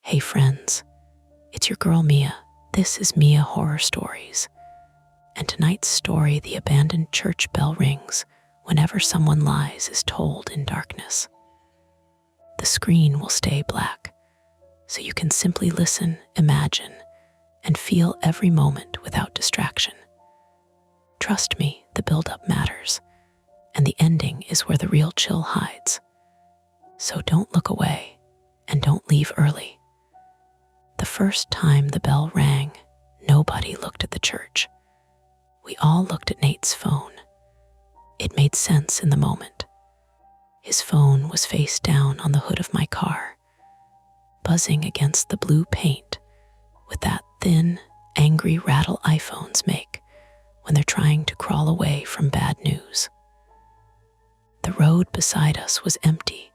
Hey friends, it's your girl Mia. This is Mia Horror Stories. And tonight's story, the abandoned church bell rings whenever someone lies, is told in darkness. The screen will stay black, so you can simply listen, imagine, and feel every moment without distraction. Trust me, the build-up matters, and the ending is where the real chill hides. So don't look away, and don't leave early. The first time the bell rang, nobody looked at the church. We all looked at Nate's phone. It made sense in the moment. His phone was face down on the hood of my car, buzzing against the blue paint with that thin, angry rattle iPhones make when they're trying to crawl away from bad news. The road beside us was empty,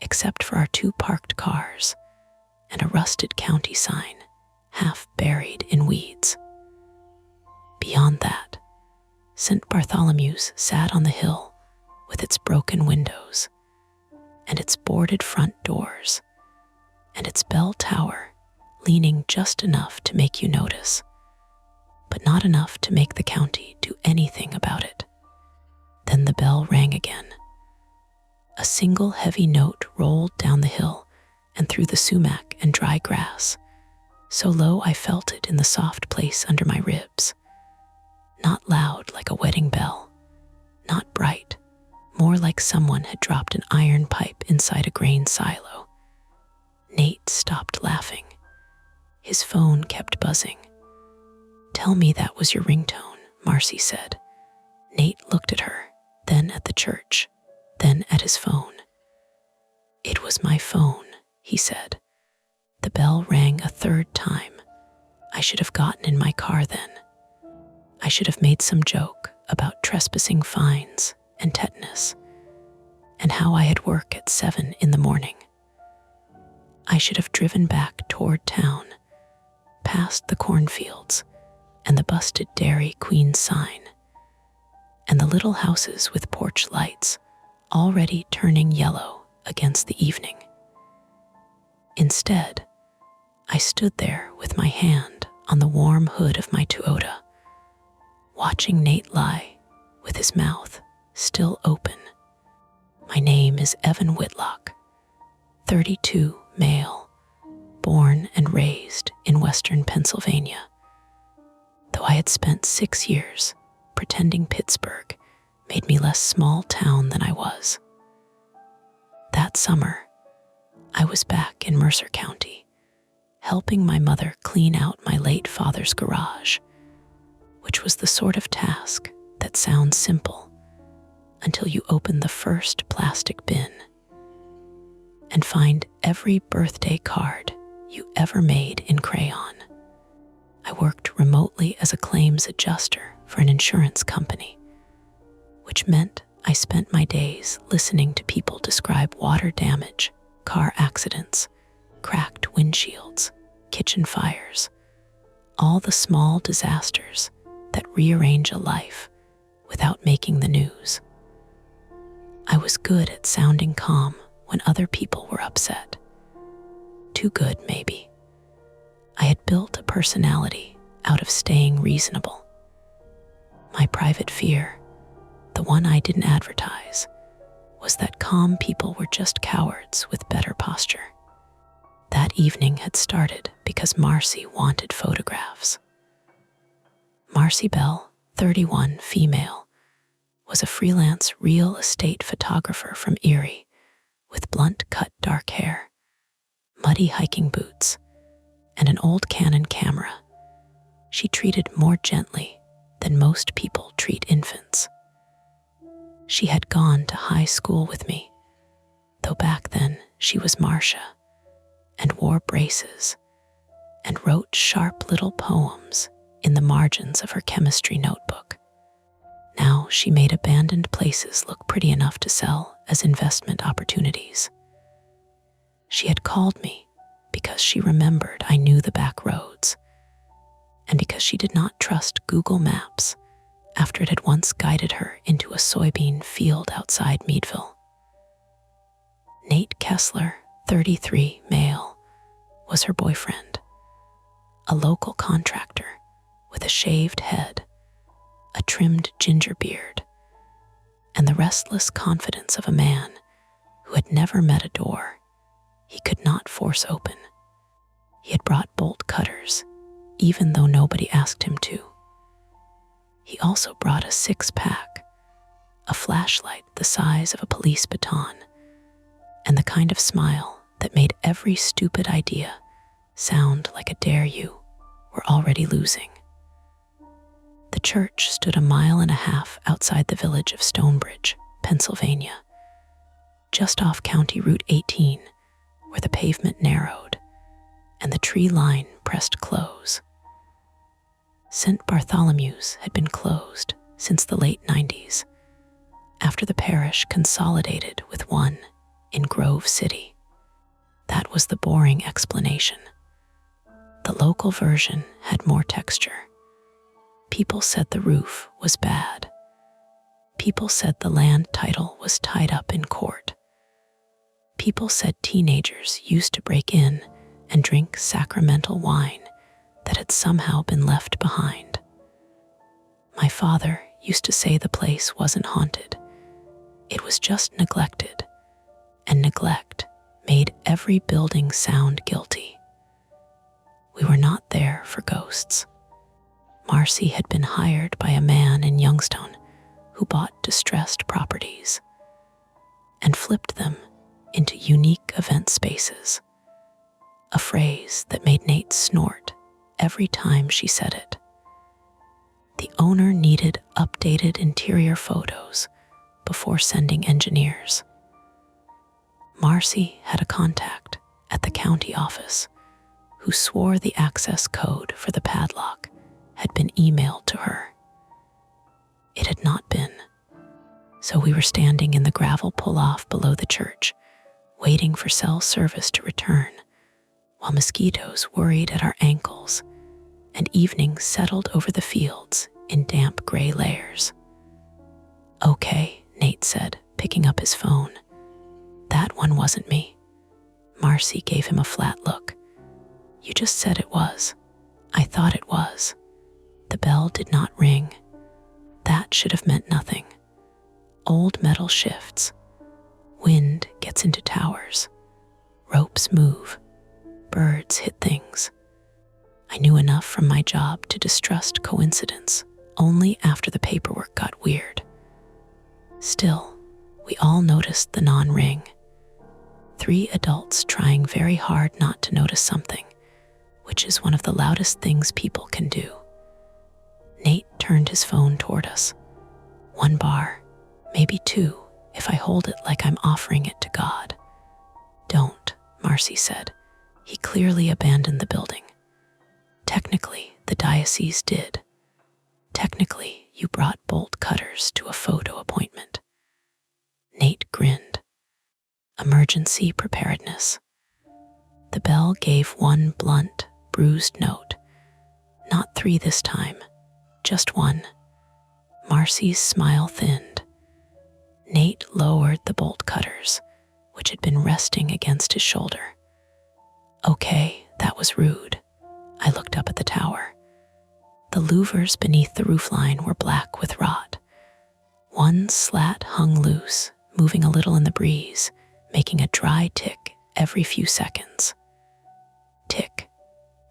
except for our two parked cars and a rusted county sign, half buried in weeds. Beyond that, St. Bartholomew's sat on the hill with its broken windows and its boarded front doors and its bell tower leaning just enough to make you notice, but not enough to make the county do anything about it. Then the bell rang again. A single heavy note rolled down the hill and through the sumac and dry grass, so low I felt it in the soft place under my ribs. Not loud like a wedding bell, not bright, more like someone had dropped an iron pipe inside a grain silo. Nate stopped laughing. His phone kept buzzing. "Tell me that was your ringtone," Marcy said. Nate looked at her, then at the church, then at his phone. "It was my phone," he said. The bell rang a third time. I should have gotten in my car then. I should have made some joke about trespassing fines and tetanus, and how I had work at 7 in the morning. I should have driven back toward town, past the cornfields and the busted Dairy Queen sign, and the little houses with porch lights already turning yellow against the evening. Instead, I stood there with my hand on the warm hood of my Toyota, watching Nate lie with his mouth still open. My name is Evan Whitlock, 32, male, born and raised in Western Pennsylvania. Though I had spent 6 years pretending Pittsburgh made me less small town than I was. That summer, I was back in Mercer County, helping my mother clean out my late father's garage, which was the sort of task that sounds simple until you open the first plastic bin and find every birthday card you ever made in crayon. I worked remotely as a claims adjuster for an insurance company, which meant I spent my days listening to people describe water damage, car accidents, cracked windshields, kitchen fires, all the small disasters that rearrange a life without making the news. I was good at sounding calm when other people were upset. Too good, maybe. I had built a personality out of staying reasonable. My private fear, the one I didn't advertise, was that calm people were just cowards with better posture. That evening had started because Marcy wanted photographs. Marcy Bell, 31, female, was a freelance real estate photographer from Eerie with blunt-cut dark hair, muddy hiking boots, and an old Canon camera she treated more gently than most people treat infants. She had gone to high school with me, though back then she was Marcia, and wore braces, and wrote sharp little poems in the margins of her chemistry notebook. Now she made abandoned places look pretty enough to sell as investment opportunities. She had called me because she remembered I knew the back roads, and because she did not trust Google Maps after it had once guided her into a soybean field outside Meadville. Nate Kessler, 33, male, was her boyfriend, a local contractor with a shaved head, a trimmed ginger beard, and the restless confidence of a man who had never met a door he could not force open. He had brought bolt cutters, even though nobody asked him to. He also brought a six-pack, a flashlight the size of a police baton, and the kind of smile that made every stupid idea sound like a dare you were already losing. The church stood 1.5 miles outside the village of Stonebridge, Pennsylvania, just off County Route 18, where the pavement narrowed and the tree line pressed close. St. Bartholomew's had been closed since the late 90s, after the parish consolidated with one in Grove City. That was the boring explanation. The local version had more texture. People said the roof was bad. People said the land title was tied up in court. People said teenagers used to break in and drink sacramental wine that had somehow been left behind. My father used to say the place wasn't haunted. It was just neglected, and neglect made every building sound guilty. We were not there for ghosts. Marcy had been hired by a man in Youngstown who bought distressed properties and flipped them into unique event spaces, a phrase that made Nate snort every time she said it. The owner needed updated interior photos before sending engineers. Marcy had a contact at the county office who swore the access code for the padlock had been emailed to her. It had not been. So we were standing in the gravel pull-off below the church, waiting for cell service to return, while mosquitoes worried at our ankles and evening settled over the fields in damp gray layers. "Okay," Nate said, picking up his phone. "That one wasn't me." Marcy gave him a flat look. "You just said it was." "I thought it was." The bell did not ring. That should have meant nothing. Old metal shifts. Wind gets into towers. Ropes move. Birds hit things. I knew enough from my job to distrust coincidence only after the paperwork got weird. Still, we all noticed the non-ring. 3 adults trying very hard not to notice something, which is one of the loudest things people can do. Nate turned his phone toward us. 1 bar, maybe 2, if I hold it like I'm offering it to God. "Don't," Marcy said. "He clearly abandoned the building." "Technically, the diocese did. Technically, you brought bolt cutters to a photo appointment." Nate grinned. Emergency preparedness. The bell gave 1 blunt, bruised note. Not 3 this time, just 1. Marcy's smile thinned. Nate lowered the bolt cutters, which had been resting against his shoulder. "Okay, that was rude." I looked up at the tower. The louvers beneath the roofline were black with rot. 1 slat hung loose, moving a little in the breeze, making a dry tick every few seconds. Tick,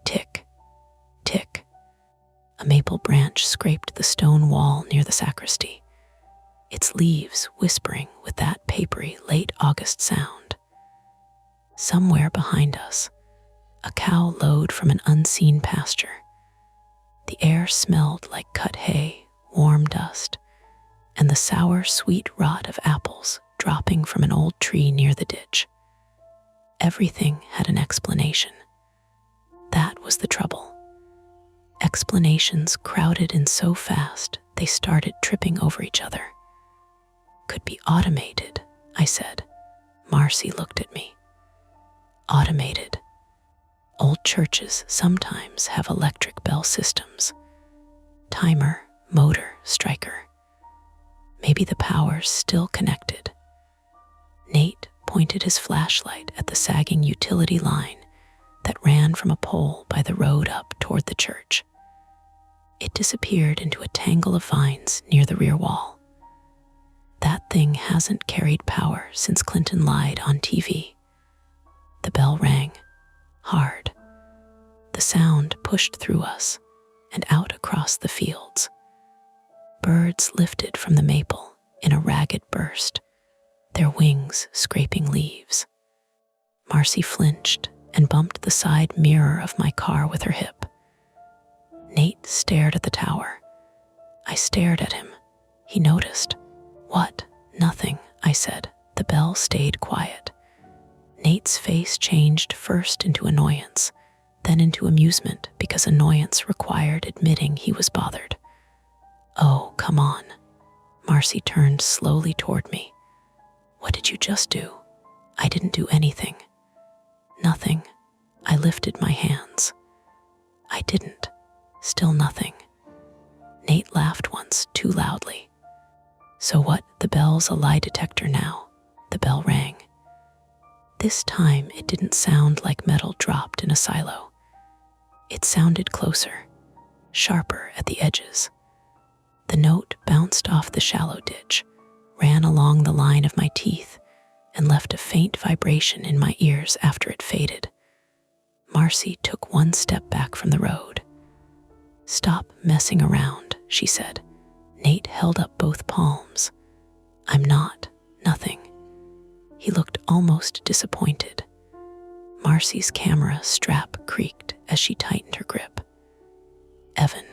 tick, tick. A maple branch scraped the stone wall near the sacristy, its leaves whispering with that papery late August sound. Somewhere behind us, a cow lowed from an unseen pasture. The air smelled like cut hay, warm dust, and the sour, sweet rot of apples dropping from an old tree near the ditch. Everything had an explanation. That was the trouble. Explanations crowded in so fast they started tripping over each other. "Could be automated," I said. Marcy looked at me. "Automated. Old churches sometimes have electric bell systems. Timer, motor, striker. Maybe the power's still connected." Nate pointed his flashlight at the sagging utility line that ran ran from a pole by the road up toward the church. It disappeared into a tangle of vines near the rear wall. That thing hasn't carried power since Clinton lied on TV. The bell rang, hard. The sound pushed through us and out across the fields. Birds lifted from the maple in a ragged burst, their wings scraping leaves. Marcy flinched and bumped the side mirror of my car with her hip. Nate stared at the tower. I stared at him. He noticed. "What?" "Nothing," I said. The bell stayed quiet. Nate's face changed first into annoyance, then into amusement because annoyance required admitting he was bothered. "Oh, come on." Marcy turned slowly toward me. "What did you just do?" "I didn't do anything." "Nothing." I lifted my hands. "I didn't." Still nothing. Nate laughed once, too loudly. "So what? The bell's a lie detector now." The bell rang. This time it didn't sound like metal dropped in a silo. It sounded closer, sharper at the edges. The note bounced off the shallow ditch, ran along the line of my teeth, and left a faint vibration in my ears after it faded. Marcy took one step back from the road. "Stop messing around," she said. Nate held up both palms. "I'm not. Nothing." He looked almost disappointed. Marcy's camera strap creaked as she tightened her grip. "Evan."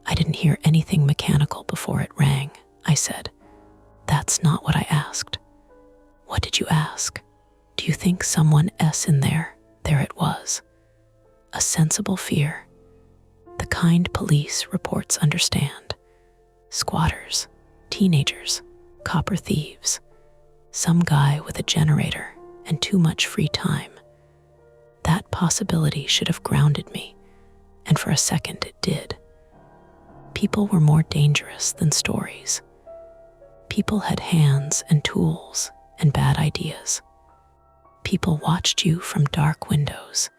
"I didn't hear anything mechanical before it rang," I said. "That's not what I asked." "What did you ask?" "Do you think someone's in there?" There it was. A sensible fear. The kind police reports understand. Squatters, teenagers, copper thieves, some guy with a generator and too much free time. That possibility should have grounded me, and for a second it did. People were more dangerous than stories. People had hands and tools and bad ideas. People watched you from dark windows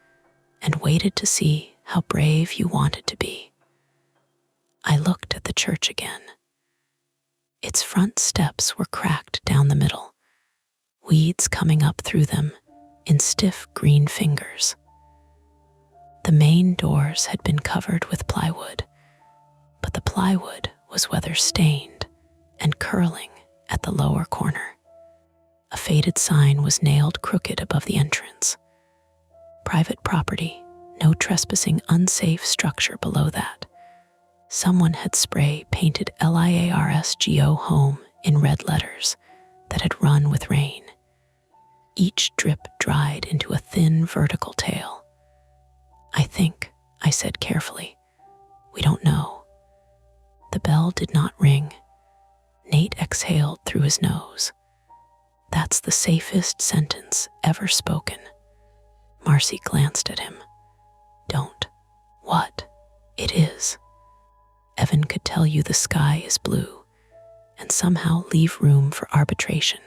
and waited to see how brave you wanted to be. I looked at the church again. Its front steps were cracked down the middle, weeds coming up through them in stiff green fingers. The main doors had been covered with plywood, but the plywood was weather-stained and curling at the lower corner. A faded sign was nailed crooked above the entrance. Private property, no trespassing, unsafe structure below that. Someone had spray painted LIARSGO home in red letters that had run with rain. Each drip dried into a thin vertical tail. "I think," I said carefully. "We don't know." The bell did not ring. Nate exhaled through his nose. "That's the safest sentence ever spoken." Marcy glanced at him. "Don't." "What?" "It is." Evan could tell you the sky is blue and somehow leave room for arbitration.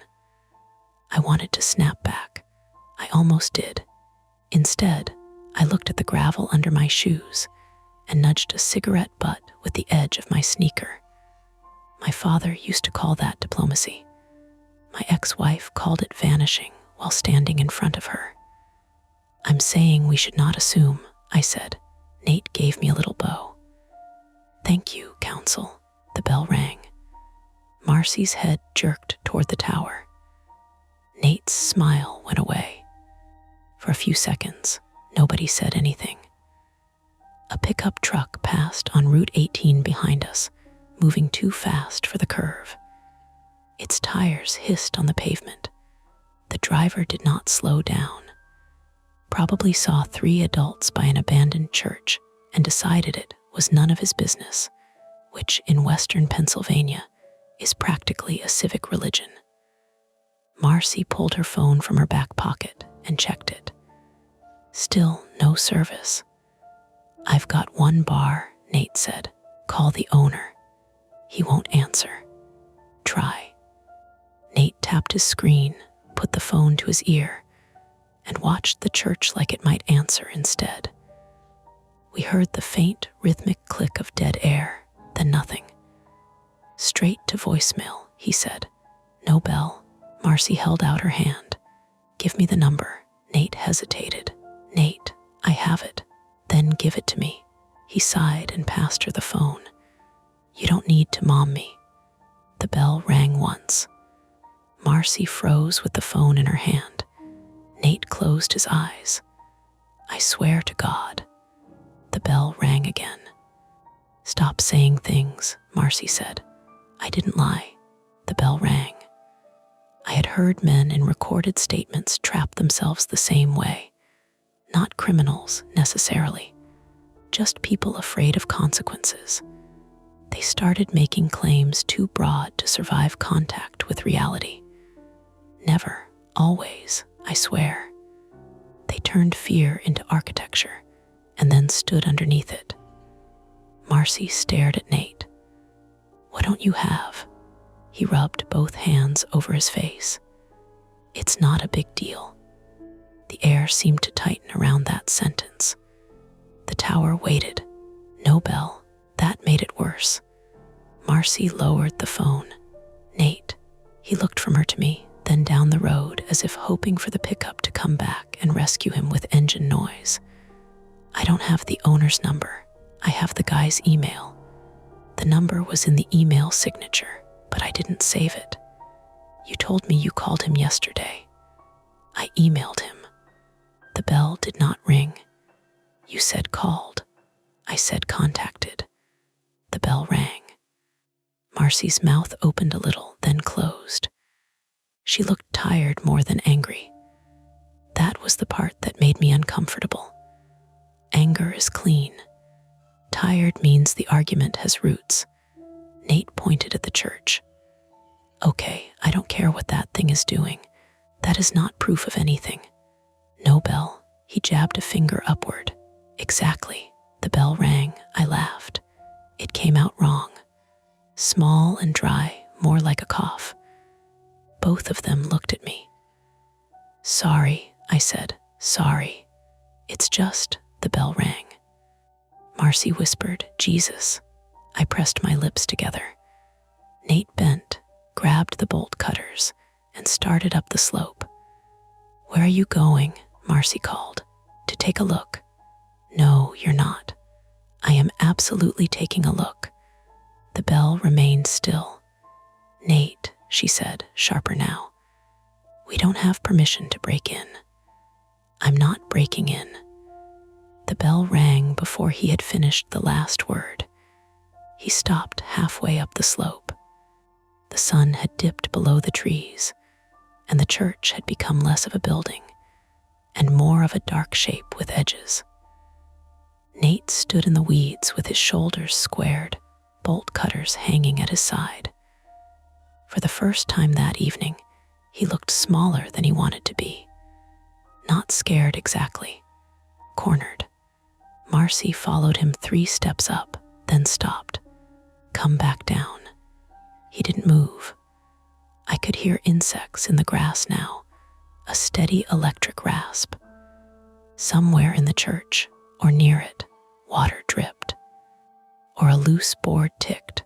I wanted to snap back. I almost did. Instead, I looked at the gravel under my shoes and nudged a cigarette butt with the edge of my sneaker. My father used to call that diplomacy. My ex-wife called it vanishing while standing in front of her. "I'm saying we should not assume," I said. Nate gave me a little bow. "Thank you, counsel." The bell rang. Marcy's head jerked toward the tower. Nate's smile went away. For a few seconds, nobody said anything. A pickup truck passed on Route 18 behind us, moving too fast for the curve. Its tires hissed on the pavement. The driver did not slow down. Probably saw 3 adults by an abandoned church and decided it was none of his business, which in Western Pennsylvania is practically a civic religion. Marcy pulled her phone from her back pocket and checked it. Still no service. "I've got 1 bar," Nate said. "Call the owner." "He won't answer." "Try." Nate tapped his screen, put the phone to his ear, and watched the church like it might answer instead. We heard the faint, rhythmic click of dead air, then nothing. "Straight to voicemail," he said. "No bell." Marcy held out her hand. "Give me the number." Nate hesitated. "Nate, I have it." "Then give it to me." He sighed and passed her the phone. "You don't need to mom me." The bell rang once. Marcy froze with the phone in her hand. Nate closed his eyes. "I swear to God." The bell rang again. "Stop saying things," Marcy said. "I didn't lie." The bell rang. I had heard men in recorded statements trap themselves the same way. Not criminals, necessarily. Just people afraid of consequences. They started making claims too broad to survive contact with reality. Never, always, I swear. They turned fear into architecture and then stood underneath it. Marcy stared at Nate. "What don't you have?" He rubbed both hands over his face. "It's not a big deal." The air seemed to tighten around that sentence. The tower waited. No bell. That made it worse. Marcy lowered the phone. "Nate." He looked from her to me, then down the road as if hoping for the pickup to come back and rescue him with engine noise. "I don't have the owner's number. I have the guy's email." The number was in the email signature, but I didn't save it. "You told me you called him yesterday." "I emailed him." The bell did not ring. "You said called." "I said contacted." The bell rang. Marcy's mouth opened a little, then closed. She looked tired more than angry. That was the part that made me uncomfortable. Anger is clean. Tired means the argument has roots. Nate pointed at the church. "Okay, I don't care what that thing is doing. That is not proof of anything." "No bell." He jabbed a finger upward. "Exactly." The bell rang. I laughed. It came out wrong. Small and dry, more like a cough. Both of them looked at me. "Sorry," I said. "Sorry. It's just..." The bell rang. Marcy whispered, "Jesus." I pressed my lips together. Nate bent, grabbed the bolt cutters, and started up the slope. "Where are you going?" Marcy called. "To take a look." "No, you're not." "I am absolutely taking a look." The bell remained still. "Nate," she said, sharper now. "We don't have permission to break in." "I'm not breaking in." The bell rang before he had finished the last word. He stopped halfway up the slope. The sun had dipped below the trees, and the church had become less of a building and more of a dark shape with edges. Nate stood in the weeds with his shoulders squared, bolt cutters hanging at his side. For the first time that evening, he looked smaller than he wanted to be. Not scared exactly, cornered. Marcy followed him 3 steps up, then stopped. "Come back down." He didn't move. I could hear insects in the grass now, a steady electric rasp. Somewhere in the church, or near it, water dripped, or a loose board ticked,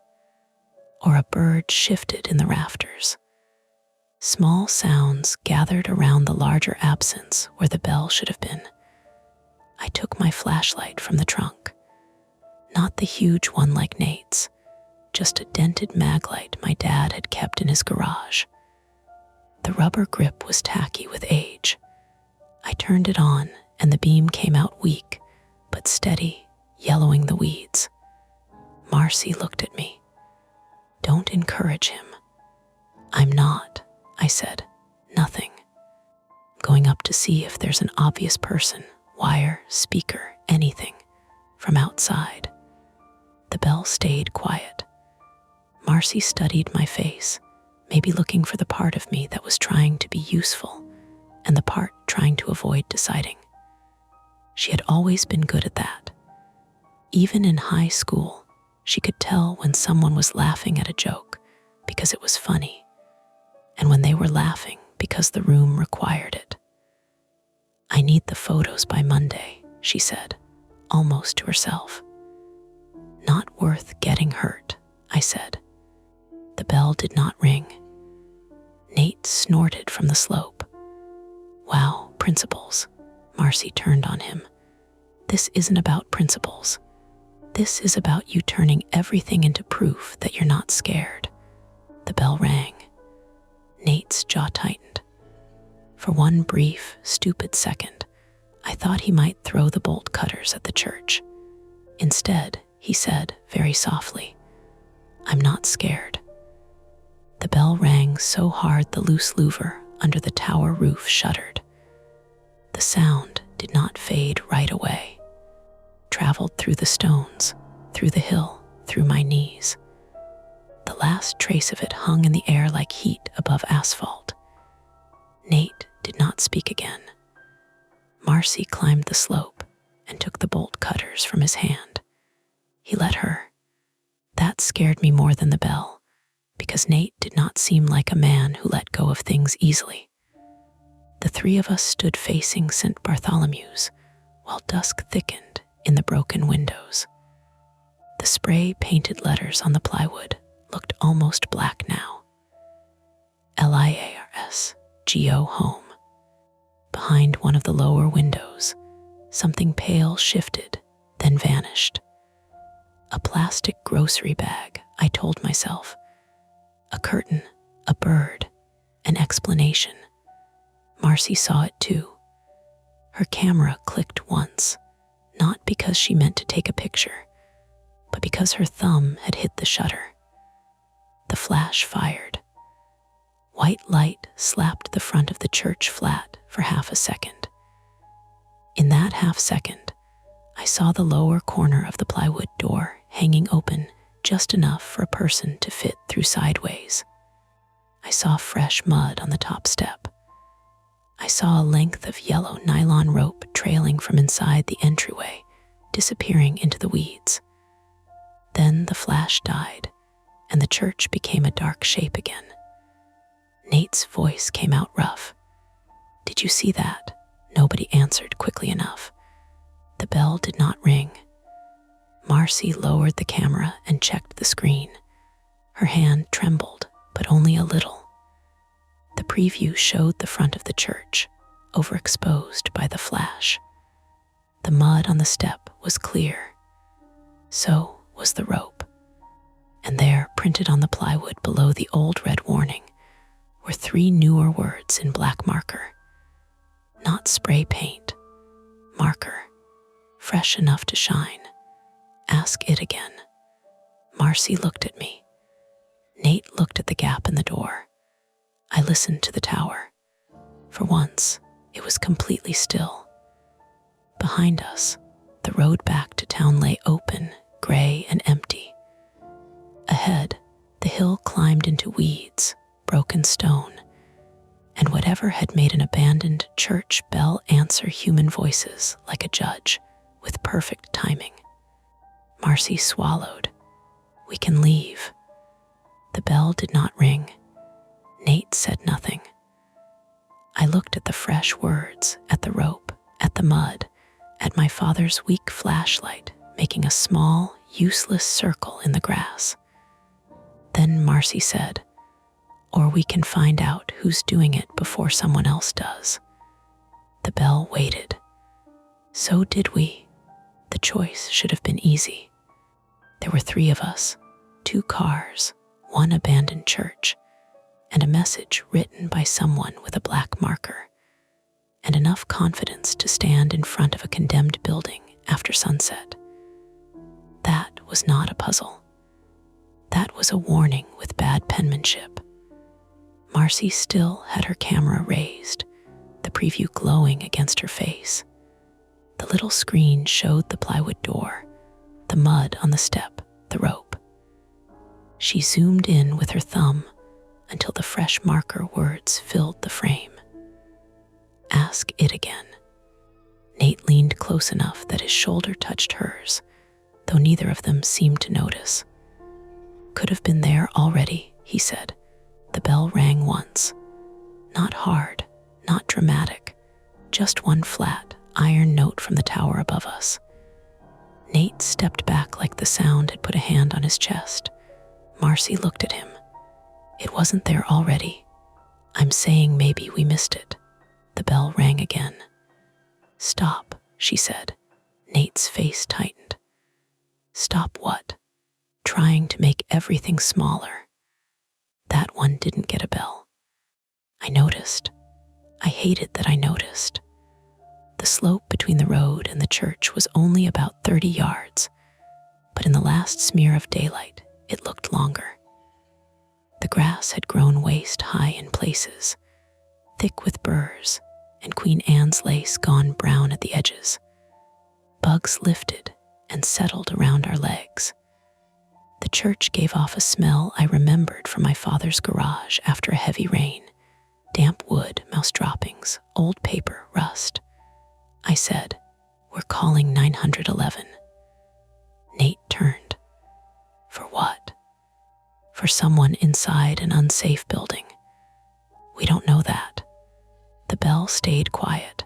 or a bird shifted in the rafters. Small sounds gathered around the larger absence where the bell should have been. I took my flashlight from the trunk. Not the huge one like Nate's, just a dented mag light my dad had kept in his garage. The rubber grip was tacky with age. I turned it on, and the beam came out weak, but steady, yellowing the weeds. Marcy looked at me. "Don't encourage him." "I'm not," I said. "Nothing. I'm going up to see if there's an obvious person, wire, speaker, anything, from outside." The bell stayed quiet. Marcy studied my face, maybe looking for the part of me that was trying to be useful and the part trying to avoid deciding. She had always been good at that. Even in high school, she could tell when someone was laughing at a joke because it was funny, and when they were laughing because the room required it. I need the photos by Monday, she said, almost to herself. Not worth getting hurt, I said. The bell did not ring. Nate snorted from the slope. Wow, principles. Marcy turned on him. This isn't about principles. This is about you turning everything into proof that you're not scared. The bell rang. Nate's jaw tightened. For one brief, stupid second, I thought he might throw the bolt cutters at the church. Instead, he said very softly, I'm not scared. The bell rang so hard the loose louver under the tower roof shuddered. The sound did not fade right away. Traveled through the stones, through the hill, through my knees. The last trace of it hung in the air like heat above asphalt. Nate did not speak again. Marcy climbed the slope and took the bolt cutters from his hand. He let her. That scared me more than the bell, because Nate did not seem like a man who let go of things easily. The three of us stood facing St. Bartholomew's, while dusk thickened in the broken windows. The spray-painted letters on the plywood looked almost black now. LIARS, GO home. Behind one of the lower windows, something pale shifted, then vanished. A plastic grocery bag, I told myself. A curtain, a bird, an explanation. Marcy saw it too. Her camera clicked once, not because she meant to take a picture, but because her thumb had hit the shutter. The flash fired. White light slapped the front of the church flat for half a second. In that half second, I saw the lower corner of the plywood door hanging open just enough for a person to fit through sideways. I saw fresh mud on the top step. I saw a length of yellow nylon rope trailing from inside the entryway, disappearing into the weeds. Then the flash died, and the church became a dark shape again. Nate's voice came out rough. Did you see that? Nobody answered quickly enough. The bell did not ring. Marcy lowered the camera and checked the screen. Her hand trembled, but only a little. The preview showed the front of the church, overexposed by the flash. The mud on the step was clear. So was the rope. And there, printed on the plywood below the old red warning, were 3 newer words in black marker. Not spray paint. Marker. Fresh enough to shine. Ask it again. Marcy looked at me. Nate looked at the gap in the door. I listened to the tower. For once, it was completely still. Behind us, the road back to town lay open, gray and empty. Ahead, the hill climbed into weeds, broken stone, and whatever had made an abandoned church bell answer human voices like a judge, with perfect timing. Marcy swallowed. We can leave. The bell did not ring. Nate said nothing. I looked at the fresh words, at the rope, at the mud, at my father's weak flashlight making a small, useless circle in the grass. Then Marcy said, or we can find out who's doing it before someone else does. The bell waited. So did we. The choice should have been easy. There were 3 of us, 2 cars, 1 abandoned church, and a message written by someone with a black marker, and enough confidence to stand in front of a condemned building after sunset. That was not a puzzle. That was a warning with bad penmanship. Marcy still had her camera raised, the preview glowing against her face. The little screen showed the plywood door, the mud on the step, the rope. She zoomed in with her thumb until the fresh marker words filled the frame. Ask it again. Nate leaned close enough that his shoulder touched hers, though neither of them seemed to notice. Could have been there already, he said. The bell rang once. Not hard, not dramatic, just one flat, iron note from the tower above us. Nate stepped back like the sound had put a hand on his chest. Marcy looked at him. It wasn't there already. I'm saying maybe we missed it. The bell rang again. Stop, she said. Nate's face tightened. Stop what? Trying to make everything smaller. That one didn't get a bell. I noticed. I hated that I noticed. The slope between the road and the church was only about 30 yards, but in the last smear of daylight, it looked longer. The grass had grown waist-high in places, thick with burrs, and Queen Anne's lace gone brown at the edges. Bugs lifted and settled around our legs. The church gave off a smell I remembered from my father's garage after a heavy rain. Damp wood, mouse droppings, old paper, rust. I said, "We're calling 911. Nate turned. For what? For someone inside an unsafe building. We don't know that. The bell stayed quiet.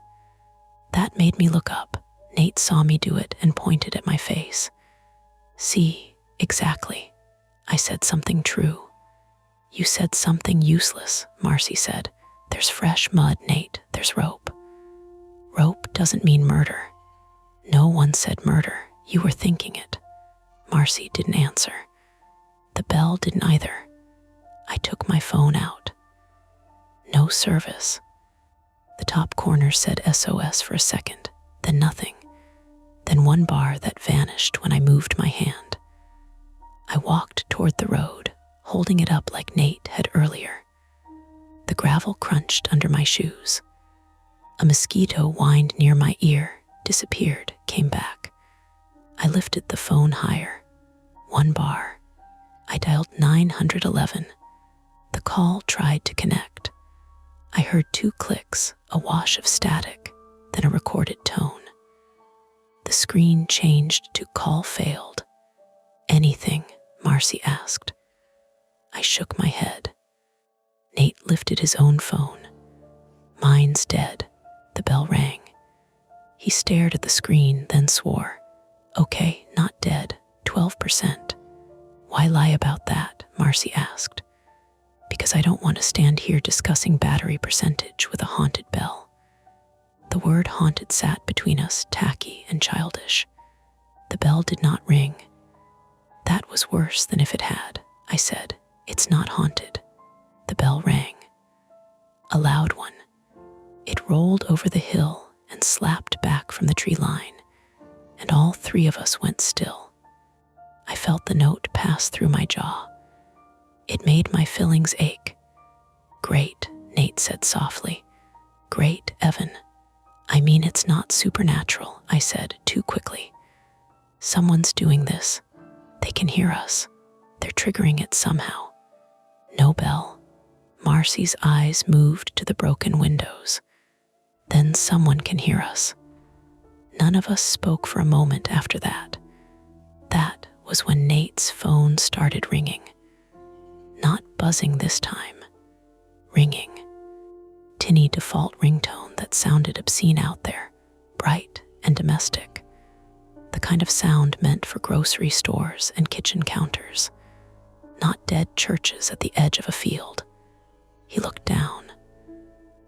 That made me look up. Nate saw me do it and pointed at my face. See, exactly. I said something true. You said something useless, Marcy said. There's fresh mud, Nate. There's rope. Rope doesn't mean murder. No one said murder. You were thinking it. Marcy didn't answer. The bell didn't either. I took my phone out. No service. The top corner said SOS for a second, then nothing. Then one bar that vanished when I moved my hand. I walked toward the road, holding it up like Nate had earlier. The gravel crunched under my shoes. A mosquito whined near my ear, disappeared, came back. I lifted the phone higher. One bar. I dialed 911. The call tried to connect. I heard 2 clicks, a wash of static, then a recorded tone. The screen changed to call failed. Anything? Marcy asked. I shook my head. Nate lifted his own phone. Mine's dead. The bell rang. He stared at the screen, then swore. Okay, not dead. 12%. Why lie about that? Marcy asked. Because I don't want to stand here discussing battery percentage with a haunted bell. The word haunted sat between us, tacky and childish. The bell did not ring. That was worse than if it had, I said. It's not haunted. The bell rang. A loud one. It rolled over the hill and slapped back from the tree line, and all 3 of us went still. I felt the note pass through my jaw. It made my fillings ache. Great, Nate said softly. Great, Evan. I mean, it's not supernatural, I said too quickly. Someone's doing this. They can hear us. They're triggering it somehow. No bell. Marcy's eyes moved to the broken windows. Then someone can hear us. None of us spoke for a moment after that. That was when Nate's phone started ringing. Not buzzing this time. Ringing. Tinny default ringtone that sounded obscene out there, bright and domestic. The kind of sound meant for grocery stores and kitchen counters. Not dead churches at the edge of a field. He looked down.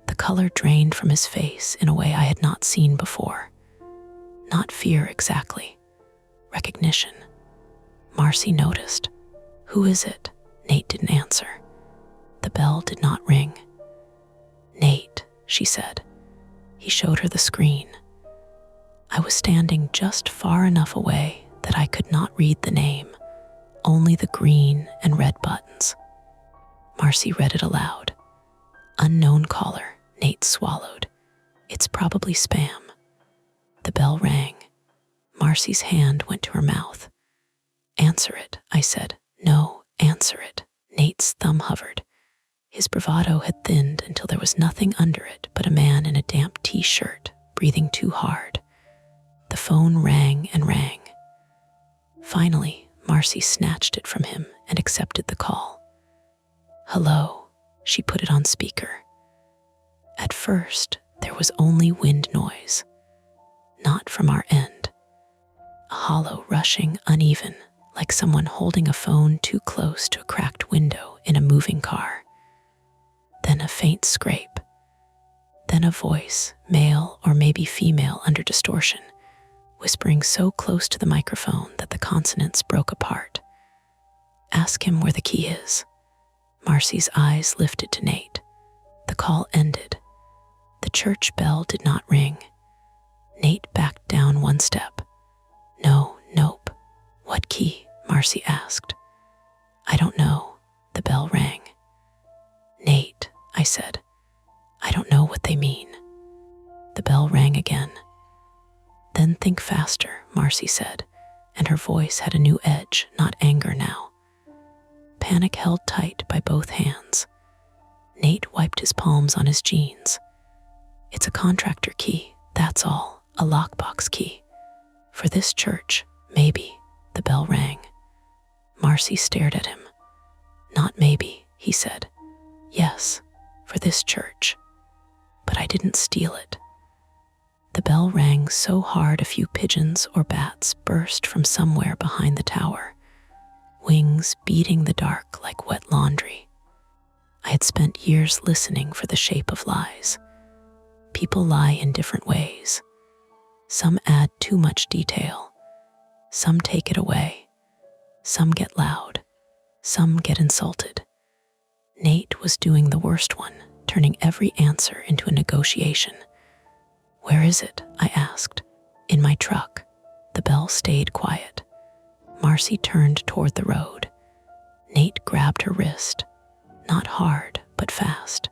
The color drained from his face in a way I had not seen before. Not fear exactly. Recognition. Marcy noticed. Who is it? Nate didn't answer. The bell did not ring. Nate, she said. He showed her the screen. I was standing just far enough away that I could not read the name, only the green and red buttons. Marcy read it aloud. Unknown caller, Nate swallowed. It's probably spam. The bell rang. Marcy's hand went to her mouth. Answer it, I said. No, answer it. Nate's thumb hovered. His bravado had thinned until there was nothing under it but a man in a damp t-shirt, breathing too hard. The phone rang and rang. Finally, Marcy snatched it from him and accepted the call. Hello, she put it on speaker. At first, There was only wind noise, not from our end. A hollow, rushing, uneven, like someone holding a phone too close to a cracked window in a moving car. Then a faint scrape. Then a voice, male or maybe female under distortion, whispering so close to the microphone that the consonants broke apart. "Ask him where the key is." Marcy's eyes lifted to Nate. The call ended. The church bell did not ring. Nate backed down one step. Nope. "What key?" Marcy asked. "I don't know." The bell rang. "Nate," I said, "I don't know what they mean." The bell rang again. "Then think faster," Marcy said, and her voice had a new edge, not anger now. Panic held tight by both hands. Nate wiped his palms on his jeans. "It's a contractor key, that's all, a lockbox key. For this church, maybe." The bell rang. Marcy stared at him. "Not maybe," he said. "Yes, for this church. But I didn't steal it." The bell rang so hard a few pigeons or bats burst from somewhere behind the tower, wings beating the dark like wet laundry. I had spent years listening for the shape of lies. People lie in different ways. Some add too much detail. Some take it away. Some get loud. Some get insulted. Nate was doing the worst one, turning every answer into a negotiation. "Where is it?" I asked. "In my truck." The bell stayed quiet. Marcy turned toward the road. Nate grabbed her wrist, not hard, but fast.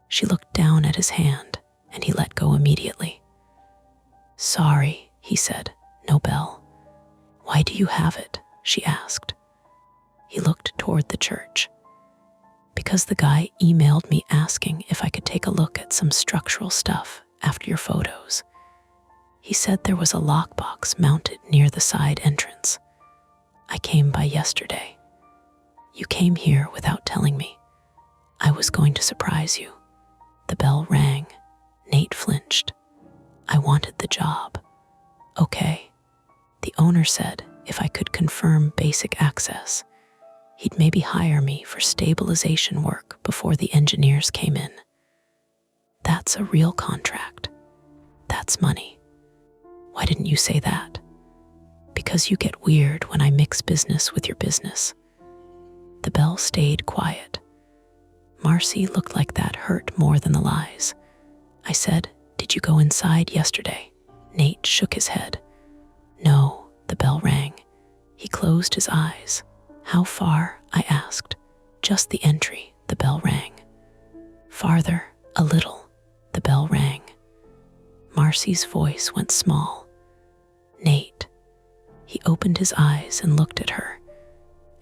She looked down at his hand, and he let go immediately. "Sorry," he said, "no bell." "Why do you have it?" she asked. He looked toward the church. "Because the guy emailed me asking if I could take a look at some structural stuff after your photos. He said there was a lockbox mounted near the side entrance. I came by yesterday. You came here without telling me. I was going to surprise you." The bell rang. Nate flinched. "I wanted the job." "Okay." The owner said if I could confirm basic access, he'd maybe hire me for stabilization work before the engineers came in. That's a real contract. That's money. Why didn't you say that? Because you get weird when I mix business with your business. The bell stayed quiet. Marcy looked like that hurt more than the lies. I said, "Did you go inside yesterday?" Nate shook his head. "No." The bell rang. He closed his eyes. "How far?" I asked. "Just the entry." The bell rang. "Farther, a little." The bell rang. Marcy's voice went small. "Nate." He opened his eyes and looked at her,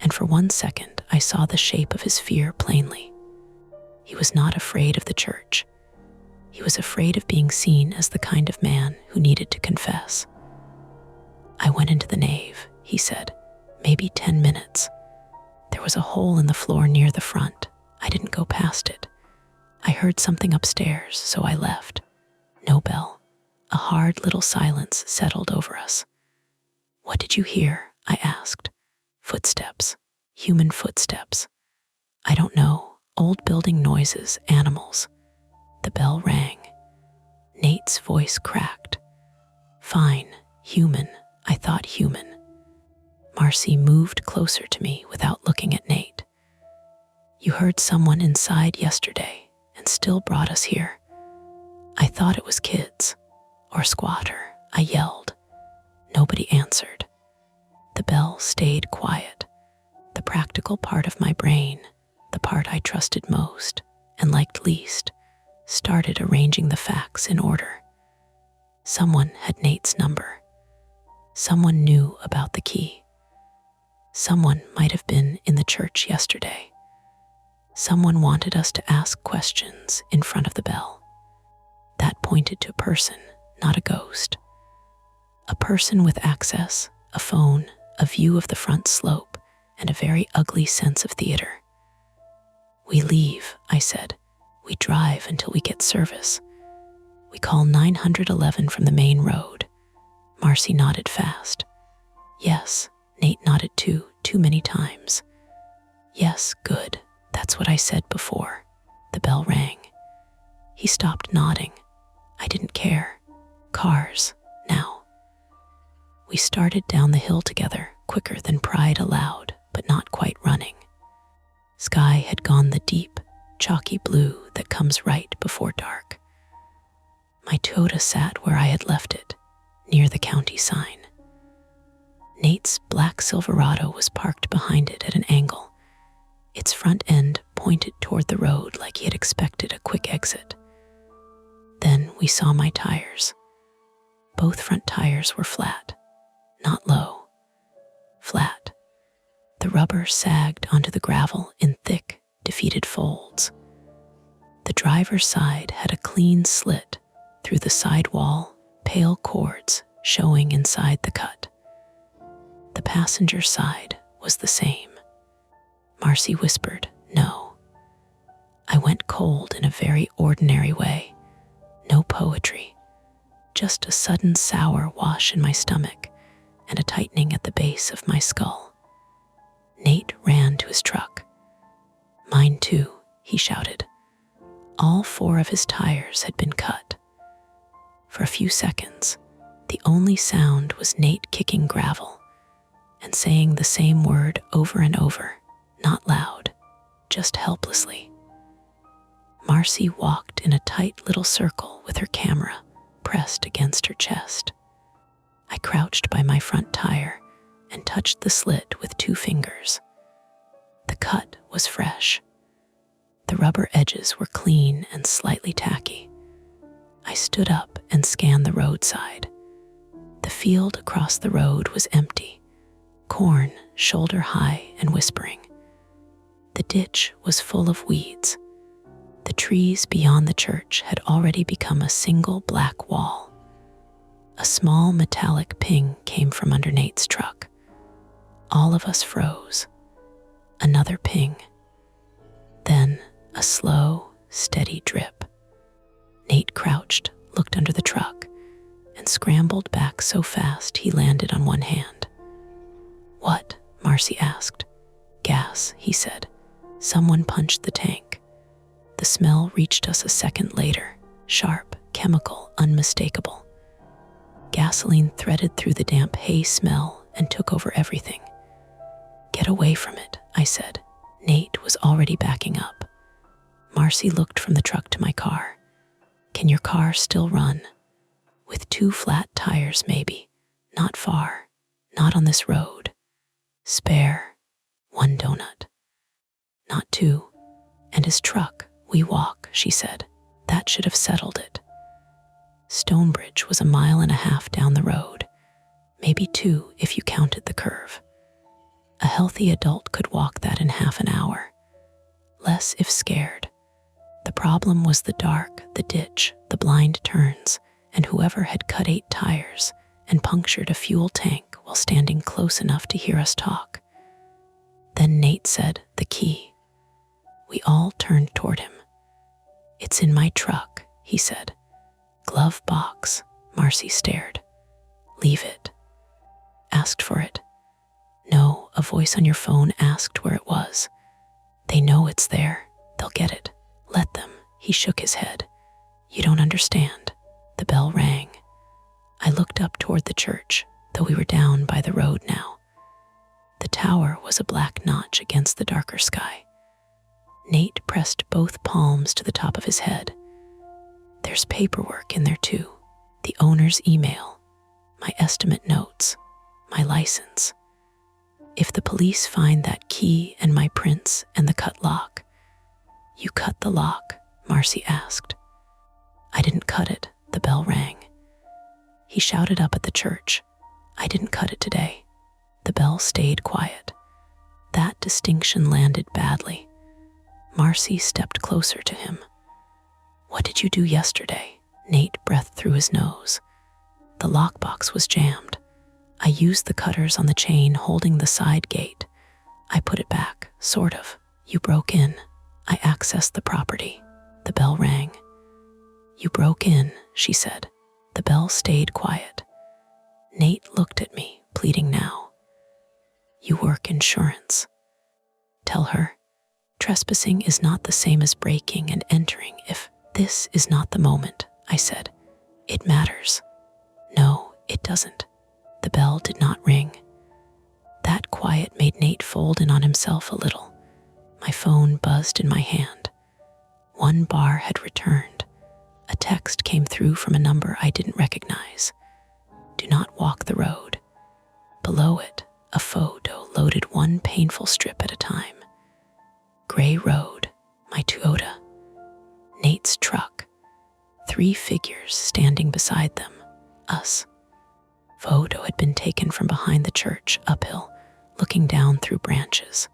and for 1 second I saw the shape of his fear plainly. He was not afraid of the church. He was afraid of being seen as the kind of man who needed to confess. "I went into the nave," he said, "maybe 10 minutes. There was a hole in the floor near the front. I didn't go past it. I heard something upstairs, so I left." No bell. A hard little silence settled over us. "What did you hear?" I asked. "Footsteps. Human footsteps." "I don't know. Old building noises, animals." The bell rang. Nate's voice cracked. "Fine. Human. I thought human." Marcy moved closer to me without looking at Nate. "You heard someone inside yesterday and still brought us here." I thought it was kids or squatter, I yelled. Nobody answered. The bell stayed quiet. The practical part of my brain, the part I trusted most and liked least, started arranging the facts in order. Someone had Nate's number. Someone knew about the key. Someone might have been in the church yesterday. Someone wanted us to ask questions in front of the bell. That pointed to a person, not a ghost. A person with access, a phone, a view of the front slope, and a very ugly sense of theater. "We leave," I said. "We drive until we get service." We call 911 from the main road. Marcy nodded fast. Yes, Nate nodded too many times. Yes, good, that's what I said before. The bell rang. He stopped nodding. I didn't care. Cars, now. We started down the hill together, quicker than pride allowed, but not quite running. Sky had gone the deep, chalky blue that comes right before dark. My Toyota sat where I had left it, near the county sign. Nate's black Silverado was parked behind it at an angle. Its front end pointed toward the road like he had expected a quick exit. Then we saw my tires. Both front tires were flat, not low. Flat. The rubber sagged onto the gravel in thick, defeated folds. The driver's side had a clean slit through the sidewall, pale cords showing inside the cut. The passenger side was the same. Marcy whispered, "No." I went cold in a very ordinary way. No poetry. Just a sudden sour wash in my stomach and a tightening at the base of my skull. Nate ran to his truck. "Mine too," he shouted. All 4 of his tires had been cut. For a few seconds, the only sound was Nate kicking gravel and saying the same word over and over, not loud, just helplessly. Marcy walked in a tight little circle with her camera pressed against her chest. I crouched by my front tire and touched the slit with 2 fingers. The cut was fresh. The rubber edges were clean and slightly tacky. I stood up and scanned the roadside. The field across the road was empty, corn shoulder high and whispering. The ditch was full of weeds. The trees beyond the church had already become a single black wall. A small metallic ping came from under Nate's truck. All of us froze. Another ping. Then a slow, steady drip. Nate crouched, looked under the truck, and scrambled back so fast he landed on one hand. "What?" Marcy asked. "Gas," he said. "Someone punched the tank." The smell reached us a second later, sharp, chemical, unmistakable. Gasoline threaded through the damp hay smell and took over everything. "Get away from it," I said. Nate was already backing up. Marcy looked from the truck to my car. "Can your car still run?" "With 2 flat tires, maybe. Not far. Not on this road. Spare. 1 donut." "Not 2. And his truck, we walk," she said. "That should have settled it." Stonebridge was 1.5 miles down the road. Maybe 2 if you counted the curve. A healthy adult could walk that in half an hour. Less if scared. The problem was the dark, the ditch, the blind turns, and whoever had cut 8 tires and punctured a fuel tank while standing close enough to hear us talk. Then Nate said, "The key." We all turned toward him. "It's in my truck," he said. "Glove box." Marcy stared. "Leave it." "Asked for it?" "No, a voice on your phone asked where it was. They know it's there. They'll get it. Let them." He shook his head. "You don't understand." The bell rang. I looked up toward the church, though we were down by the road now. The tower was a black notch against the darker sky. Nate pressed both palms to the top of his head. "There's paperwork in there too. The owner's email, my estimate notes, my license. If the police find that key and my prints and the cut lock." "You cut the lock?" Marcy asked. "I didn't cut it." The bell rang. He shouted up at the church. "I didn't cut it today." The bell stayed quiet. That distinction landed badly. Marcy stepped closer to him. "What did you do yesterday?" Nate breathed through his nose. "The lockbox was jammed. I used the cutters on the chain holding the side gate. I put it back, sort of. You broke in. I accessed the property." The bell rang. You broke in, she said. The bell stayed quiet. Nate looked at me, pleading now. You work insurance. Tell her, trespassing is not the same as breaking and entering. If this is not the moment, I said. It matters. No, it doesn't. The bell did not ring. That quiet made Nate fold in on himself a little. My phone buzzed in my hand. One bar had returned. A text came through from a number I didn't recognize. Do not walk the road. Below it, a photo loaded one painful strip at a time. Gray road, my Toyota. Nate's truck. 3 figures standing beside them. Us. Photo had been taken from behind the church, uphill, looking down through branches.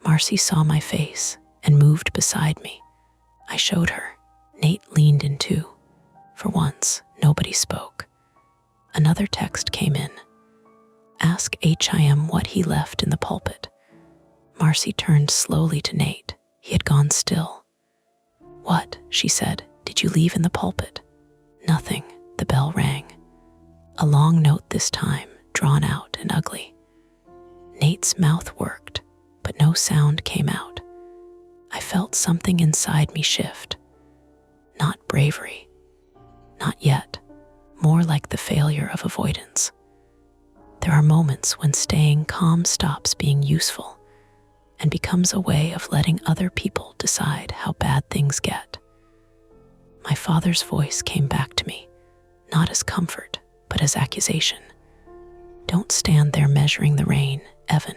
Marcy saw my face and moved beside me. I showed her. Nate leaned in too. For once, nobody spoke. Another text came in. Ask HIM what he left in the pulpit. Marcy turned slowly to Nate. He had gone still. What, she said, did you leave in the pulpit? Nothing. The bell rang. A long note this time, drawn out and ugly. Nate's mouth worked, but no sound came out. I felt something inside me shift. Not bravery. Not yet. More like the failure of avoidance. There are moments when staying calm stops being useful and becomes a way of letting other people decide how bad things get. My father's voice came back to me, not as comfort, but as accusation. Don't stand there measuring the rain, Evan.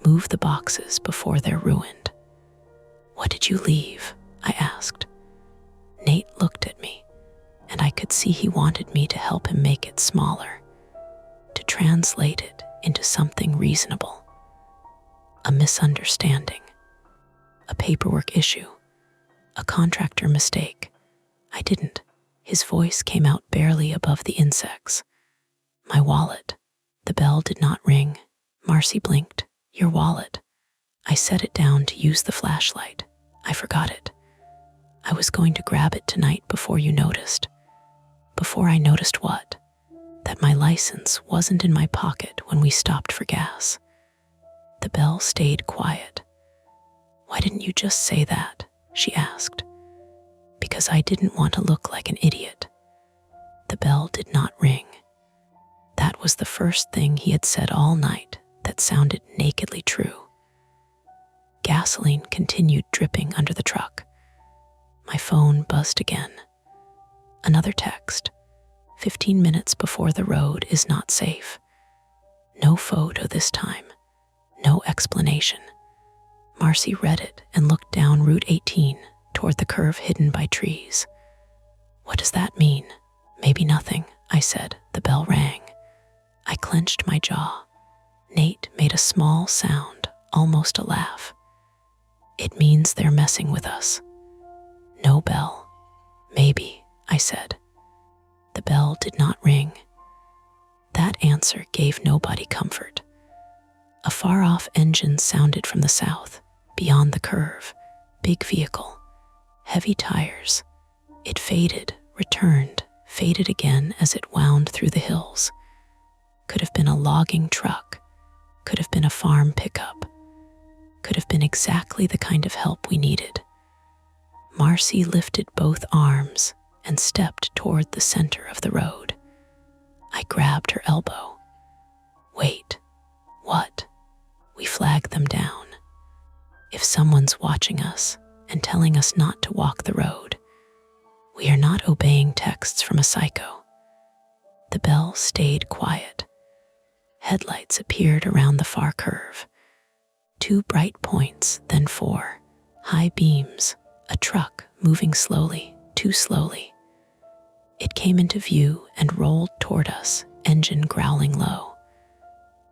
Move the boxes before they're ruined. What did you leave? I asked. Nate looked at me, and I could see he wanted me to help him make it smaller, to translate it into something reasonable. A misunderstanding, a paperwork issue, a contractor mistake. I didn't. His voice came out barely above the insects. My wallet. The bell did not ring. Marcy blinked. Your wallet. I set it down to use the flashlight. I forgot it. I was going to grab it tonight before you noticed. Before I noticed what? That my license wasn't in my pocket when we stopped for gas. The bell stayed quiet. Why didn't you just say that? She asked. Because I didn't want to look like an idiot. The bell did not ring. That was the first thing he had said all night that sounded nakedly true. Gasoline continued dripping under the truck. My phone buzzed again. Another text. 15 minutes before the road is not safe. No photo this time. No explanation. Marcy read it and looked down Route 18 toward the curve hidden by trees. What does that mean? Maybe nothing, I said. The bell rang. I clenched my jaw. Nate made a small sound, almost a laugh. It means they're messing with us. No bell. Maybe, I said. The bell did not ring. That answer gave nobody comfort. A far-off engine sounded from the south, beyond the curve. Big vehicle. Heavy tires. It faded, returned, faded again as it wound through the hills. Could have been a logging truck. Could have been a farm pickup. Could have been exactly the kind of help we needed. Marcy lifted both arms and stepped toward the center of the road. I grabbed her elbow. Wait. What? We flagged them down. If someone's watching us and telling us not to walk the road, we are not obeying texts from a psycho. The bell stayed quiet. Headlights appeared around the far curve. 2 bright points, then 4. High beams. A truck moving slowly, too slowly. It came into view and rolled toward us, engine growling low.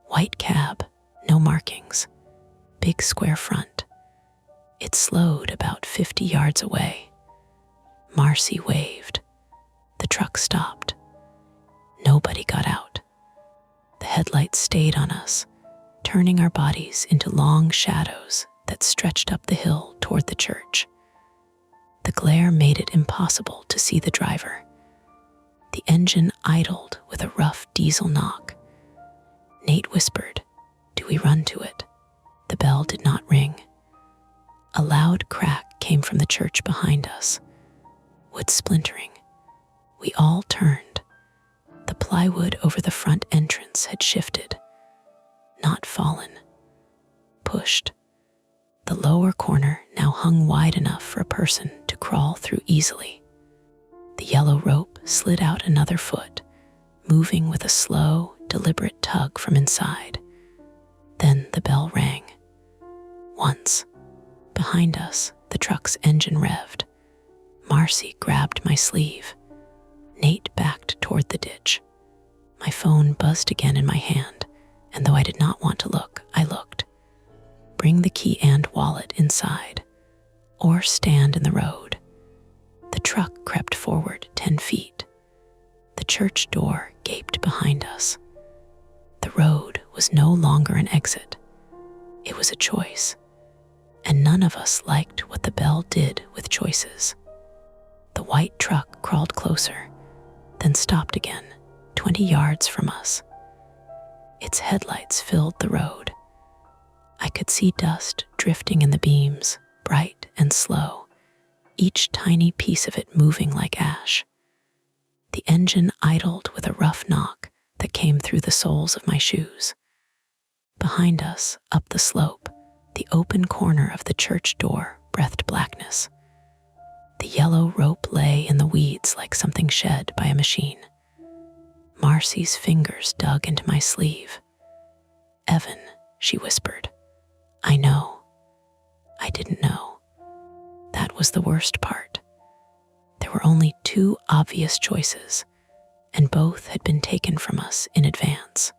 White cab, no markings. Big square front. It slowed about 50 yards away. Marcy waved. The truck stopped. Nobody got out. The headlights stayed on us, turning our bodies into long shadows that stretched up the hill toward the church. The glare made it impossible to see the driver. The engine idled with a rough diesel knock. Nate whispered, "Do we run to it?" The bell did not ring. A loud crack came from the church behind us. Wood splintering. We all turned. The plywood over the front entrance had shifted. Not fallen. Pushed. The lower corner now hung wide enough for a person to crawl through easily. The yellow rope slid out another foot, moving with a slow, deliberate tug from inside. Then the bell rang. Once. Behind us, the truck's engine revved. Marcy grabbed my sleeve. Nate backed toward the ditch. My phone buzzed again in my hand, and though I did not want to look, I looked. Bring the key and wallet inside, or stand in the road. The truck crept forward 10 feet. The church door gaped behind us. The road was no longer an exit. It was a choice, and none of us liked what the bell did with choices. The white truck crawled closer, then stopped again, 20 yards from us. Its headlights filled the road. I could see dust drifting in the beams, bright and slow, each tiny piece of it moving like ash. The engine idled with a rough knock that came through the soles of my shoes. Behind us, up the slope, the open corner of the church door breathed blackness. The yellow rope lay in the weeds like something shed by a machine. Marcy's fingers dug into my sleeve. "Evan," she whispered. "I know." I didn't know. That was the worst part. There were only 2 obvious choices, and both had been taken from us in advance.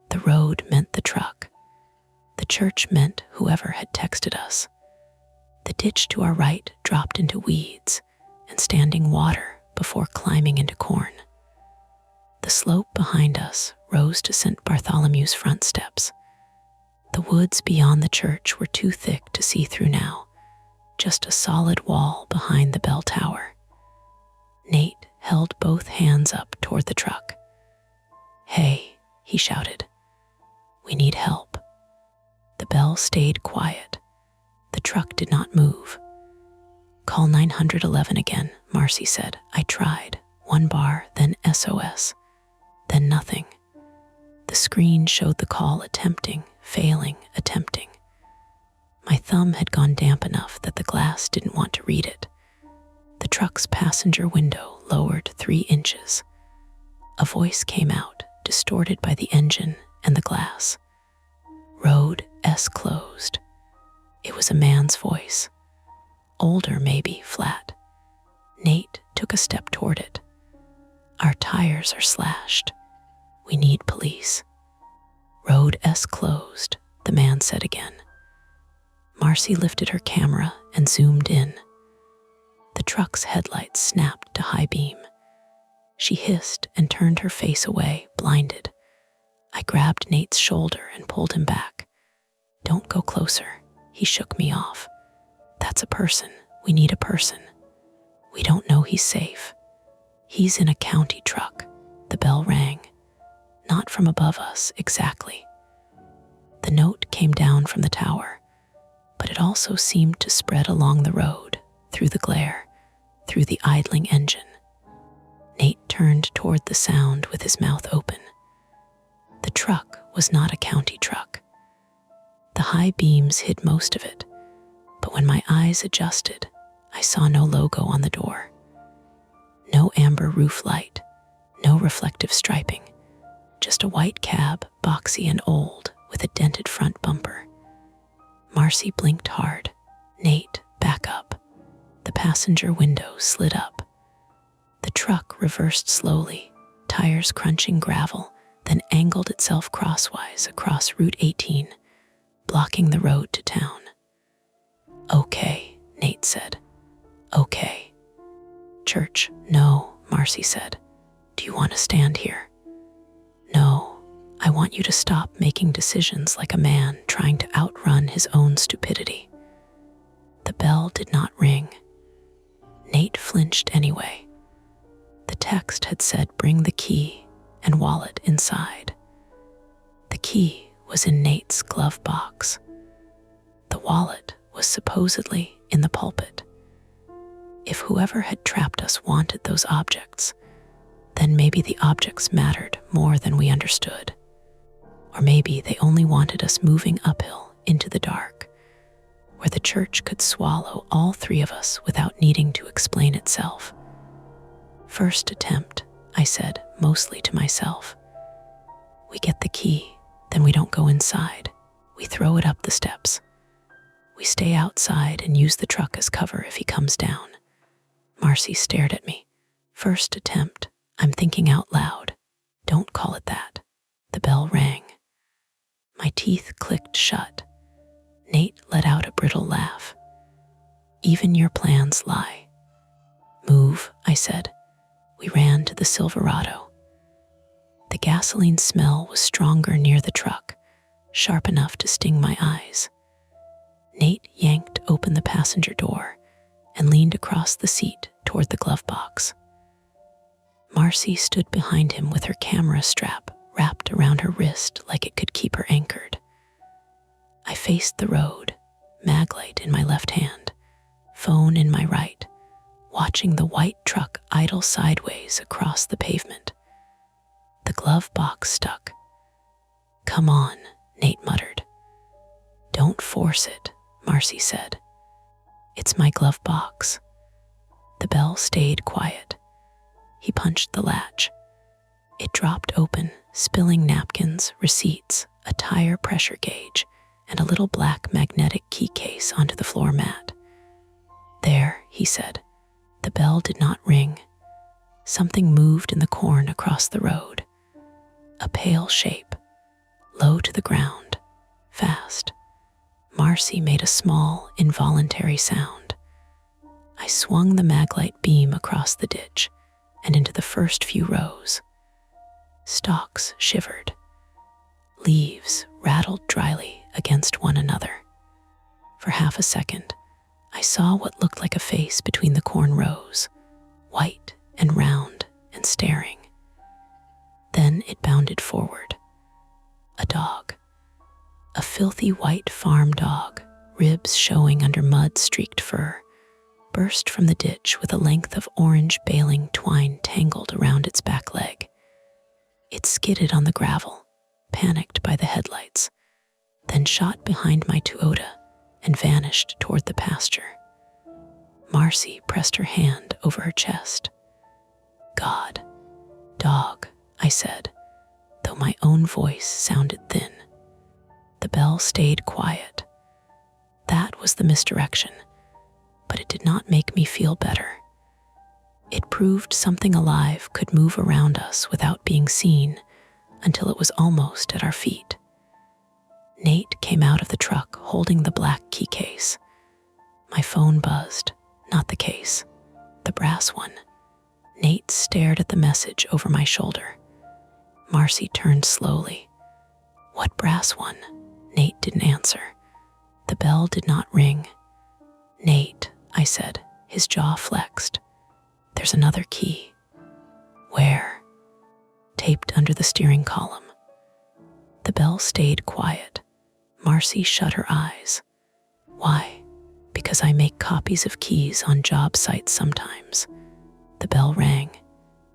The road meant the truck. The church meant whoever had texted us. The ditch to our right dropped into weeds and standing water before climbing into corn. The slope behind us rose to St. Bartholomew's front steps. The woods beyond the church were too thick to see through now, just a solid wall behind the bell tower. Nate held both hands up toward the truck. "Hey," he shouted. "We need help." The bell stayed quiet. The truck did not move. "Call 911 again," Marcy said. I tried. 1 bar, then SOS. Then nothing. The screen showed the call attempting, failing, attempting. My thumb had gone damp enough that the glass didn't want to read it. The truck's passenger window lowered 3 inches. A voice came out, distorted by the engine and the glass. "Road S closed." It was a man's voice. Older, maybe, flat. Nate took a step toward it. "Our tires are slashed. We need police." "Road S closed," the man said again. Marcy lifted her camera and zoomed in. The truck's headlights snapped to high beam. She hissed and turned her face away, blinded. I grabbed Nate's shoulder and pulled him back. "Don't go closer." He shook me off. "That's a person. We need a person. We don't know he's safe. He's in a county truck." The bell rang. Not from above us, exactly. The note came down from the tower, but it also seemed to spread along the road, through the glare, through the idling engine. Nate turned toward the sound with his mouth open. The truck was not a county truck. The high beams hid most of it, but when my eyes adjusted, I saw no logo on the door. No amber roof light, no reflective striping, just a white cab, boxy and old, with a dented front bumper. Marcy blinked hard. "Nate, back up." The passenger window slid up. The truck reversed slowly, tires crunching gravel, then angled itself crosswise across Route 18, blocking the road to town. "Okay," Nate said. "Okay." "Church, no," Marcy said. "Do you want to stand here?" "No, I want you to stop making decisions like a man trying to outrun his own stupidity." The bell did not ring. Nate flinched anyway. The text had said bring the key and wallet inside. The key was in Nate's glove box. The wallet was supposedly in the pulpit. If whoever had trapped us wanted those objects, then maybe the objects mattered more than we understood. Or maybe they only wanted us moving uphill into the dark, where the church could swallow all three of us without needing to explain itself. First attempt, I said, mostly to myself. We get the key, then we don't go inside. We throw it up the steps. We stay outside and use the truck as cover if he comes down. Marcy stared at me. First attempt, I'm thinking out loud. Don't call it that. The bell rang. My teeth clicked shut. Nate let out a brittle laugh. Even your plans lie. Move, I said. We ran to the Silverado. The gasoline smell was stronger near the truck, sharp enough to sting my eyes. Nate yanked open the passenger door and leaned across the seat toward the glove box. Marcy stood behind him with her camera strap wrapped around her wrist like it could keep her anchored. I faced the road, maglite in my left hand, phone in my right, watching the white truck idle sideways across the pavement. The glove box stuck. Come on, Nate muttered. Don't force it, Marcy said. It's my glove box. The bell stayed quiet. He punched the latch. It dropped open, spilling napkins, receipts, a tire pressure gauge, and a little black magnetic key case onto the floor mat. There, he said. The bell did not ring. Something moved in the corn across the road. A pale shape, low to the ground, fast. Marcy made a small, involuntary sound. I swung the maglite beam across the ditch and into the first few rows. Stalks shivered. Leaves rattled dryly against one another. For half a second, I saw what looked like a face between the corn rows, white and round and staring. Then it bounded forward. A dog. A filthy white farm dog, ribs showing under mud-streaked fur, burst from the ditch with a length of orange baling twine tangled around its back leg. It skidded on the gravel, panicked by the headlights, then shot behind my Toyota and vanished toward the pasture. Marcy pressed her hand over her chest. God, dog, I said, though my own voice sounded thin. The bell stayed quiet. That was the misdirection, but it did not make me feel better. It proved something alive could move around us without being seen until it was almost at our feet. Nate came out of the truck holding the black key case. My phone buzzed, not the case, the brass one. Nate stared at the message over my shoulder. Marcy turned slowly. What brass one? Nate didn't answer. The bell did not ring. Nate, I said, his jaw flexed. There's another key. Where? Taped under the steering column. The bell stayed quiet. Marcy shut her eyes. Why? Because I make copies of keys on job sites sometimes. The bell rang.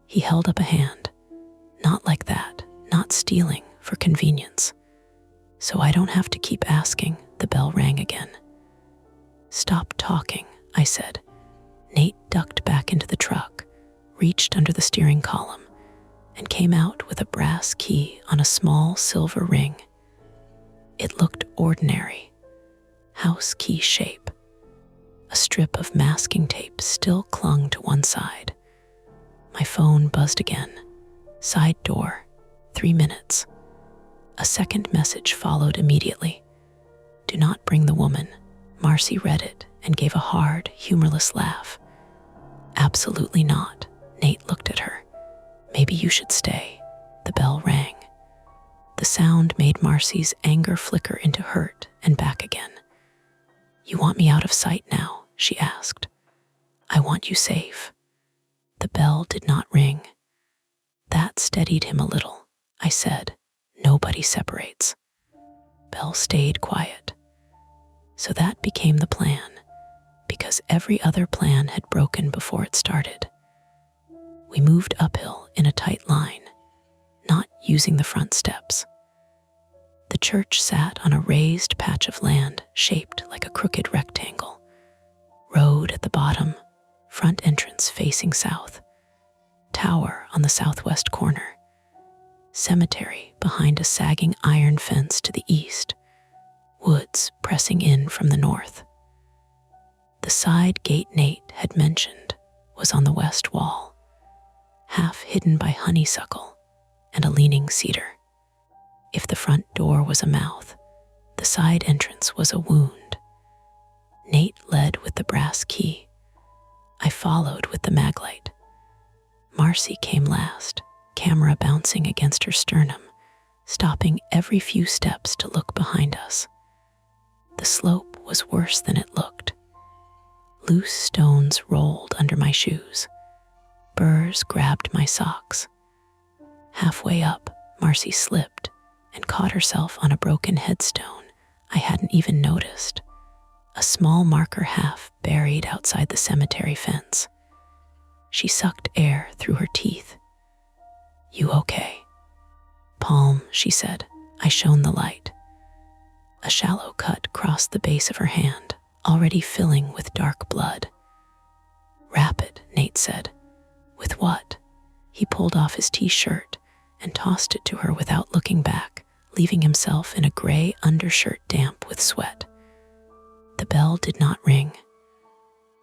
He held up a hand. Not like that, not stealing, for convenience. So I don't have to keep asking, the bell rang again. Stop talking, I said. Nate ducked back into the truck, reached under the steering column, and came out with a brass key on a small silver ring. It looked ordinary, house key shape. A strip of masking tape still clung to one side. My phone buzzed again. Side door, 3 minutes. A second message followed immediately. Do not bring the woman. Marcy read it and gave a hard, humorless laugh. Absolutely not. Nate looked at her. Maybe you should stay. The bell rang. The sound made Marcy's anger flicker into hurt and back again. You want me out of sight now? She asked. I want you safe. The bell did not ring. That steadied him a little. I said, nobody separates. Bell stayed quiet. So that became the plan, because every other plan had broken before it started. We moved uphill in a tight line, not using the front steps. The church sat on a raised patch of land shaped like a crooked rectangle. Road at the bottom, front entrance facing south, tower on the southwest corner, cemetery behind a sagging iron fence to the east, woods pressing in from the north. The side gate Nate had mentioned was on the west wall, half hidden by honeysuckle and a leaning cedar. If the front door was a mouth, the side entrance was a wound. Nate led with the brass key. I followed with the maglite. Marcy came last, camera bouncing against her sternum, stopping every few steps to look behind us. The slope was worse than it looked. Loose stones rolled under my shoes. Burrs grabbed my socks. Halfway up, Marcy slipped and caught herself on a broken headstone I hadn't even noticed, a small marker half buried outside the cemetery fence. She sucked air through her teeth. You okay? Palm, she said. I shone the light. A shallow cut crossed the base of her hand, already filling with dark blood. Wrap it, Nate said. With what? He pulled off his t-shirt and tossed it to her without looking back, leaving himself in a gray undershirt damp with sweat. The bell did not ring.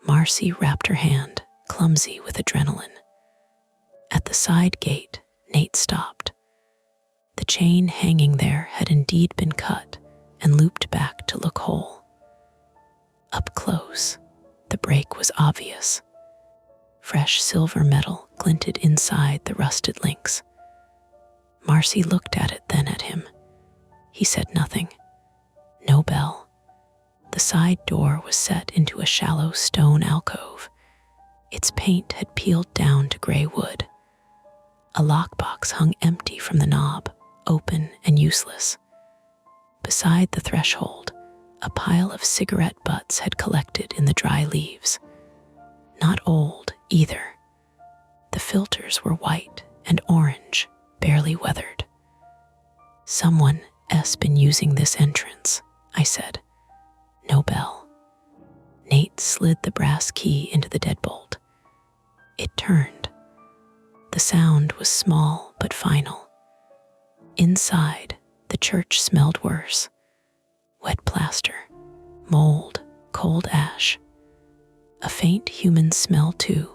Marcy wrapped her hand, clumsy with adrenaline. At the side gate, Nate stopped. The chain hanging there had indeed been cut and looped back to look whole. Up close, the break was obvious. Fresh silver metal glinted inside the rusted links. Marcy looked at it, then at him. He said nothing. No bell. The side door was set into a shallow stone alcove. Its paint had peeled down to gray wood. A lockbox hung empty from the knob, open and useless. Beside the threshold, a pile of cigarette butts had collected in the dry leaves. Not old, either. The filters were white and orange, barely weathered. Someone has been using this entrance, I said. No bell. Nate slid the brass key into the deadbolt. It turned. The sound was small but final. Inside, the church smelled worse. Wet plaster, mold, cold ash. A faint human smell too,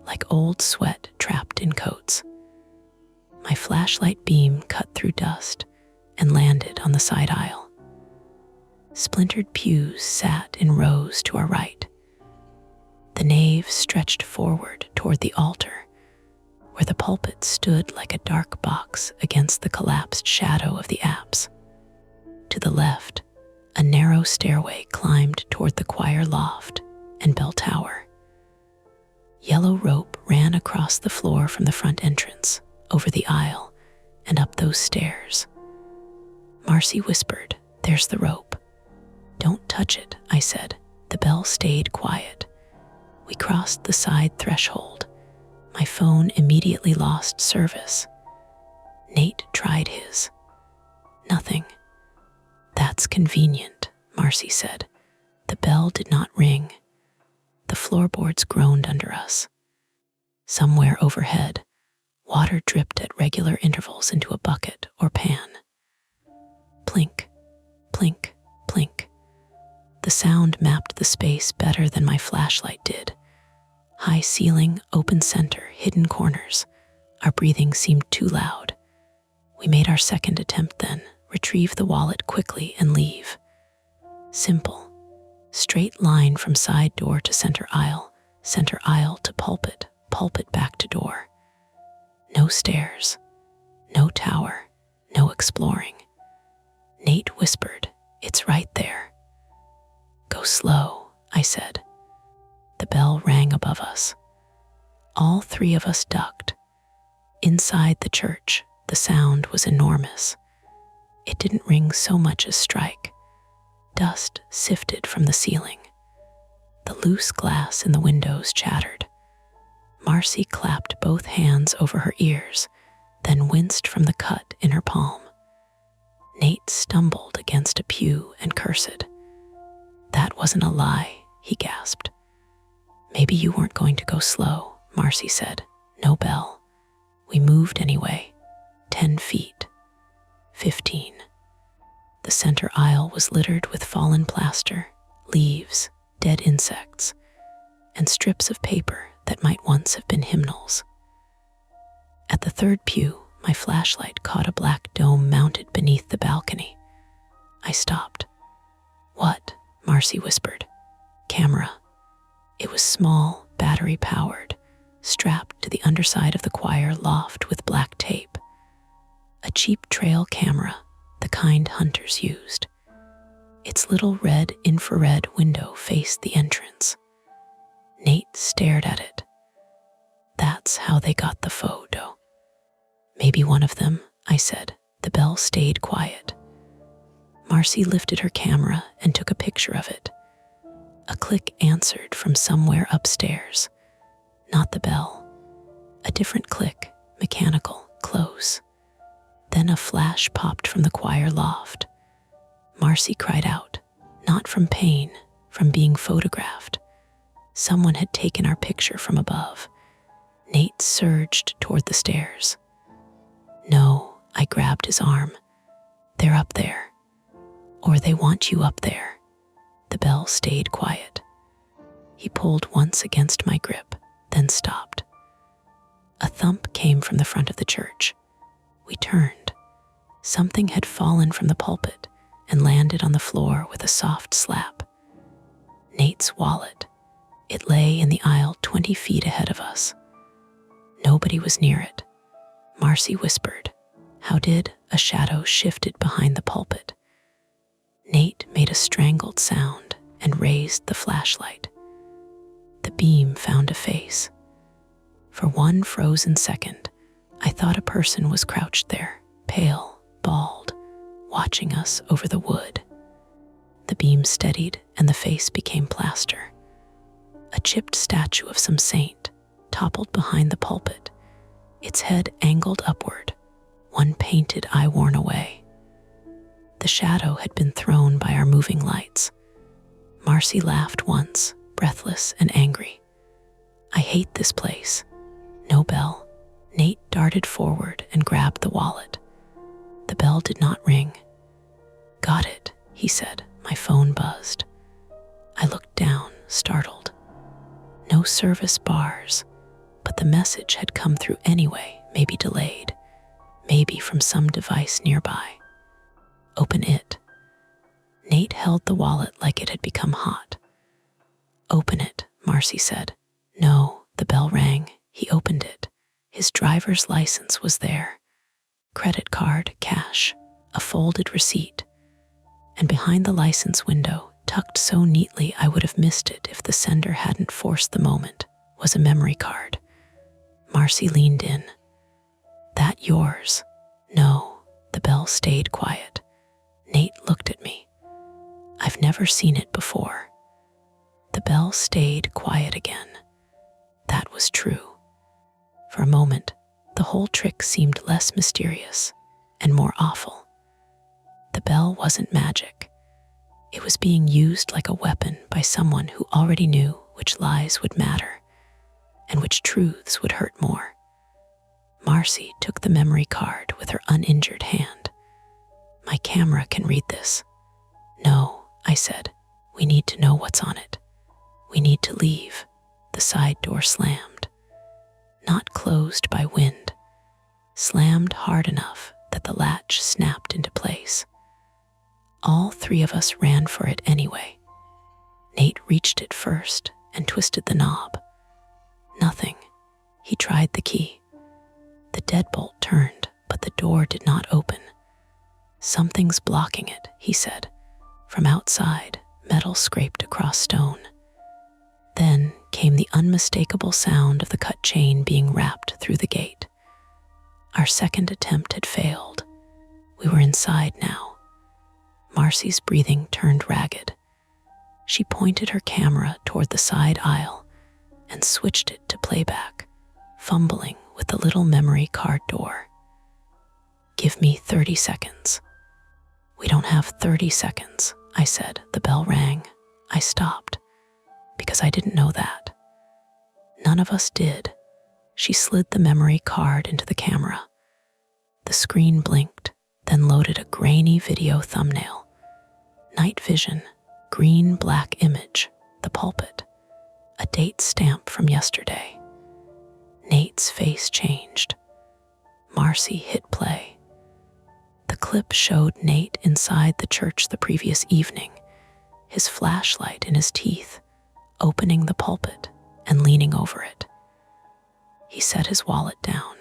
like old sweat trapped in coats. My flashlight beam cut through dust and landed on the side aisle. Splintered pews sat in rows to our right. The nave stretched forward toward the altar, where the pulpit stood like a dark box against the collapsed shadow of the apse. To the left, a narrow stairway climbed toward the choir loft and bell tower. Yellow rope ran across the floor from the front entrance, over the aisle, and up those stairs. Marcy whispered, "There's the rope." "Don't touch it," I said. The bell stayed quiet. We crossed the side threshold. My phone immediately lost service. Nate tried his. Nothing. "That's convenient," Marcy said. The bell did not ring. The floorboards groaned under us. Somewhere overhead, water dripped at regular intervals into a bucket or pan. Plink, plink, plink. The sound mapped the space better than my flashlight did. High ceiling, open center, hidden corners. Our breathing seemed too loud. We made our second attempt then, retrieve the wallet quickly and leave. Simple. Straight line from side door to center aisle to pulpit, pulpit back to door. No stairs, no tower, no exploring. Nate whispered, "It's right there." "Go slow," I said. The bell rang above us. All three of us ducked. Inside the church, the sound was enormous. It didn't ring so much as strike. Dust sifted from the ceiling. The loose glass in the windows chattered. Marcy clapped both hands over her ears, then winced from the cut in her palm. Nate stumbled against a pew and cursed. "That wasn't a lie," he gasped. "Maybe you weren't going to go slow," Marcy said. "No bell." We moved anyway. 10 feet. 15. The center aisle was littered with fallen plaster, leaves, dead insects, and strips of paper that might once have been hymnals. At the third pew, my flashlight caught a black dome mounted beneath the balcony. I stopped. "What?" Marcy whispered. "Camera." It was small, battery-powered, strapped to the underside of the choir loft with black tape. A cheap trail camera, the kind hunters used. Its little red infrared window faced the entrance. Nate stared at it. "That's how they got the photo." "Maybe one of them," I said. The bell stayed quiet. Marcy lifted her camera and took a picture of it. A click answered from somewhere upstairs. Not the bell. A different click, mechanical, close. Then a flash popped from the choir loft. Marcy cried out, not from pain, from being photographed. Someone had taken our picture from above. Nate surged toward the stairs. "No," I grabbed his arm. "They're up there. Or they want you up there." The bell stayed quiet. He pulled once against my grip, then stopped. A thump came from the front of the church. We turned. Something had fallen from the pulpit and landed on the floor with a soft slap. Nate's wallet. It lay in the aisle 20 feet ahead of us. Nobody was near it. Marcy whispered. "How did?" A shadow shifted behind the pulpit. Nate made a strangled sound and raised the flashlight. The beam found a face. For one frozen second, I thought a person was crouched there, pale, bald, watching us over the wood. The beam steadied and the face became plaster. A chipped statue of some saint toppled behind the pulpit, its head angled upward, one painted eye worn away. The shadow had been thrown by our moving lights. Marcy laughed once, breathless and angry. "I hate this place." No bell. Nate darted forward and grabbed the wallet. The bell did not ring. "Got it," he said. My phone buzzed. I looked down, startled. No service bars, but the message had come through anyway, maybe delayed, maybe from some device nearby. "Open it." Nate held the wallet like it had become hot. "Open it," Marcy said. No, the bell rang. He opened it. His driver's license was there. Credit card, cash, a folded receipt. And behind the license window, tucked so neatly I would have missed it if the sender hadn't forced the moment, was a memory card. Marcy leaned in. "That yours?" "No." The bell stayed quiet. Nate looked at me. "I've never seen it before." The bell stayed quiet again. That was true. For a moment, the whole trick seemed less mysterious and more awful. The bell wasn't magic. It was being used like a weapon by someone who already knew which lies would matter and which truths would hurt more. Marcy took the memory card with her uninjured hand. "My camera can read this." "No," I said. "We need to know what's on it. We need to leave." The side door slammed. Not closed by wind, slammed hard enough that the latch snapped into place. All three of us ran for it anyway. Nate reached it first and twisted the knob. Nothing. He tried the key. The deadbolt turned, but the door did not open. "Something's blocking it," he said. From outside, metal scraped across stone. Then came the unmistakable sound of the cut chain being wrapped through the gate. Our second attempt had failed. We were inside now. Marcy's breathing turned ragged. She pointed her camera toward the side aisle and switched it to playback, fumbling with the little memory card door. "Give me 30 seconds. "We don't have 30 seconds, I said. The bell rang. I stopped, because I didn't know that. None of us did. She slid the memory card into the camera. The screen blinked, then loaded a grainy video thumbnail. Night vision, green-black image, the pulpit. A date stamp from yesterday. Nate's face changed. Marcy hit play. The clip showed Nate inside the church the previous evening, his flashlight in his teeth, opening the pulpit and leaning over it. He set his wallet down.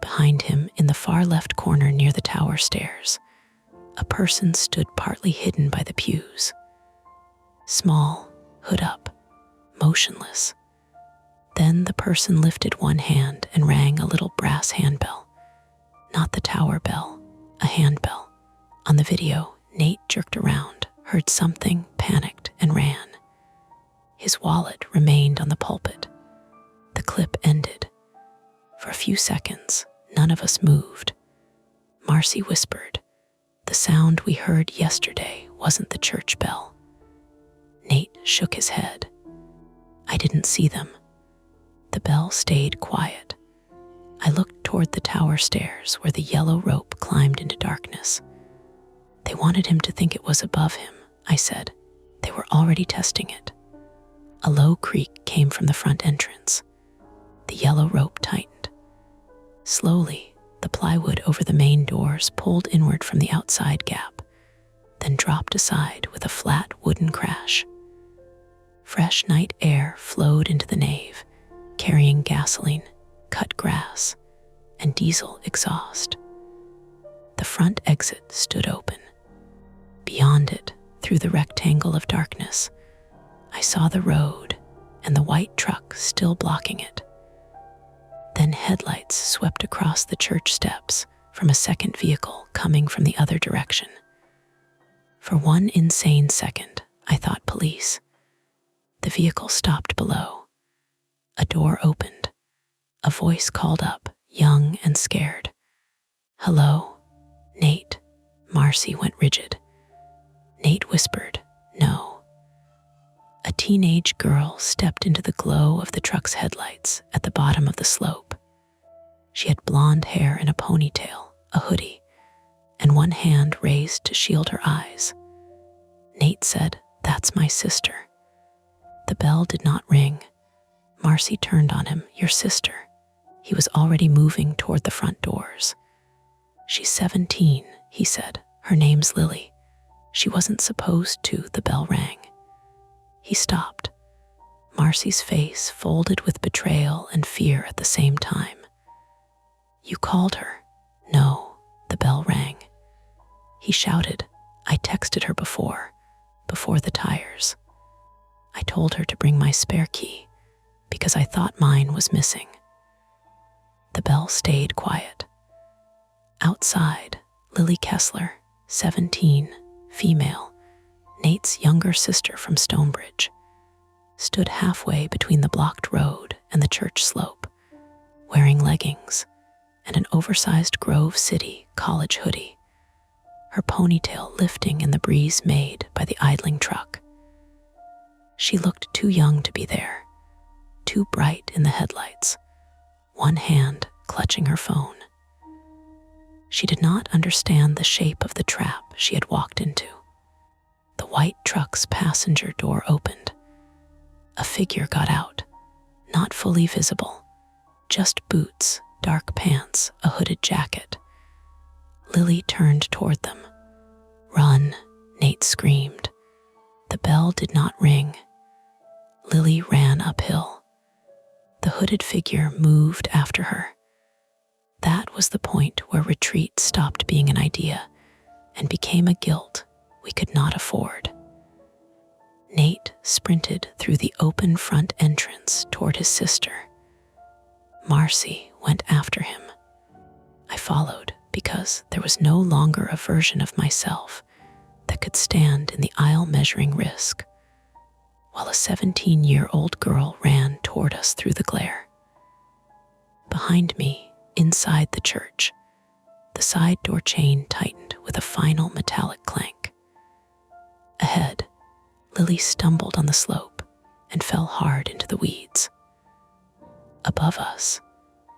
Behind him, in the far left corner near the tower stairs, a person stood partly hidden by the pews. Small, hood up, motionless. Then the person lifted one hand and rang a little brass handbell. Not the tower bell, a handbell. On the video, Nate jerked around, heard something, panicked, and ran. His wallet remained on the pulpit. The clip ended. For a few seconds, none of us moved. Marcy whispered, "The sound we heard yesterday wasn't the church bell." Nate shook his head. "I didn't see them." The bell stayed quiet. I looked toward the tower stairs where the yellow rope climbed into darkness. "They wanted him to think it was above him," I said. "They were already testing it." A low creak came from the front entrance. The yellow rope tightened. Slowly, the plywood over the main doors pulled inward from the outside gap, then dropped aside with a flat wooden crash. Fresh night air flowed into the nave, carrying gasoline, cut grass, and diesel exhaust. The front exit stood open. Beyond it, through the rectangle of darkness, I saw the road and the white truck still blocking it. Then headlights swept across the church steps from a second vehicle coming from the other direction. For one insane second, I thought police. The vehicle stopped below. A door opened. A voice called up, young and scared. "Hello, Nate." Marcy went rigid. Nate whispered, "No." A teenage girl stepped into the glow of the truck's headlights at the bottom of the slope. She had blonde hair in a ponytail, a hoodie, and one hand raised to shield her eyes. Nate said, "That's my sister." The bell did not ring. Marcy turned on him. "Your sister." He was already moving toward the front doors. "She's 17, he said. "Her name's Lily. She wasn't supposed to." The bell rang. He stopped. Marcy's face folded with betrayal and fear at the same time. "You called her?" "No." The bell rang. He shouted, "I texted her before the tires. I told her to bring my spare key because I thought mine was missing." The bell stayed quiet. Outside, Lily Kessler, 17, female, Nate's younger sister from Stonebridge, stood halfway between the blocked road and the church slope, wearing leggings and an oversized Grove City college hoodie, her ponytail lifting in the breeze made by the idling truck. She looked too young to be there, too bright in the headlights, one hand clutching her phone. She did not understand the shape of the trap she had walked into. The white truck's passenger door opened. A figure got out, not fully visible, just boots, dark pants, a hooded jacket. Lily turned toward them. "Run," Nate screamed. The bell did not ring. Lily ran uphill. The hooded figure moved after her. That was the point where retreat stopped being an idea and became a guilt we could not afford. Nate sprinted through the open front entrance toward his sister. Marcy went after him. I followed because there was no longer a version of myself that could stand in the aisle measuring risk, while a 17-year-old girl ran toward us through the glare. Behind me, inside the church, the side door chain tightened with a final metallic clank. Ahead, Lily stumbled on the slope and fell hard into the weeds. Above us,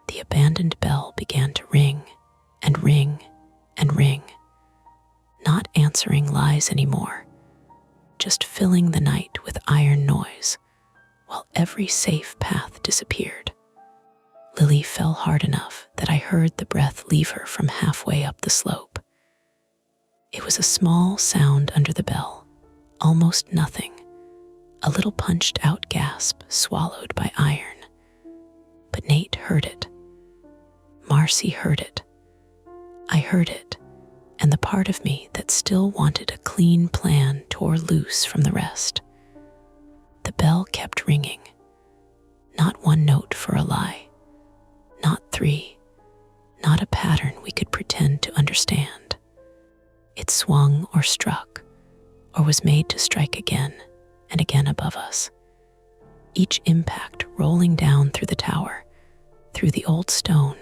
the abandoned bell began to ring and ring and ring, not answering lies anymore, just filling the night with iron noise, while every safe path disappeared. Lily fell hard enough that I heard the breath leave her from halfway up the slope. It was a small sound under the bell, almost nothing, a little punched-out gasp swallowed by iron. But Nate heard it. Marcy heard it. I heard it, and the part of me that still wanted a clean plan tore loose from the rest. The bell kept ringing. Not one note for a lie. Not three. Not a pattern we could pretend to understand. It swung or struck, or was made to strike again and again above us. Each impact rolling down through the tower, through the old stone,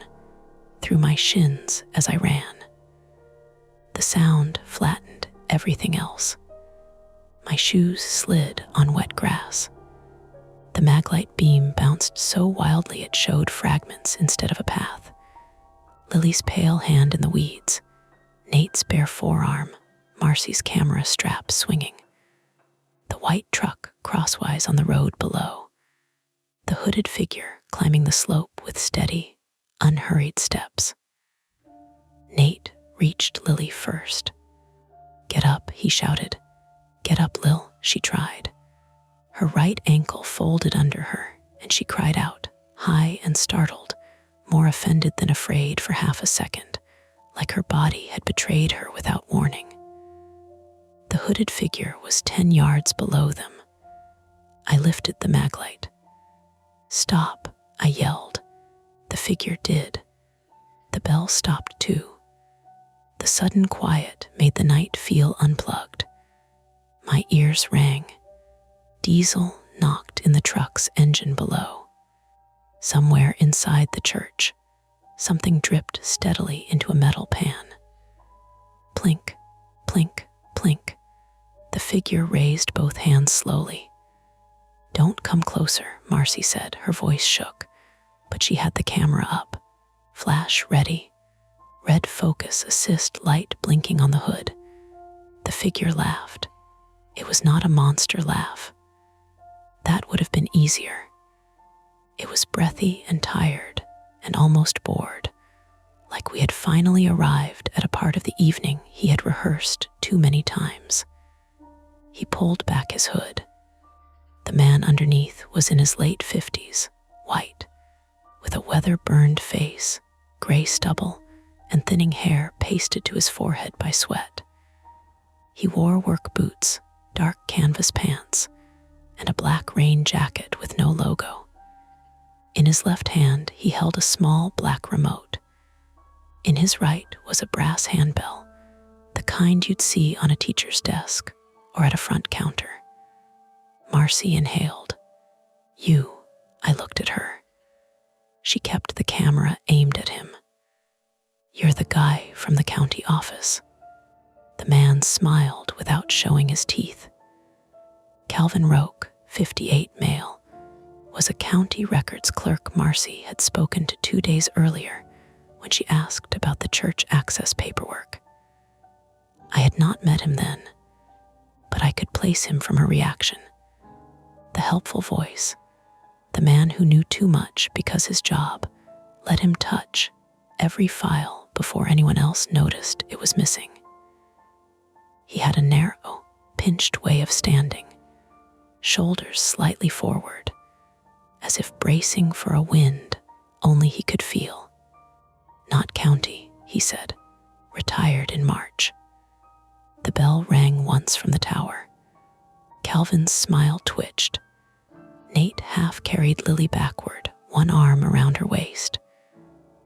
through my shins as I ran. The sound flattened everything else. My shoes slid on wet grass. The maglite beam bounced so wildly it showed fragments instead of a path. Lily's pale hand in the weeds, Nate's bare forearm, Marcy's camera strap swinging. The white truck crosswise on the road below. The hooded figure climbing the slope with steady, unhurried steps. Nate reached Lily first. "Get up," he shouted. "Get up, Lil," she tried. Her right ankle folded under her, and she cried out, high and startled, more offended than afraid for half a second, like her body had betrayed her without warning. The hooded figure was 10 yards below them. I lifted the maglite. "Stop," I yelled. The figure did. The bell stopped too. The sudden quiet made the night feel unplugged. My ears rang. Diesel knocked in the truck's engine below. Somewhere inside the church, something dripped steadily into a metal pan. Plink, plink, plink. The figure raised both hands slowly. "Don't come closer," Marcy said. Her voice shook, but she had the camera up. Flash ready. Red focus assist light blinking on the hood. The figure laughed. It was not a monster laugh. That would have been easier. It was breathy and tired and almost bored, like we had finally arrived at a part of the evening he had rehearsed too many times. He pulled back his hood. The man underneath was in his late 50s, white, with a weather-burned face, gray stubble, and thinning hair pasted to his forehead by sweat. He wore work boots, dark canvas pants, and a black rain jacket with no logo. In his left hand, he held a small black remote. In his right was a brass handbell, the kind you'd see on a teacher's desk or at a front counter. Marcy inhaled. "You," I looked at her. She kept the camera aimed at him. "You're the guy from the county office." The man smiled without showing his teeth. Calvin Roque, 58 male, was a county records clerk Marcy had spoken to 2 days earlier when she asked about the church access paperwork. I had not met him then, but I could place him from her reaction. The helpful voice, the man who knew too much because his job let him touch every file before anyone else noticed it was missing. He had a narrow, pinched way of standing, shoulders slightly forward, as if bracing for a wind only he could feel. "Not county," he said, "retired in March." The bell rang once from the tower. Calvin's smile twitched. Nate half carried Lily backward, one arm around her waist.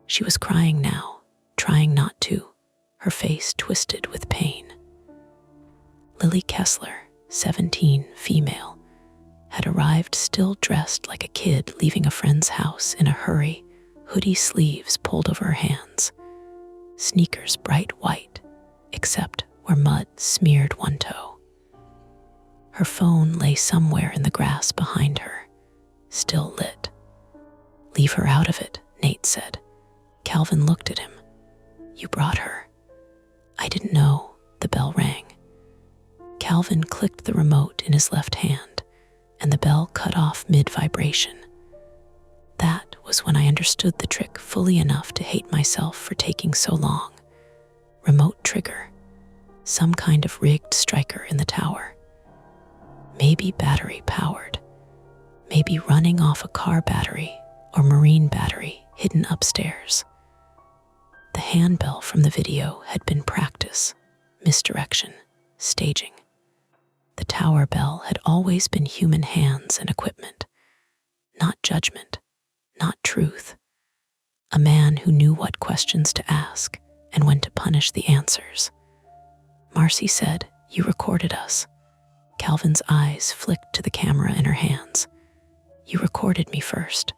She was crying now, trying not to, her face twisted with pain. Lily Kessler, 17, female, had arrived still dressed like a kid leaving a friend's house in a hurry, hoodie sleeves pulled over her hands, sneakers bright white, except where mud smeared one toe. Her phone lay somewhere in the grass behind her, still lit. "Leave her out of it," Nate said. Calvin looked at him. "You brought her." "I didn't know." The bell rang. Calvin clicked the remote in his left hand, and the bell cut off mid-vibration. That was when I understood the trick fully enough to hate myself for taking so long. Remote trigger. Some kind of rigged striker in the tower. Maybe battery-powered. Maybe running off a car battery or marine battery hidden upstairs. The handbell from the video had been practice, misdirection, staging. The tower bell had always been human hands and equipment. Not judgment, not truth. A man who knew what questions to ask and when to punish the answers. Marcy said, "You recorded us." Calvin's eyes flicked to the camera in her hands. "You recorded me first.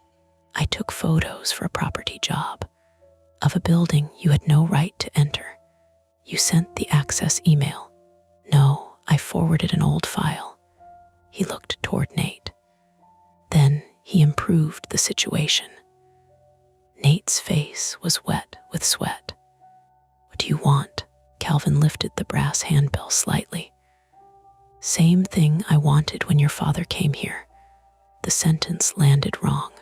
I took photos for a property job of a building you had no right to enter. You sent the access email." "No, I forwarded an old file." He looked toward Nate. Then he improved the situation. Nate's face was wet with sweat. "What do you want?" Calvin lifted the brass handbell slightly. "Same thing I wanted when your father came here." The sentence landed wrong.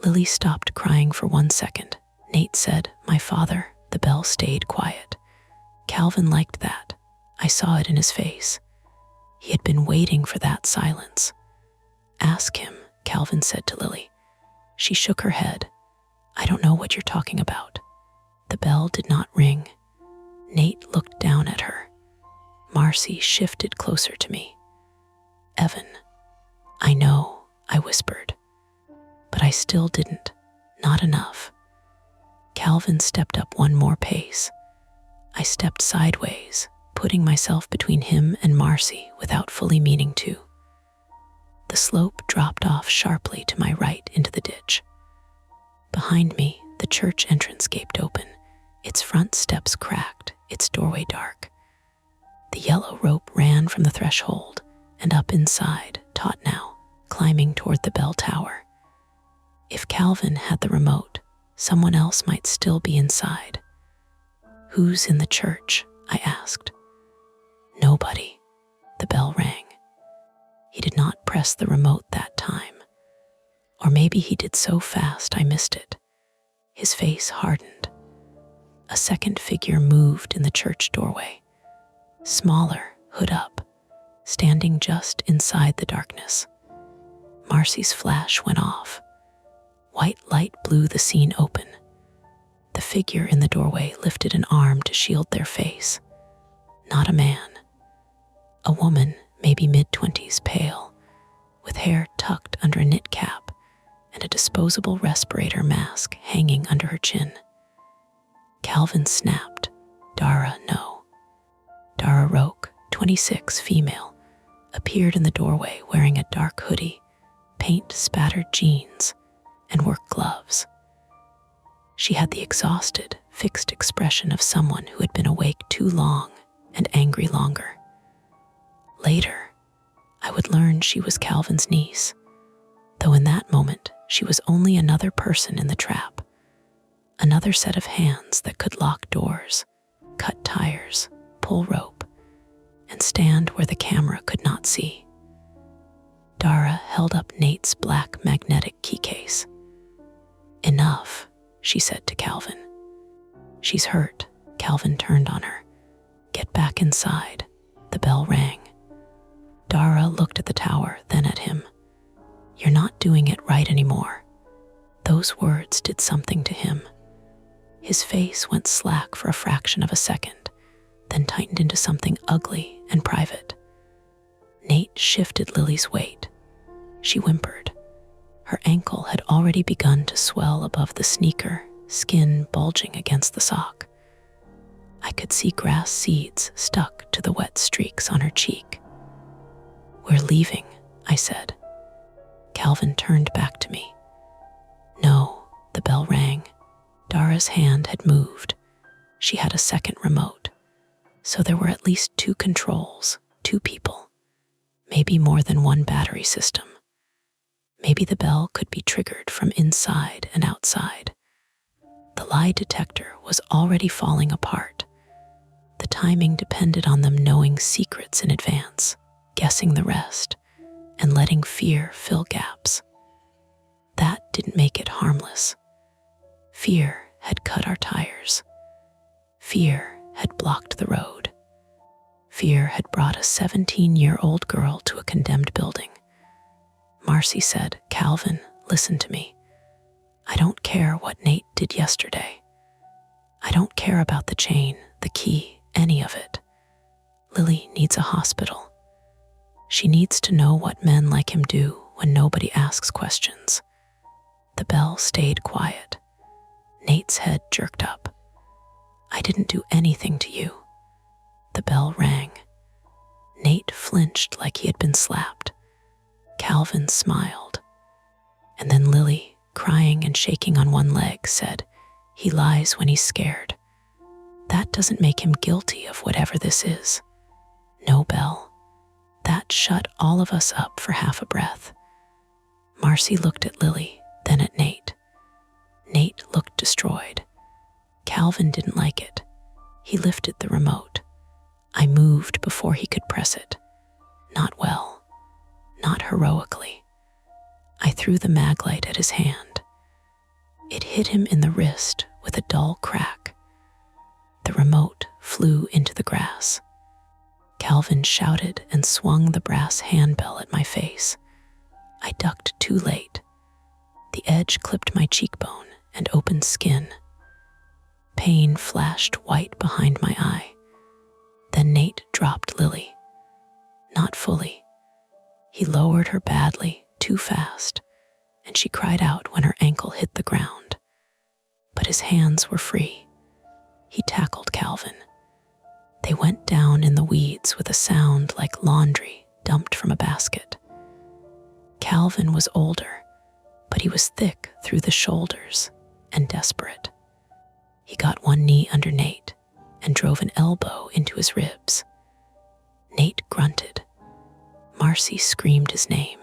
Lily stopped crying for 1 second. Nate said, "My father." The bell stayed quiet. Calvin liked that. I saw it in his face. He had been waiting for that silence. "Ask him," Calvin said to Lily. She shook her head. "I don't know what you're talking about." The bell did not ring. Nate looked down at her. Marcy shifted closer to me. "Evan." "I know," I whispered. But I still didn't. Not enough. Calvin stepped up one more pace. I stepped sideways, putting myself between him and Marcy without fully meaning to. The slope dropped off sharply to my right into the ditch. Behind me, the church entrance gaped open, its front steps cracked, its doorway dark. The yellow rope ran from the threshold and up inside, taut now, climbing toward the bell tower. If Calvin had the remote, someone else might still be inside. "Who's in the church?" I asked. "Nobody." The bell rang. He did not press the remote that time. Or maybe he did so fast I missed it. His face hardened. A second figure moved in the church doorway. Smaller, hood up, standing just inside the darkness. Marcy's flash went off. White light blew the scene open. The figure in the doorway lifted an arm to shield their face. Not a man. A woman, maybe mid-20s, pale, with hair tucked under a knit cap and a disposable respirator mask hanging under her chin. Calvin snapped, "Dara, no." Dara Roque, 26, female, appeared in the doorway wearing a dark hoodie, paint-spattered jeans, and work gloves. She had the exhausted, fixed expression of someone who had been awake too long and angry longer. Later, I would learn she was Calvin's niece, though in that moment she was only another person in the trap, another set of hands that could lock doors, cut tires, pull rope, and stand where the camera could not see. Dara held up Nate's black magnetic key case. "Enough," she said to Calvin. "She's hurt." Calvin turned on her. "Get back inside." The bell rang. Dara looked at the tower, then at him. "You're not doing it right anymore." Those words did something to him. His face went slack for a fraction of a second, then tightened into something ugly and private. Nate shifted Lily's weight. She whimpered. Her ankle had already begun to swell above the sneaker, skin bulging against the sock. I could see grass seeds stuck to the wet streaks on her cheek. "We're leaving," I said. Calvin turned back to me. "No," the bell rang. Dara's hand had moved. She had a second remote. So there were at least 2 controls, 2 people. Maybe more than one battery system. Maybe the bell could be triggered from inside and outside. The lie detector was already falling apart. The timing depended on them knowing secrets in advance, guessing the rest, and letting fear fill gaps. That didn't make it harmless. Fear had cut our tires. Fear had blocked the road. Fear had brought a 17-year-old girl to a condemned building. Marcy said, "Calvin, listen to me. I don't care what Nate did yesterday. I don't care about the chain, the key, any of it. Lily needs a hospital. She needs to know what men like him do when nobody asks questions." The bell stayed quiet. Nate's head jerked up. "I didn't do anything to you." The bell rang. Nate flinched like he had been slapped. Calvin smiled. And then Lily, crying and shaking on one leg, said, "He lies when he's scared. That doesn't make him guilty of whatever this is." No, Belle. That shut all of us up for half a breath. Marcy looked at Lily, then at Nate. Nate looked destroyed. Calvin didn't like it. He lifted the remote. I moved before he could press it. Not well. Not heroically. I threw the mag light at his hand. It hit him in the wrist with a dull crack. The remote flew into the grass. Calvin shouted and swung the brass handbell at my face. I ducked too late. The edge clipped my cheekbone and opened skin. Pain flashed white behind my eye. Then Nate dropped Lily. Not fully. He lowered her badly, too fast, and she cried out when her ankle hit the ground. But his hands were free. He tackled Calvin. They went down in the weeds with a sound like laundry dumped from a basket. Calvin was older, but he was thick through the shoulders and desperate. He got one knee under Nate and drove an elbow into his ribs. Nate grunted. Marcy screamed his name.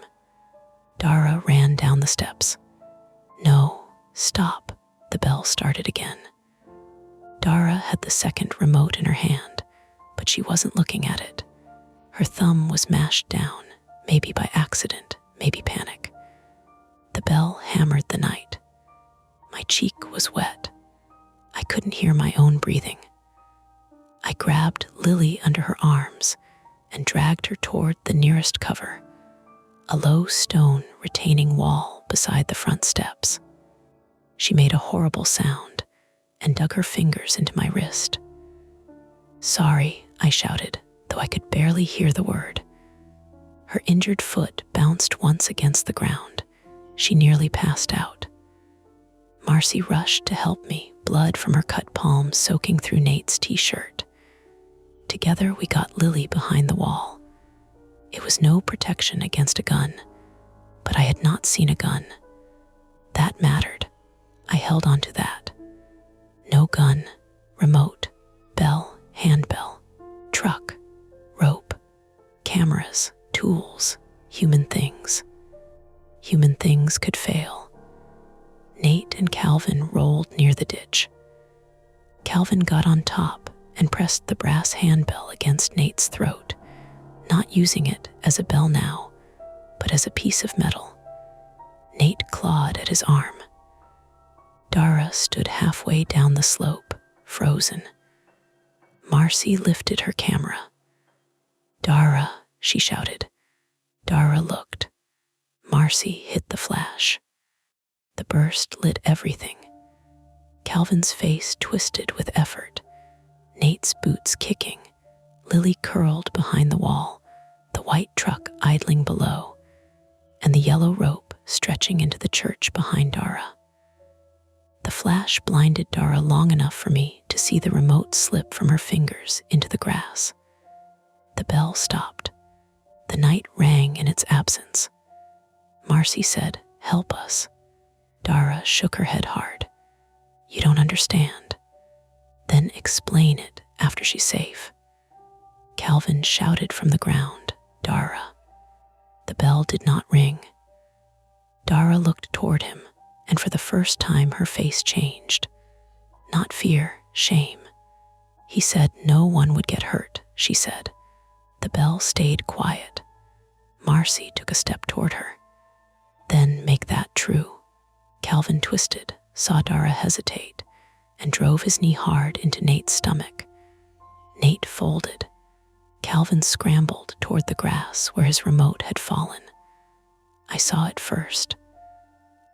Dara ran down the steps. "No, stop," the bell started again. Dara had the second remote in her hand, but she wasn't looking at it. Her thumb was mashed down, maybe by accident, maybe panic. The bell hammered the night. My cheek was wet. I couldn't hear my own breathing. I grabbed Lily under her arms and dragged her toward the nearest cover, a low stone retaining wall beside the front steps. She made a horrible sound and dug her fingers into my wrist. "Sorry," I shouted, though I could barely hear the word. Her injured foot bounced once against the ground. She nearly passed out. Marcy rushed to help me, blood from her cut palm soaking through Nate's t-shirt. Together we got Lily behind the wall. It was no protection against a gun, but I had not seen a gun. That mattered. I held on to that. No gun, remote, bell, handbell, truck, rope, cameras, tools, human things. Human things could fail. Nate and Calvin rolled near the ditch. Calvin got on top and pressed the brass handbell against Nate's throat, not using it as a bell now, but as a piece of metal. Nate clawed at his arm. Dara stood halfway down the slope, frozen. Marcy lifted her camera. "Dara," she shouted. Dara looked. Marcy hit the flash. The burst lit everything. Calvin's face twisted with effort, Nate's boots kicking, Lily curled behind the wall, the white truck idling below, and the yellow rope stretching into the church behind Dara. The flash blinded Dara long enough for me to see the remote slip from her fingers into the grass. The bell stopped. The night rang in its absence. Marcy said, "Help us." Dara shook her head hard. "You don't understand." "Then explain it after she's safe." Calvin shouted from the ground, "Dara." The bell did not ring. Dara looked toward him, and for the first time her face changed. Not fear, shame. He said no one would get hurt, she said. The bell stayed quiet. Marcy took a step toward her. "Then make that true." Calvin twisted, saw Dara hesitate, and drove his knee hard into Nate's stomach. Nate folded. Calvin scrambled toward the grass where his remote had fallen. I saw it first.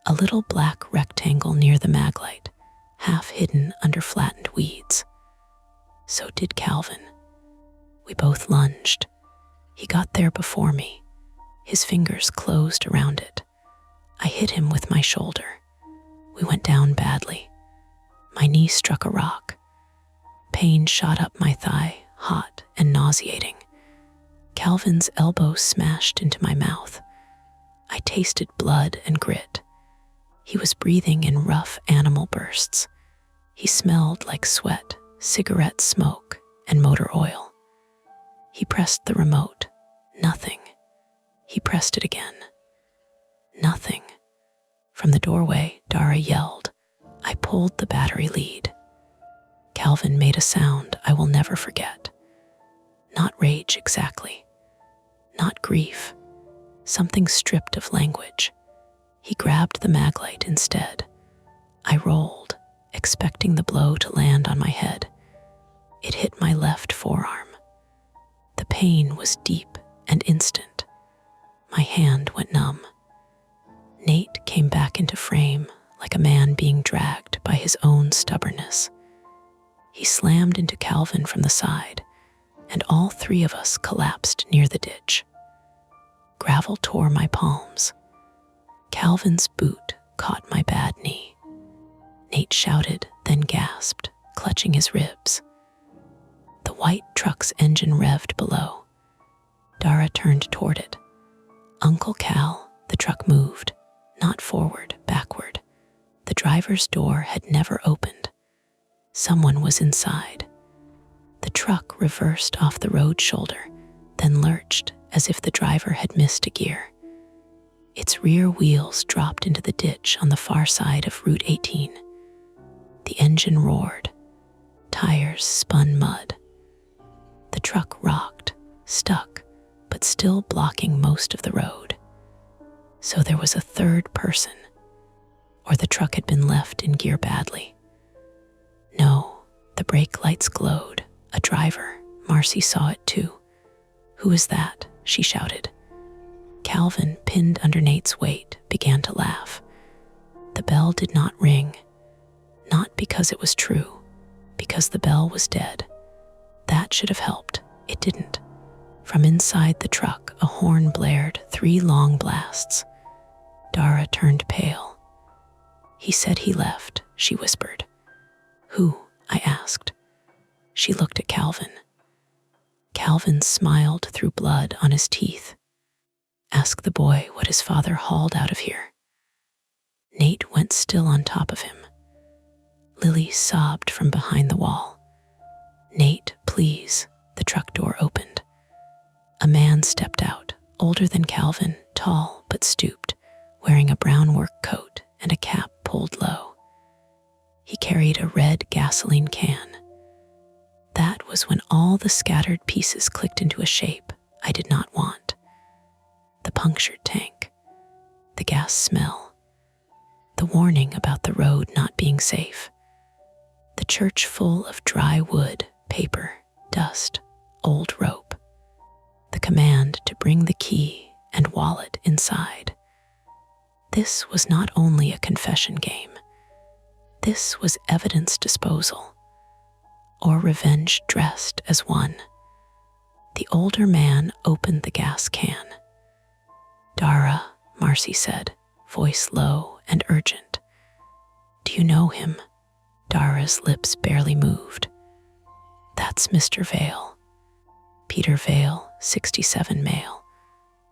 A little black rectangle near the maglite, half hidden under flattened weeds. So did Calvin. We both lunged. He got there before me. His fingers closed around it. I hit him with my shoulder. We went down badly. My knee struck a rock. Pain shot up my thigh, hot and nauseating. Calvin's elbow smashed into my mouth. I tasted blood and grit. He was breathing in rough animal bursts. He smelled like sweat, cigarette smoke, and motor oil. He pressed the remote. Nothing. He pressed it again. Nothing. From the doorway, Dara yelled. I pulled the battery lead. Calvin made a sound I will never forget. Not rage exactly. Not grief. Something stripped of language. He grabbed the maglite instead. I rolled, expecting the blow to land on my head. It hit my left forearm. The pain was deep and instant. My hand went numb. Nate came back into frame like a man being dragged by his own stubbornness. He slammed into Calvin from the side, and all three of us collapsed near the ditch. Gravel tore my palms. Calvin's boot caught my bad knee. Nate shouted, then gasped, clutching his ribs. The white truck's engine revved below. Dara turned toward it. Uncle Cal, the truck moved, not forward, backward. The driver's door had never opened. Someone was inside. The truck reversed off the road shoulder, then lurched as if the driver had missed a gear. Its rear wheels dropped into the ditch on the far side of Route 18. The engine roared. Tires spun mud. The truck rocked, stuck, but still blocking most of the road. So there was a third person, or the truck had been left in gear badly. No, the brake lights glowed. A driver. Marcy saw it too. "Who is that?" she shouted. Calvin, pinned under Nate's weight, began to laugh. The bell did not ring. Not because it was true, because the bell was dead. That should have helped. It didn't. From inside the truck, a horn blared 3 long blasts. Dara turned pale. "He said he left," she whispered. "Who?" I asked. She looked at Calvin. Calvin smiled through blood on his teeth. "Ask the boy what his father hauled out of here." Nate went still on top of him. Lily sobbed from behind the wall. "Nate, please." The truck door opened. A man stepped out, older than Calvin, tall but stooped, wearing a brown work coat and a cap pulled low. He carried a red gasoline can. That was when all the scattered pieces clicked into a shape I did not want. The punctured tank, the gas smell, the warning about the road not being safe, the church full of dry wood, paper, dust, old rope, the command to bring the key and wallet inside. This was not only a confession game. This was evidence disposal, or revenge dressed as one. The older man opened the gas can. "Dara," Marcy said, voice low and urgent. "Do you know him?" Dara's lips barely moved. "That's Mr. Vale." Peter Vale, 67 male,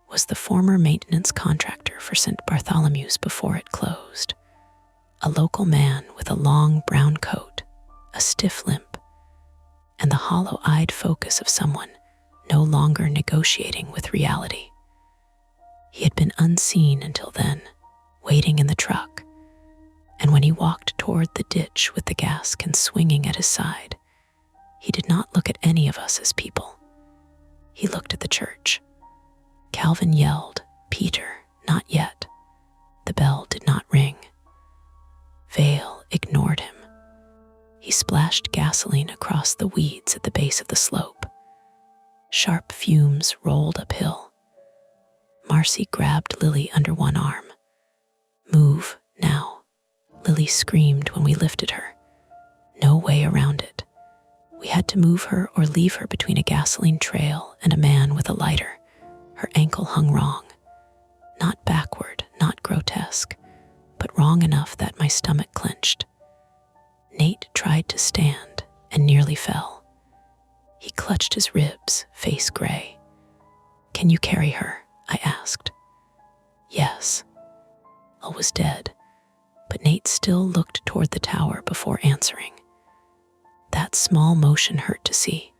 was the former maintenance contractor for St. Bartholomew's before it closed. A local man with a long brown coat, a stiff limp, and the hollow-eyed focus of someone no longer negotiating with reality. He had been unseen until then, waiting in the truck, and when he walked toward the ditch with the gas can swinging at his side, he did not look at any of us as people. He looked at the church. Calvin yelled, "Peter, not yet." The bell did not ring. Vale ignored him. He splashed gasoline across the weeds at the base of the slope. Sharp fumes rolled uphill. Marcy grabbed Lily under one arm. "Move, now," Lily screamed when we lifted her. No way around it. We had to move her or leave her between a gasoline trail and a man with a lighter. Her ankle hung wrong. Not backward, not grotesque, but wrong enough that my stomach clenched. Nate tried to stand and nearly fell. He clutched his ribs, face gray. "Can you carry her?" I asked. "Yes." Elle was dead, but Nate still looked toward the tower before answering. That small motion hurt to see.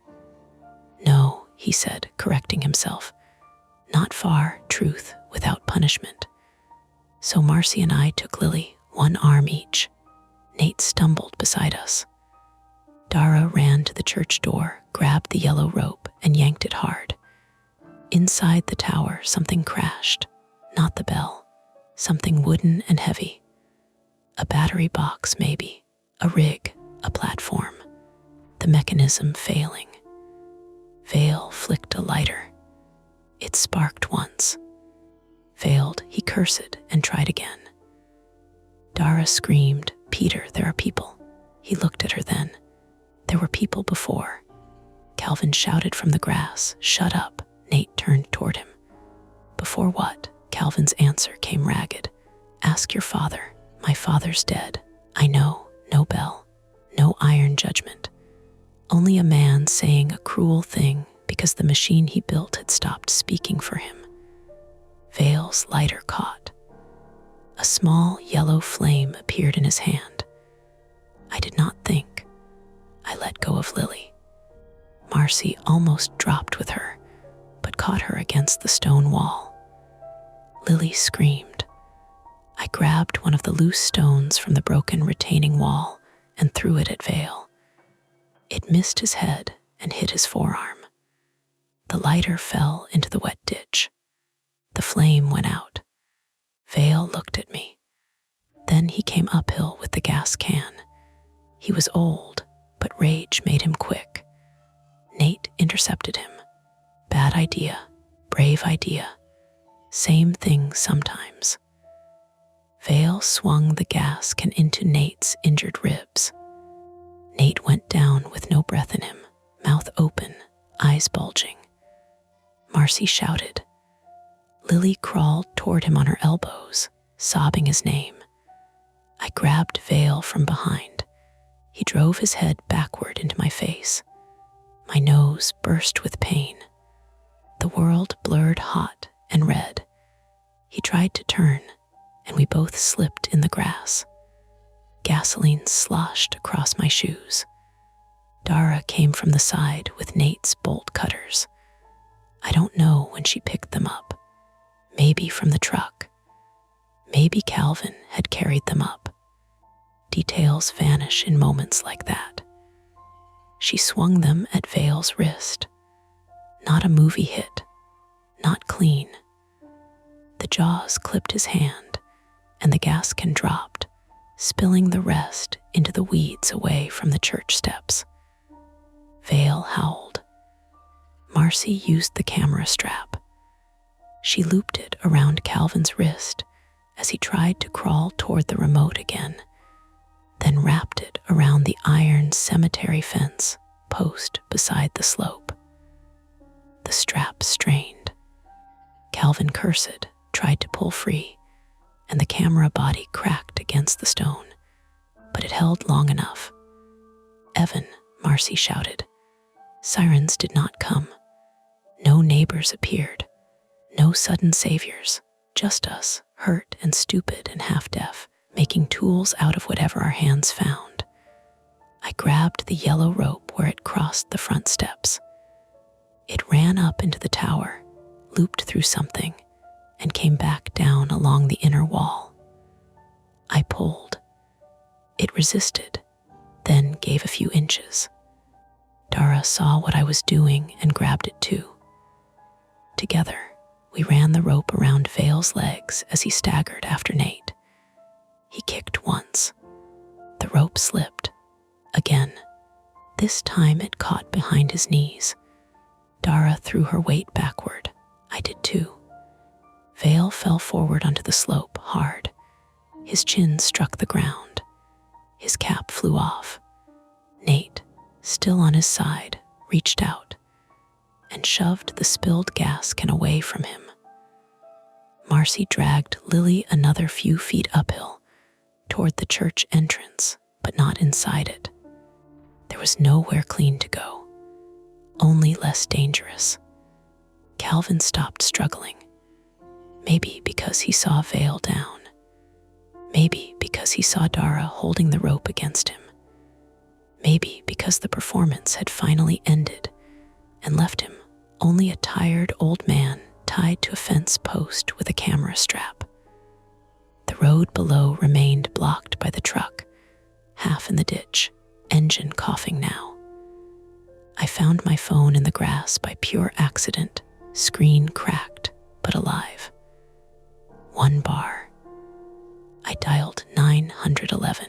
"No," he said, correcting himself. "Not far, truth, without punishment." So Marcy and I took Lily, one arm each. Nate stumbled beside us. Dara ran to the church door, grabbed the yellow rope, and yanked it hard. Inside the tower, something crashed. Not the bell. Something wooden and heavy. A battery box, maybe. A rig, a platform. The mechanism failing. Vale flicked a lighter. It sparked once. Failed, he cursed and tried again. Dara screamed, "Peter, there are people." He looked at her then. There were people before. Calvin shouted from the grass, "Shut up." Nate turned toward him. "Before what?" Calvin's answer came ragged. "Ask your father. My father's dead. I know, no bell, no iron judgment. Only a man saying a cruel thing because the machine he built had stopped speaking for him." Vale's lighter caught. A small yellow flame appeared in his hand. I did not think. I let go of Lily. Marcy almost dropped with her, but caught her against the stone wall. Lily screamed. I grabbed one of the loose stones from the broken retaining wall and threw it at Vale. It missed his head and hit his forearm. The lighter fell into the wet ditch. The flame went out. Vale looked at me. Then he came uphill with the gas can. He was old, but rage made him quick. Nate intercepted him. Bad idea, brave idea. Same thing sometimes. Vale swung the gas can into Nate's injured ribs. Nate went down with no breath in him, mouth open, eyes bulging. Marcy shouted. Lily crawled toward him on her elbows, sobbing his name. I grabbed Vale from behind. He drove his head backward into my face. My nose burst with pain. The world blurred hot and red. He tried to turn, and we both slipped in the grass. Gasoline sloshed across my shoes. Dara came from the side with Nate's bolt cutters. I don't know when she picked them up. Maybe from the truck. Maybe Calvin had carried them up. Details vanish in moments like that. She swung them at Vale's wrist. Not a movie hit. Not clean. The jaws clipped his hand, and the gas can dropped, spilling the rest into the weeds away from the church steps. Vale howled. Marcy used the camera strap. She looped it around Calvin's wrist as he tried to crawl toward the remote again, then wrapped it around the iron cemetery fence post beside the slope. The The strap strained. Calvin cursed, tried to pull free, and the camera body cracked against the stone, but it held long enough. "Evan," Marcy shouted. Sirens did not come. No neighbors appeared. No sudden saviors. Just us, hurt and stupid and half-deaf, making tools out of whatever our hands found. I grabbed the yellow rope where it crossed the front steps. It ran up into the tower, looped through something, and came back down along the inner wall. I pulled. It resisted, then gave a few inches. Dara saw what I was doing and grabbed it too. Together, we ran the rope around Vale's legs as he staggered after Nate. He kicked once. The rope slipped. Again. This time it caught behind his knees. Dara threw her weight backward. I did too. Vale fell forward onto the slope, hard. His chin struck the ground. His cap flew off. Nate, still on his side, reached out and shoved the spilled gas can away from him. Marcy dragged Lily another few feet uphill, toward the church entrance, but not inside it. There was nowhere clean to go, only less dangerous. Calvin stopped struggling. Maybe because he saw Vale down. Maybe because he saw Dara holding the rope against him. Maybe because the performance had finally ended and left him only a tired old man tied to a fence post with a camera strap. The road below remained blocked by the truck, half in the ditch, engine coughing now. I found my phone in the grass by pure accident, screen cracked, but alive. 1 bar. I dialed 911.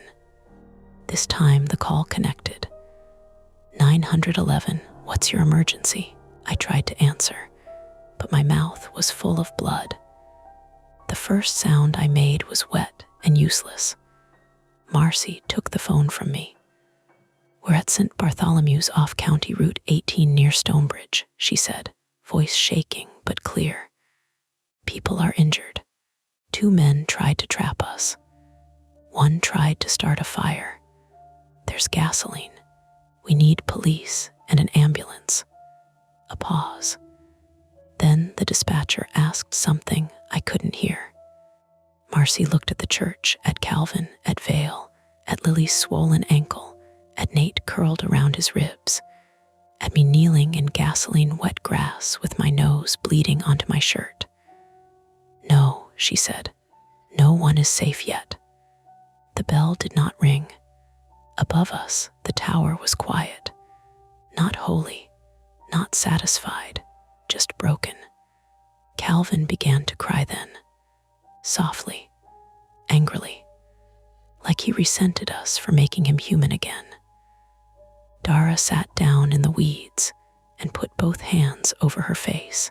This time the call connected. 911, what's your emergency? I tried to answer, but my mouth was full of blood. The first sound I made was wet and useless. Marcy took the phone from me. "We're at St. Bartholomew's off County Route 18 near Stonebridge," she said, voice shaking but clear. "People are injured. 2 men tried to trap us. 1 tried to start a fire. There's gasoline. We need police and an ambulance." A pause. Then the dispatcher asked something I couldn't hear. Marcy looked at the church, at Calvin, at Vale, at Lily's swollen ankle, at Nate curled around his ribs, at me kneeling in gasoline-wet grass with my nose bleeding onto my shirt. "No," she said, "no one is safe yet." The bell did not ring. Above us, the tower was quiet, not holy, not satisfied, just broken. Calvin began to cry then, softly, angrily, like he resented us for making him human again. Dara sat down in the weeds and put both hands over her face.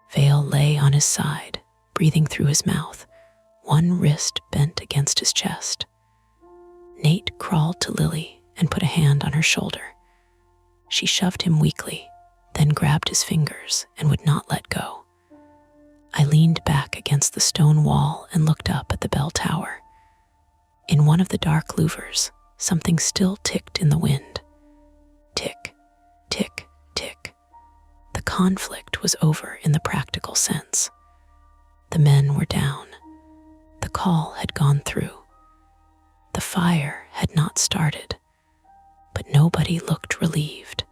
Vale lay on his side, breathing through his mouth, one wrist bent against his chest. Nate crawled to Lily and put a hand on her shoulder. She shoved him weakly, then grabbed his fingers and would not let go. I leaned back against the stone wall and looked up at the bell tower. In one of the dark louvers, something still ticked in the wind. Tick, tick, tick. The conflict was over in the practical sense. The men were down. The call had gone through. The fire had not started, but nobody looked relieved,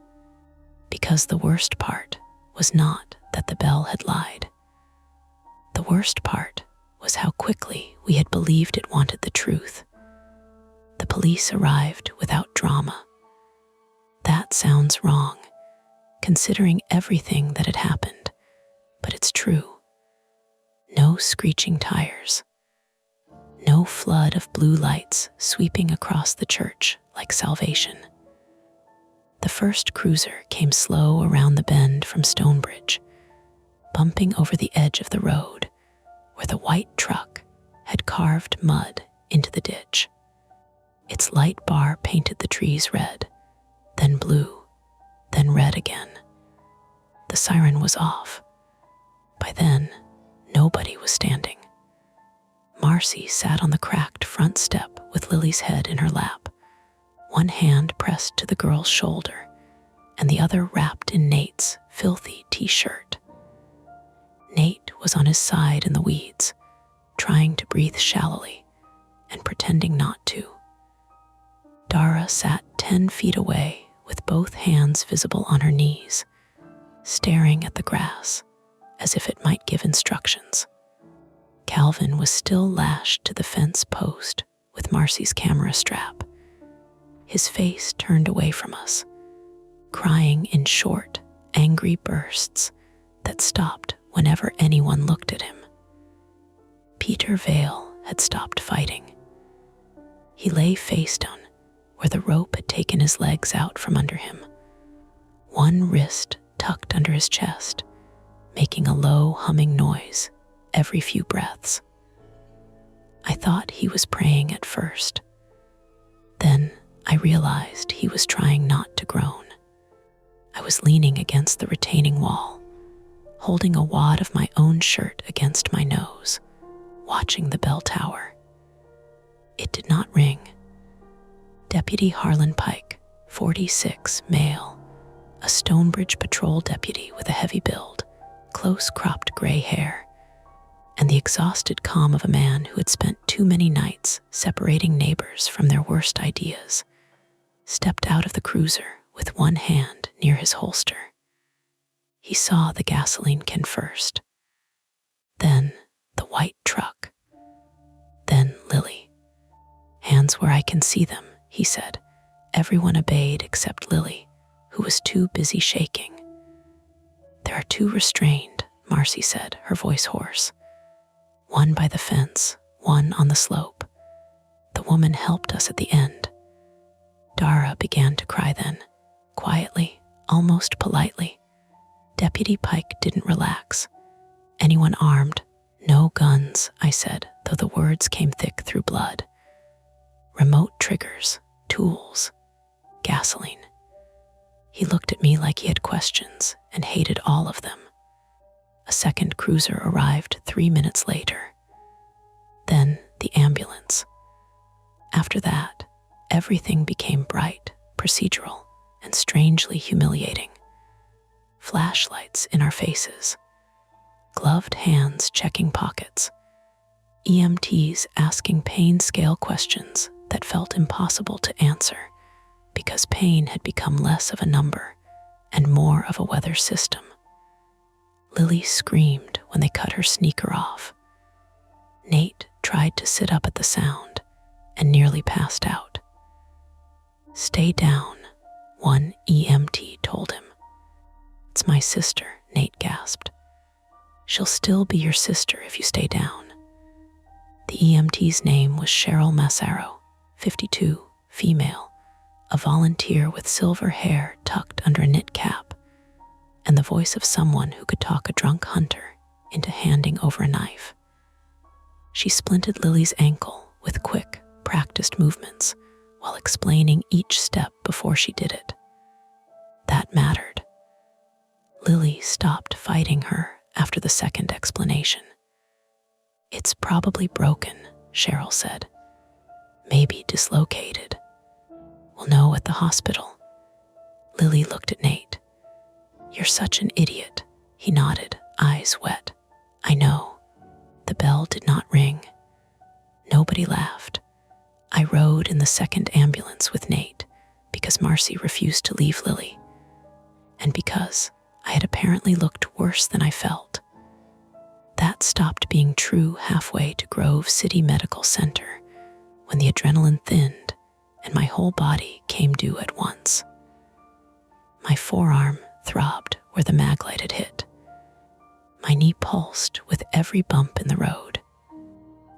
because the worst part was not that the bell had lied. The worst part was how quickly we had believed it wanted the truth. The police arrived without drama. That sounds wrong, considering everything that had happened, but it's true. No screeching tires. No flood of blue lights sweeping across the church like salvation. The first cruiser came slow around the bend from Stonebridge, bumping over the edge of the road where the white truck had carved mud into the ditch. Its light bar painted the trees red, then blue, then red again. The The siren was off. By then, nobody was standing. Marcy sat on the cracked front step with Lily's head in her lap, one hand pressed to the girl's shoulder and the other wrapped in Nate's filthy t-shirt. Nate was on his side in the weeds, trying to breathe shallowly and pretending not to. Dara sat 10 feet away with both hands visible on her knees, staring at the grass as if it might give instructions. Calvin was still lashed to the fence post with Marcy's camera strap, his face turned away from us, crying in short, angry bursts that stopped whenever anyone looked at him. Peter Vale had stopped fighting. He lay face down where the rope had taken his legs out from under him, one wrist tucked under his chest, making a low humming noise every few breaths. I thought he was praying at first. Then I realized he was trying not to groan. I was leaning against the retaining wall, holding a wad of my own shirt against my nose, watching the bell tower. It did not ring. Deputy Harlan Pike, 46, male, a Stonebridge patrol deputy with a heavy build, close-cropped gray hair, and the exhausted calm of a man who had spent too many nights separating neighbors from their worst ideas, stepped out of the cruiser with one hand near his holster. He saw the gasoline can first, then the white truck, then Lily. "Hands where I can see them," he said. Everyone obeyed except Lily, who was too busy shaking. "There are 2 restrained," Marcy said, her voice hoarse. "One by the fence, one on the slope. The woman helped us at the end." Dara began to cry then, quietly, almost politely. Deputy Pike didn't relax. "Anyone armed?" "No guns," I said, though the words came thick through blood. "Remote triggers, tools, gasoline." He looked at me like he had questions and hated all of them. A second cruiser arrived 3 minutes later. Then the ambulance. After that, everything became bright, procedural, and strangely humiliating. Flashlights in our faces, gloved hands checking pockets, EMTs asking pain scale questions that felt impossible to answer because pain had become less of a number and more of a weather system. Lily screamed when they cut her sneaker off. Nate tried to sit up at the sound and nearly passed out. "Stay down," one EMT told him. "It's my sister," Nate gasped. "She'll still be your sister if you stay down." The EMT's name was Cheryl Massaro, 52, female, a volunteer with silver hair tucked under a knit cap, and the voice of someone who could talk a drunk hunter into handing over a knife. She splinted Lily's ankle with quick, practiced movements while explaining each step before she did it. That mattered. Lily stopped fighting her after the second explanation. "It's probably broken," Cheryl said. "Maybe dislocated. We'll know at the hospital." Lily looked at Nate. "You're such an idiot," he nodded, eyes wet. "I know." The bell did not ring. Nobody laughed. I rode in the second ambulance with Nate because Marcy refused to leave Lily, and because I had apparently looked worse than I felt. That stopped being true halfway to Grove City Medical Center when the adrenaline thinned and my whole body came due at once. My forearm throbbed where the mag light had hit. My knee pulsed with every bump in the road.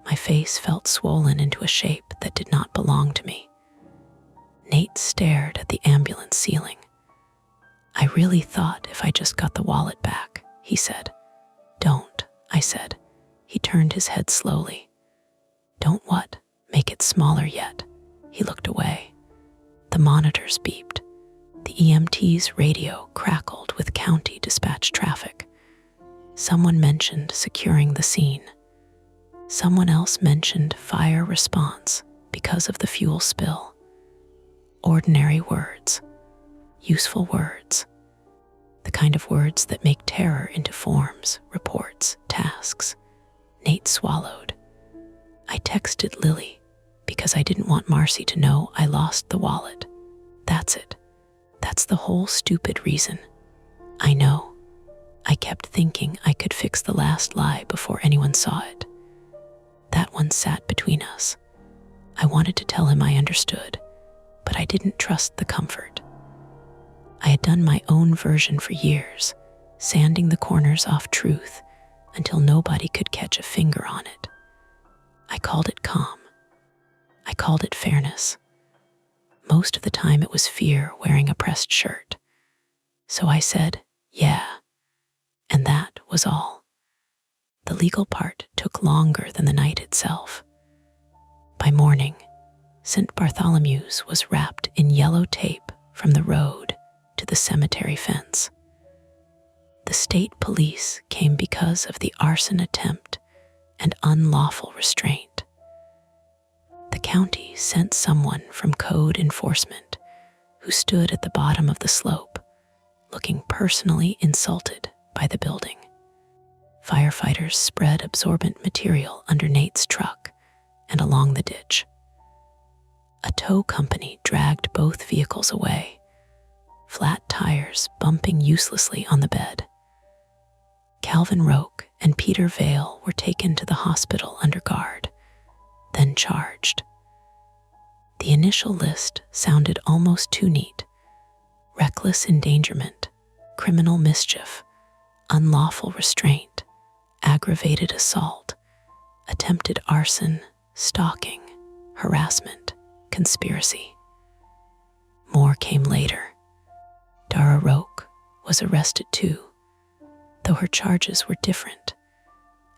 My face felt swollen into a shape that did not belong to me. Nate stared at the ambulance ceiling. "I really thought if I just got the wallet back," he said. "Don't," I said. He turned his head slowly. "Don't what? Make it smaller yet." He looked away. The monitors beeped. The EMT's radio crackled with county dispatch traffic. Someone mentioned securing the scene. Someone else mentioned fire response because of the fuel spill. Ordinary words, useful words, the kind of words that make terror into forms, reports, tasks. Nate swallowed. I texted Lily because I didn't want Marcy to know I lost the wallet. That's it. That's the whole stupid reason. I know. I kept thinking I could fix the last lie before anyone saw it. That one sat between us. I wanted to tell him I understood, but I didn't trust the comfort. I had done my own version for years, sanding the corners off truth until nobody could catch a finger on it. I called it calm. I called it fairness. Most of the time it was fear wearing a pressed shirt. So I said, yeah, and that was all. The legal part took longer than the night itself. By morning, St. Bartholomew's was wrapped in yellow tape from the road to the cemetery fence. The state police came because of the arson attempt and unlawful restraint. The county sent someone from code enforcement who stood at the bottom of the slope, looking personally insulted by the building. Firefighters spread absorbent material under Nate's truck and along the ditch. A tow company dragged both vehicles away, flat tires bumping uselessly on the bed. Calvin Roque and Peter Vale were taken to the hospital under guard, then charged. The initial list sounded almost too neat. Reckless endangerment, criminal mischief, unlawful restraint, aggravated assault, attempted arson, stalking, harassment, conspiracy. More came later. Dara Roque was arrested too, though her charges were different,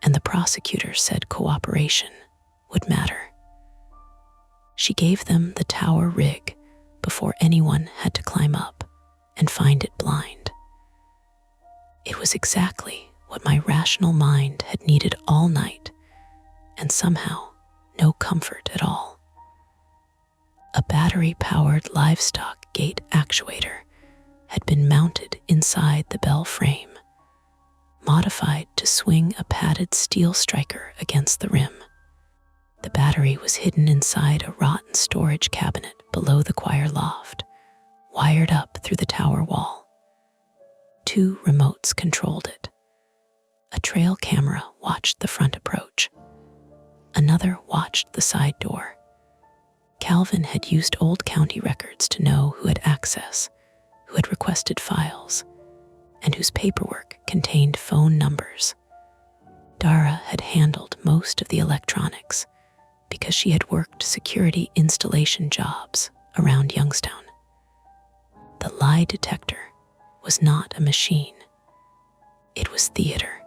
and the prosecutor said cooperation would matter. She gave them the tower rig before anyone had to climb up and find it blind. It was exactly what my rational mind had needed all night, and somehow no comfort at all. A battery-powered livestock gate actuator had been mounted inside the bell frame, modified to swing a padded steel striker against the rim. The battery was hidden inside a rotten storage cabinet below the choir loft, wired up through the tower wall. 2 remotes controlled it. A trail camera watched the front approach. Another watched the side door. Calvin had used old county records to know who had access, who had requested files, and whose paperwork contained phone numbers. Dara had handled most of the electronics because she had worked security installation jobs around Youngstown. The lie detector was not a machine. It was theater.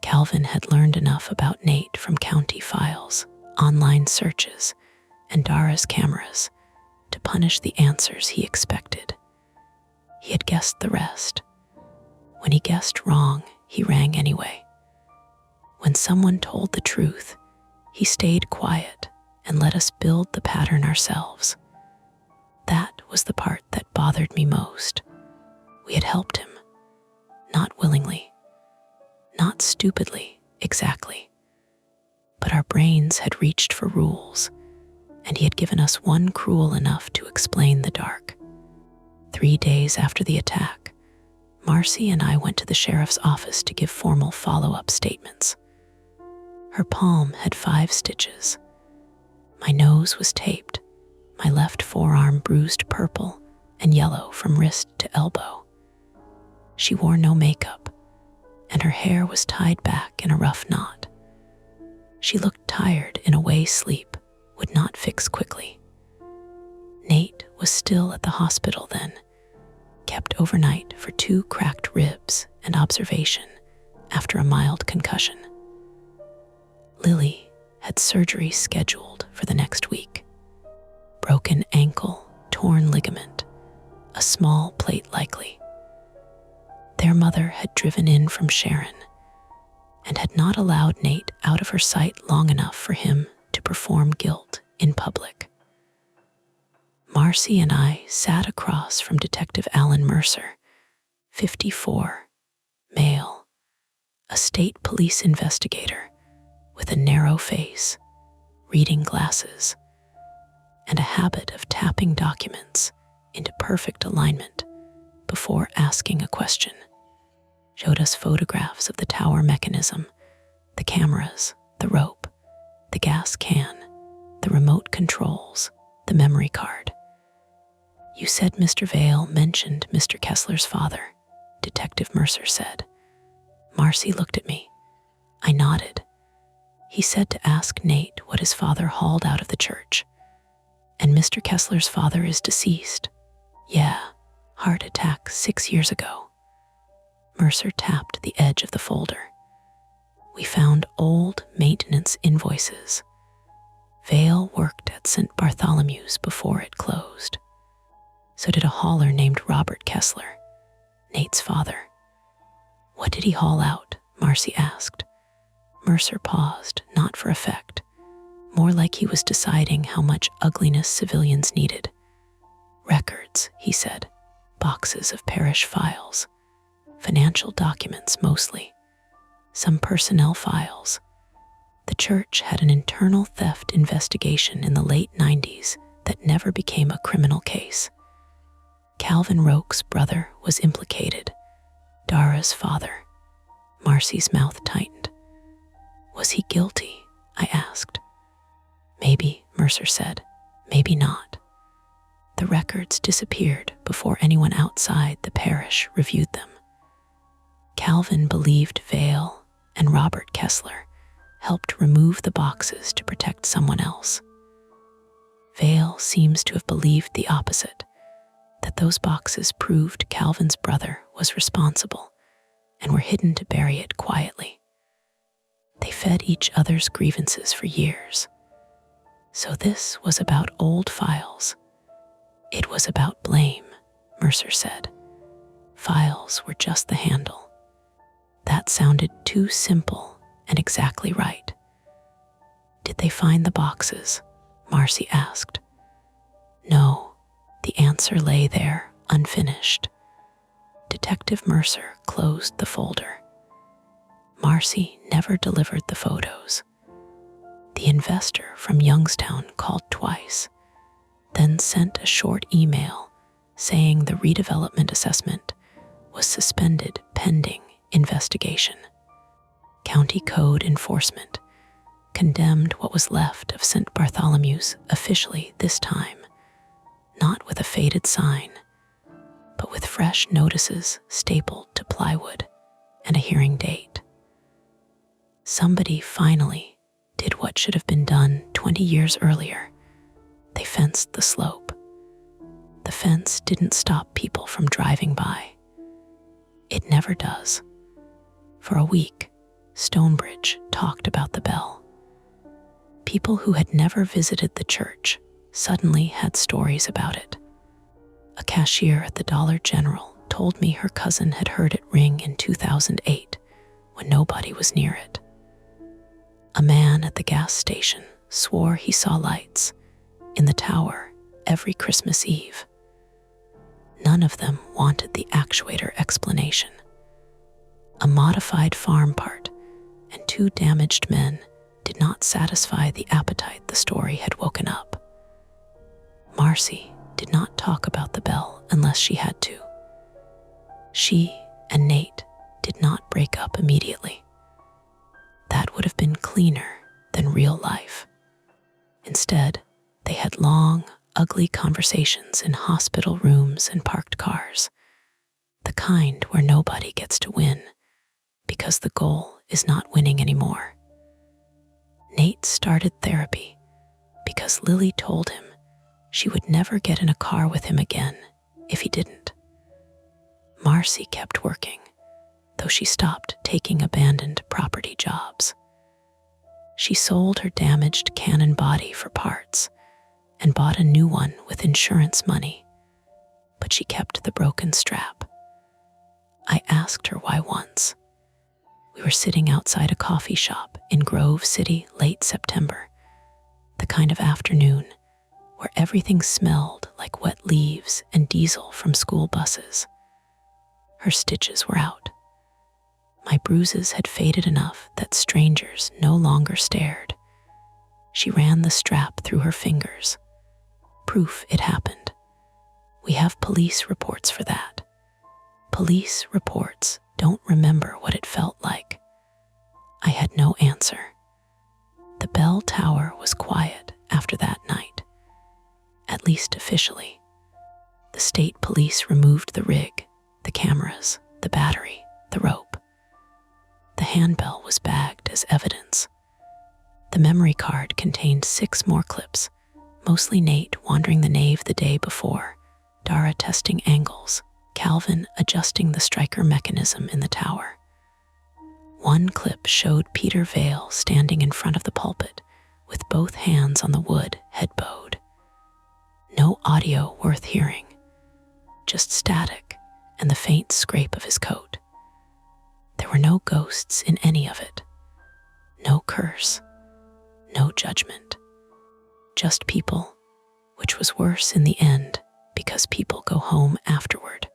Calvin had learned enough about Nate from county files, online searches, and Dara's cameras to punish the answers he expected. He had guessed the rest. When he guessed wrong, he rang anyway. When someone told the truth, he stayed quiet and let us build the pattern ourselves. That was the part that bothered me most. We had helped him, not willingly, not stupidly, exactly, but our brains had reached for rules, and he had given us one cruel enough to explain the dark. 3 days after the attack, Marcy and I went to the sheriff's office to give formal follow-up statements. Her palm had 5 stitches. My nose was taped, my left forearm bruised purple and yellow from wrist to elbow. She wore no makeup, and her hair was tied back in a rough knot. She looked tired in a way sleep would not fix quickly. Nate was still at the hospital then, kept overnight for 2 cracked ribs and observation after a mild concussion. Lily had surgery scheduled for the next week. Broken ankle, torn ligament, a small plate likely. Their mother had driven in from Sharon and had not allowed Nate out of her sight long enough for him to perform guilt in public. Marcy and I sat across from Detective Alan Mercer, 54, male, a state police investigator with a narrow face, reading glasses, and a habit of tapping documents into perfect alignment before asking a question. Showed us photographs of the tower mechanism, the cameras, the rope, the gas can, the remote controls, the memory card. "You said Mr. Vale mentioned Mr. Kessler's father," Detective Mercer said. Marcy looked at me. I nodded. "He said to ask Nate what his father hauled out of the church. And Mr. Kessler's father is deceased. Yeah, heart attack 6 years ago." Mercer tapped the edge of the folder. We found old maintenance invoices. Vale worked at St. Bartholomew's before it closed. So did a hauler named Robert Kessler, Nate's father. "What did he haul out?" Marcy asked. Mercer paused, not for effect, more like he was deciding how much ugliness civilians needed. "Records," he said, "boxes of parish files, financial documents mostly, some personnel files. The church had an internal theft investigation in the late 90s that never became a criminal case. Calvin Roque's brother was implicated, Dara's father." Marcy's mouth tightened. "Was he guilty?" I asked. "Maybe," Mercer said. "Maybe not." The records disappeared before anyone outside the parish reviewed them. Calvin believed Vale and Robert Kessler helped remove the boxes to protect someone else. Vale seems to have believed the opposite, that those boxes proved Calvin's brother was responsible and were hidden to bury it quietly. They fed each other's grievances for years. So this was about old files. It was about blame, Mercer said. Files were just the handle. That sounded too simple and exactly right. "Did they find the boxes?" Marcy asked. "No, the answer lay there, unfinished." Detective Mercer closed the folder. Marcy never delivered the photos. The investor from Youngstown called twice, then sent a short email saying the redevelopment assessment was suspended pending investigation. County Code Enforcement condemned what was left of St. Bartholomew's officially this time, not with a faded sign, but with fresh notices stapled to plywood and a hearing date. Somebody finally did what should have been done 20 years earlier. They fenced the slope. The fence didn't stop people from driving by. It never does. For a week, Stonebridge talked about the bell. People who had never visited the church suddenly had stories about it. A cashier at the Dollar General told me her cousin had heard it ring in 2008 when nobody was near it. A man at the gas station swore he saw lights in the tower every Christmas Eve. None of them wanted the actuator explanation. A modified farm part and 2 damaged men did not satisfy the appetite the story had woken up. Marcy did not talk about the bell unless she had to. She and Nate did not break up immediately. That would have been cleaner than real life. Instead, they had long, ugly conversations in hospital rooms and parked cars, the kind where nobody gets to win because the goal is not winning anymore. Nate started therapy because Lily told him she would never get in a car with him again if he didn't. Marcy kept working, though she stopped taking abandoned property jobs. She sold her damaged Canon body for parts and bought a new one with insurance money. but she kept the broken strap. I asked her why once. We were sitting outside a coffee shop in Grove City, late September, the kind of afternoon where everything smelled like wet leaves and diesel from school buses. Her stitches were out. My bruises had faded enough that strangers no longer stared. She ran the strap through her fingers. Proof it happened. We have police reports for that. Police reports don't remember what it felt like. I had no answer. The bell tower was quiet after that night, at least officially. The state police removed the rig, the cameras, the battery, the rope. The handbell was bagged as evidence. The memory card contained 6 more clips, mostly Nate wandering the nave the day before, Dara testing angles, Calvin adjusting the striker mechanism in the tower. One clip showed Peter Vale standing in front of the pulpit with both hands on the wood, head bowed. No audio worth hearing, just static and the faint scrape of his coat. There were no ghosts in any of it. No curse, no judgment. Just people, which was worse in the end because people go home afterward.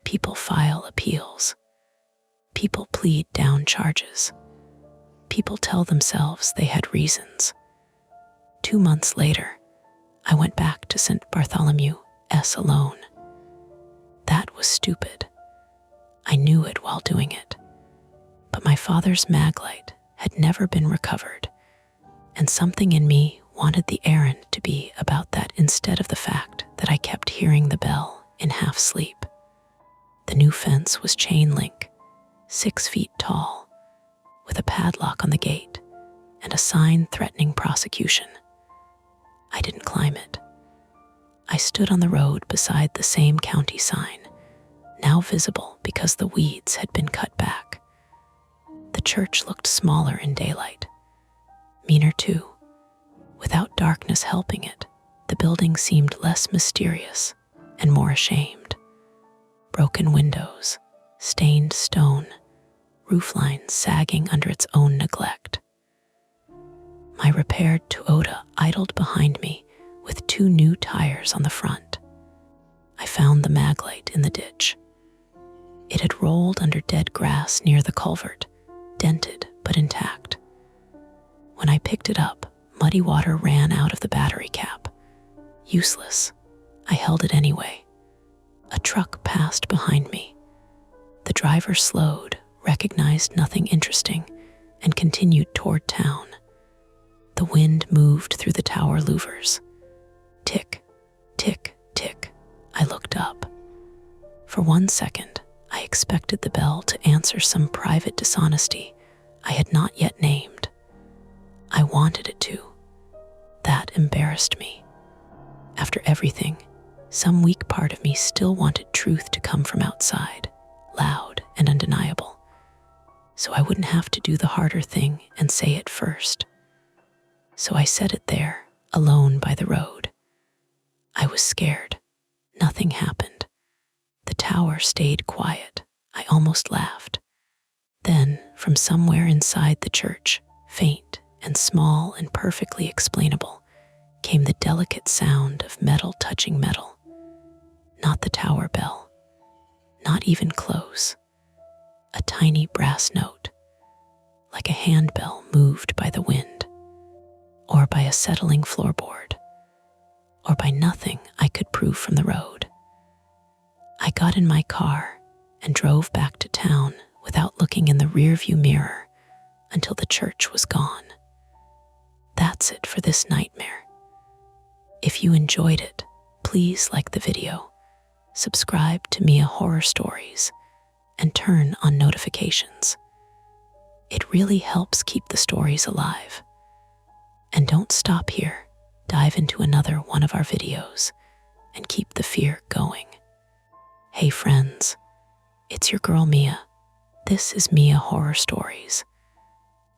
People file appeals. People plead down charges. People tell themselves they had reasons. 2 months later, I went back to St. Bartholomew S alone. That was stupid. I knew it while doing it. But my father's maglite had never been recovered, and something in me wanted the errand to be about that instead of the fact that I kept hearing the bell in half sleep. The new fence was chain link, 6 feet tall, with a padlock on the gate and a sign threatening prosecution. I didn't climb it. I stood on the road beside the same county sign, now visible because the weeds had been cut back. The church looked smaller in daylight, meaner too. Without darkness helping it, the building seemed less mysterious and more ashamed. Broken windows, stained stone, rooflines sagging under its own neglect. My repaired Toyota idled behind me with 2 new tires on the front. I found the maglite in the ditch. It had rolled under dead grass near the culvert, dented but intact. When I picked it up, muddy water ran out of the battery cap. Useless. I held it anyway. A truck passed behind me. The driver slowed, recognized nothing interesting, and continued toward town. The wind moved through the tower louvers. Tick, tick, tick. I looked up. For 1 second, I expected the bell to answer some private dishonesty I had not yet named. I wanted it to. That embarrassed me. After everything, some weak part of me still wanted truth to come from outside, loud and undeniable, so I wouldn't have to do the harder thing and say it first. So I said it there, alone by the road. I was scared. Nothing happened. The tower stayed quiet. I almost laughed. Then, from somewhere inside the church, faint and small and perfectly explainable, came the delicate sound of metal touching metal. Not the tower bell. Not even close. A tiny brass note, like a handbell moved by the wind, or by a settling floorboard, or by nothing I could prove from the road. I got in my car and drove back to town without looking in the rearview mirror until the church was gone. That's it for this nightmare. If you enjoyed it, please like the video, subscribe to Mia Horror Stories, and turn on notifications. It really helps keep the stories alive. And don't stop here. Dive into another one of our videos and keep the fear going. Hey friends, it's your girl Mia. This is Mia Horror Stories.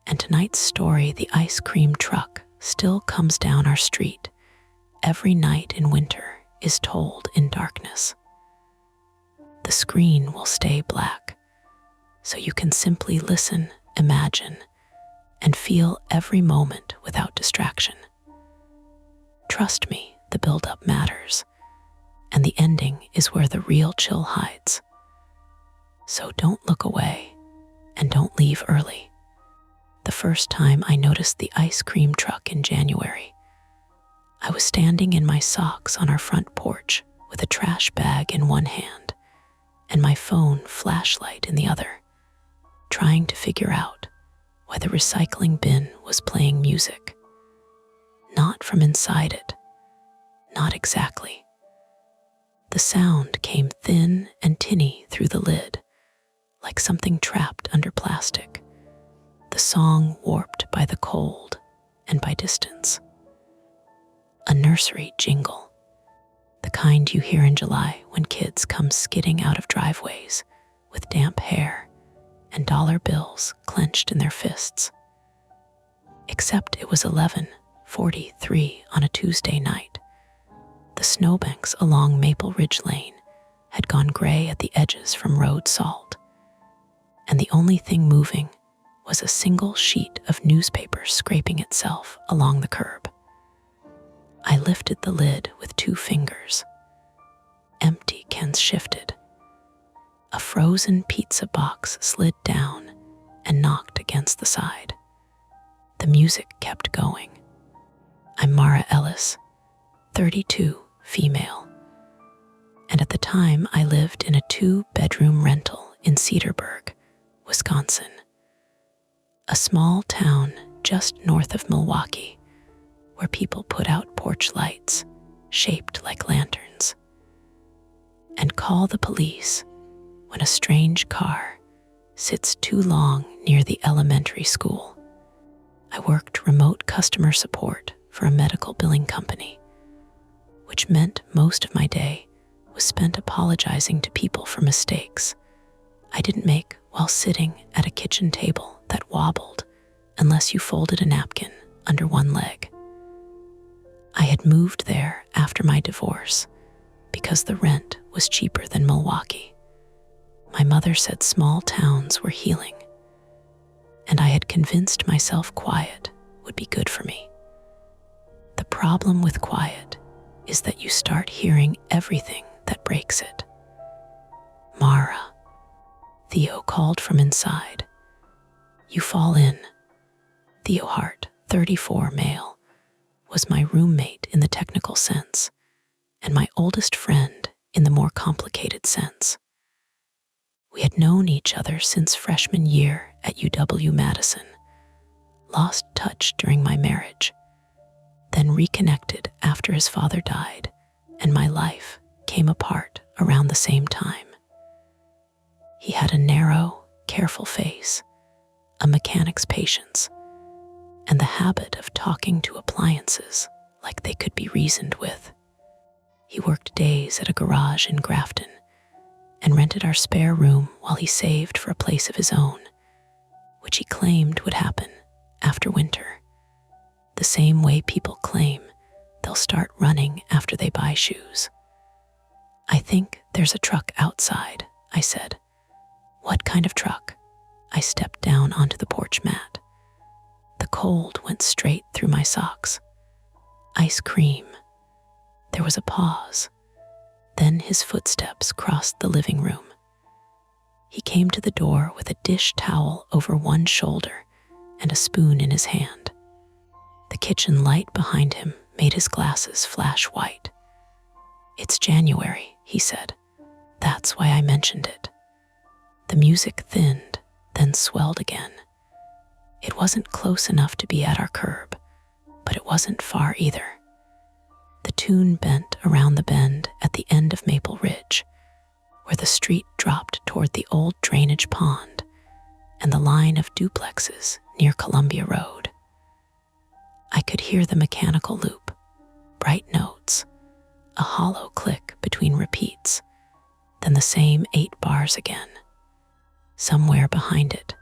And tonight's story, the ice cream truck, still comes down our street every night in winter is told in darkness. The screen will stay black, so you can simply listen, imagine, and feel every moment without distraction. Trust me, the build-up matters, and the ending is where the real chill hides. So don't look away, and don't leave early. The first time I noticed the ice cream truck in January, I was standing in my socks on our front porch with a trash bag in one hand and my phone flashlight in the other, trying to figure out why the recycling bin was playing music. Not from inside it. Not exactly. The sound came thin and tinny through the lid, like something trapped under plastic. The song warped by the cold and by distance. A nursery jingle, the kind you hear in July when kids come skidding out of driveways with damp hair and dollar bills clenched in their fists. Except it was 11:43 on a Tuesday night. The snowbanks along Maple Ridge Lane had gone gray at the edges from road salt, and the only thing moving was a single sheet of newspaper scraping itself along the curb. I lifted the lid with 2 fingers. Empty cans shifted. A frozen pizza box slid down and knocked against the side. The music kept going. I'm Mara Ellis, 32, female. And at the time I lived in a 2-bedroom rental in Cedarburg, Wisconsin, a small town just north of Milwaukee, where people put out porch lights shaped like lanterns and call the police when a strange car sits too long near the elementary school. I worked remote customer support for a medical billing company, which meant most of my day was spent apologizing to people for mistakes I didn't make while sitting at a kitchen table that wobbled unless you folded a napkin under one leg. I had moved there after my divorce because the rent was cheaper than Milwaukee. My mother said small towns were healing, and I had convinced myself quiet would be good for me. The problem with quiet is that you start hearing everything that breaks it. Mara, Theo called from inside. You fall in. Theo Hart, 34, male, was my roommate in the technical sense, and my oldest friend in the more complicated sense. We had known each other since freshman year at UW-Madison, lost touch during my marriage, then reconnected after his father died, and my life came apart around the same time. He had a narrow, careful face, a mechanic's patience, and the habit of talking to appliances like they could be reasoned with. He worked days at a garage in Grafton and rented our spare room while he saved for a place of his own, which he claimed would happen after winter, the same way people claim they'll start running after they buy shoes. I think there's a truck outside, I said. What kind of truck? I stepped down onto the porch mat. The cold went straight through my socks. Ice cream. There was a pause. Then his footsteps crossed the living room. He came to the door with a dish towel over one shoulder and a spoon in his hand. The kitchen light behind him made his glasses flash white. It's January, he said. That's why I mentioned it. The music thinned, then swelled again. It wasn't close enough to be at our curb, but it wasn't far either. The tune bent around the bend at the end of Maple Ridge, where the street dropped toward the old drainage pond and the line of duplexes near Columbia Road. I could hear the mechanical loop, bright notes, a hollow click between repeats, then the same 8 bars again. Somewhere behind it,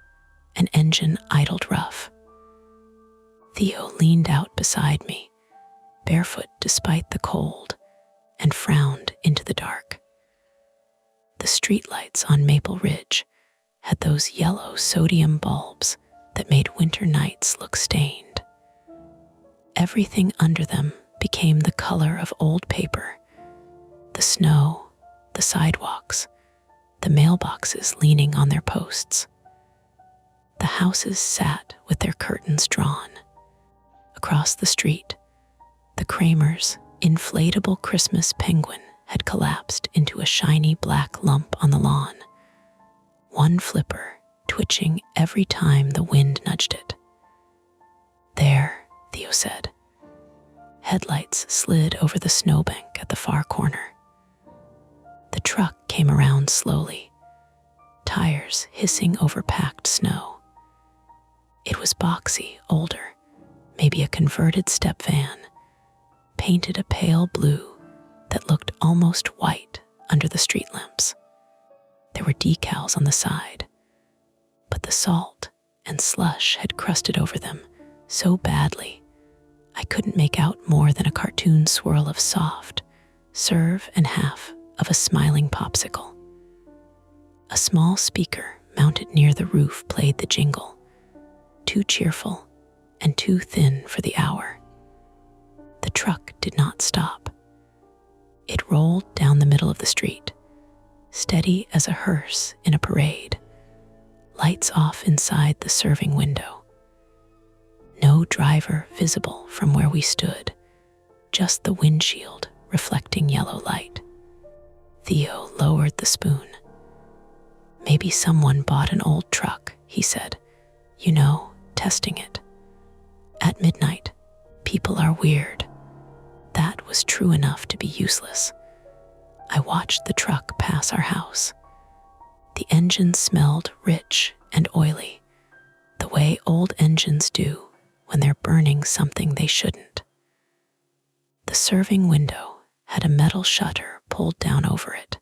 an engine idled rough. Theo leaned out beside me, barefoot despite the cold, and frowned into the dark. The streetlights on Maple Ridge had those yellow sodium bulbs that made winter nights look stained. Everything under them became the color of old paper: the snow, the sidewalks, the mailboxes leaning on their posts. The houses sat with their curtains drawn. Across the street, the Kramers' inflatable Christmas penguin had collapsed into a shiny black lump on the lawn, one flipper twitching every time the wind nudged it. "There," Theo said. Headlights slid over the snowbank at the far corner. The truck came around slowly, tires hissing over packed snow. It was boxy, older, maybe a converted step van, painted a pale blue that looked almost white under the street lamps. There were decals on the side, but the salt and slush had crusted over them so badly I couldn't make out more than a cartoon swirl of soft, serve and half of a smiling popsicle. A small speaker mounted near the roof played the jingle, too cheerful and too thin for the hour. The truck did not stop. It rolled down the middle of the street, steady as a hearse in a parade, lights off inside the serving window. No driver visible from where we stood, just the windshield reflecting yellow light. Theo lowered the spoon. "Maybe someone bought an old truck," he said. "You know, testing it. At midnight, people are weird." That was true enough to be useless. I watched the truck pass our house. The engine smelled rich and oily, the way old engines do when they're burning something they shouldn't. The serving window had a metal shutter pulled down over it.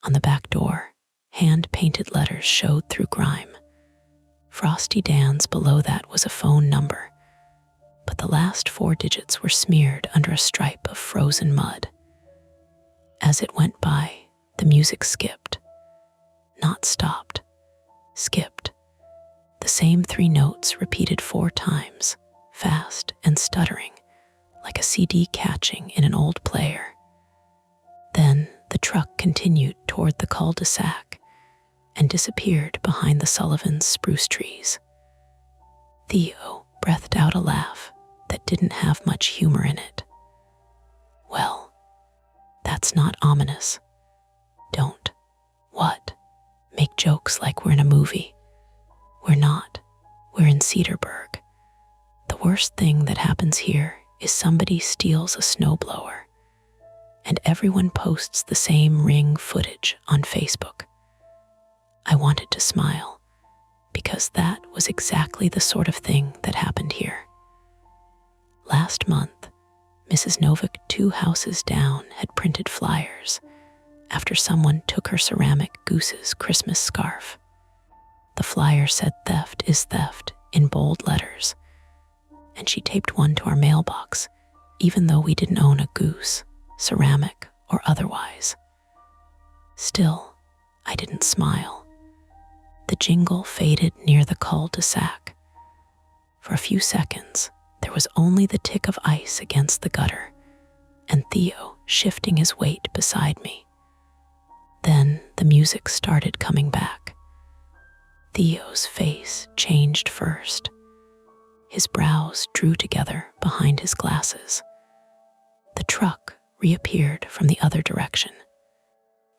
On the back door, hand-painted letters showed through grime. Frosty Dan's below that was a phone number, but the last 4 digits were smeared under a stripe of frozen mud. As it went by, the music skipped. Not stopped, skipped. The same 3 notes repeated 4 times, fast and stuttering, like a CD catching in an old player. Then the truck continued toward the cul-de-sac and disappeared behind the Sullivans' spruce trees. Theo breathed out a laugh that didn't have much humor in it. "Well, that's not ominous. Don't, what, make jokes like we're in a movie. We're not. We're in Cedarburg. The worst thing that happens here is somebody steals a snowblower, and everyone posts the same ring footage on Facebook." I wanted to smile, because that was exactly the sort of thing that happened here. Last month, Mrs. Novick 2 houses down had printed flyers after someone took her ceramic goose's Christmas scarf. The flyer said "Theft is theft" in bold letters, and she taped one to our mailbox, even though we didn't own a goose, ceramic or otherwise. Still, I didn't smile. The jingle faded near the cul-de-sac. For a few seconds, there was only the tick of ice against the gutter, and Theo shifting his weight beside me. Then the music started coming back. Theo's face changed first. His brows drew together behind his glasses. The truck reappeared from the other direction.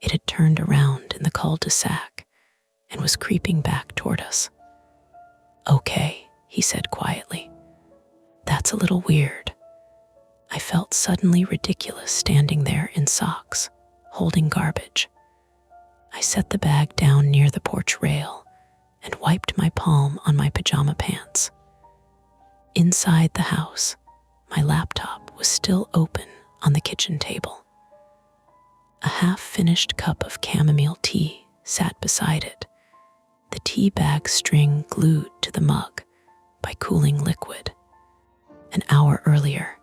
It had turned around in the cul-de-sac and was creeping back toward us. "Okay," he said quietly. "That's a little weird." I felt suddenly ridiculous standing there in socks, holding garbage. I set the bag down near the porch rail and wiped my palm on my pajama pants. Inside the house, my laptop was still open on the kitchen table. A half-finished cup of chamomile tea sat beside it, the tea bag string glued to the mug by cooling liquid. An hour earlier,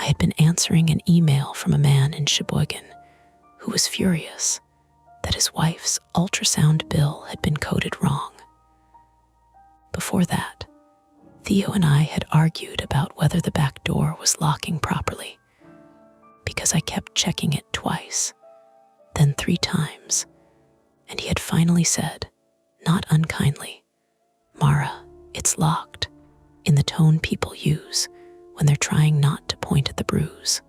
I had been answering an email from a man in Sheboygan who was furious that his wife's ultrasound bill had been coded wrong. Before that, Theo and I had argued about whether the back door was locking properly because I kept checking it twice, then 3 times, and he had finally said, not unkindly, "Mara, it's locked," in the tone people use when they're trying not to point at the bruise.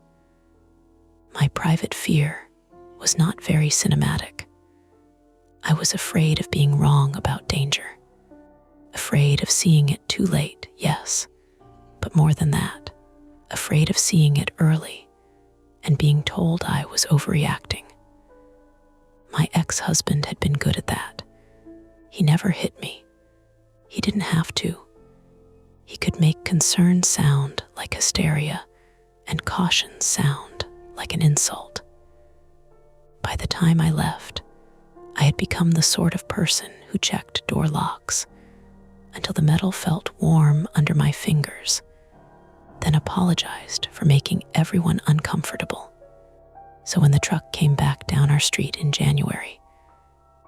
My private fear was not very cinematic. I was afraid of being wrong about danger. Afraid of seeing it too late, yes, but more than that, afraid of seeing it early and being told I was overreacting. My ex-husband had been good at that. He never hit me. He didn't have to. He could make concern sound like hysteria and caution sound like an insult. By the time I left, I had become the sort of person who checked door locks until the metal felt warm under my fingers, then apologized for making everyone uncomfortable. So when the truck came back down our street in January,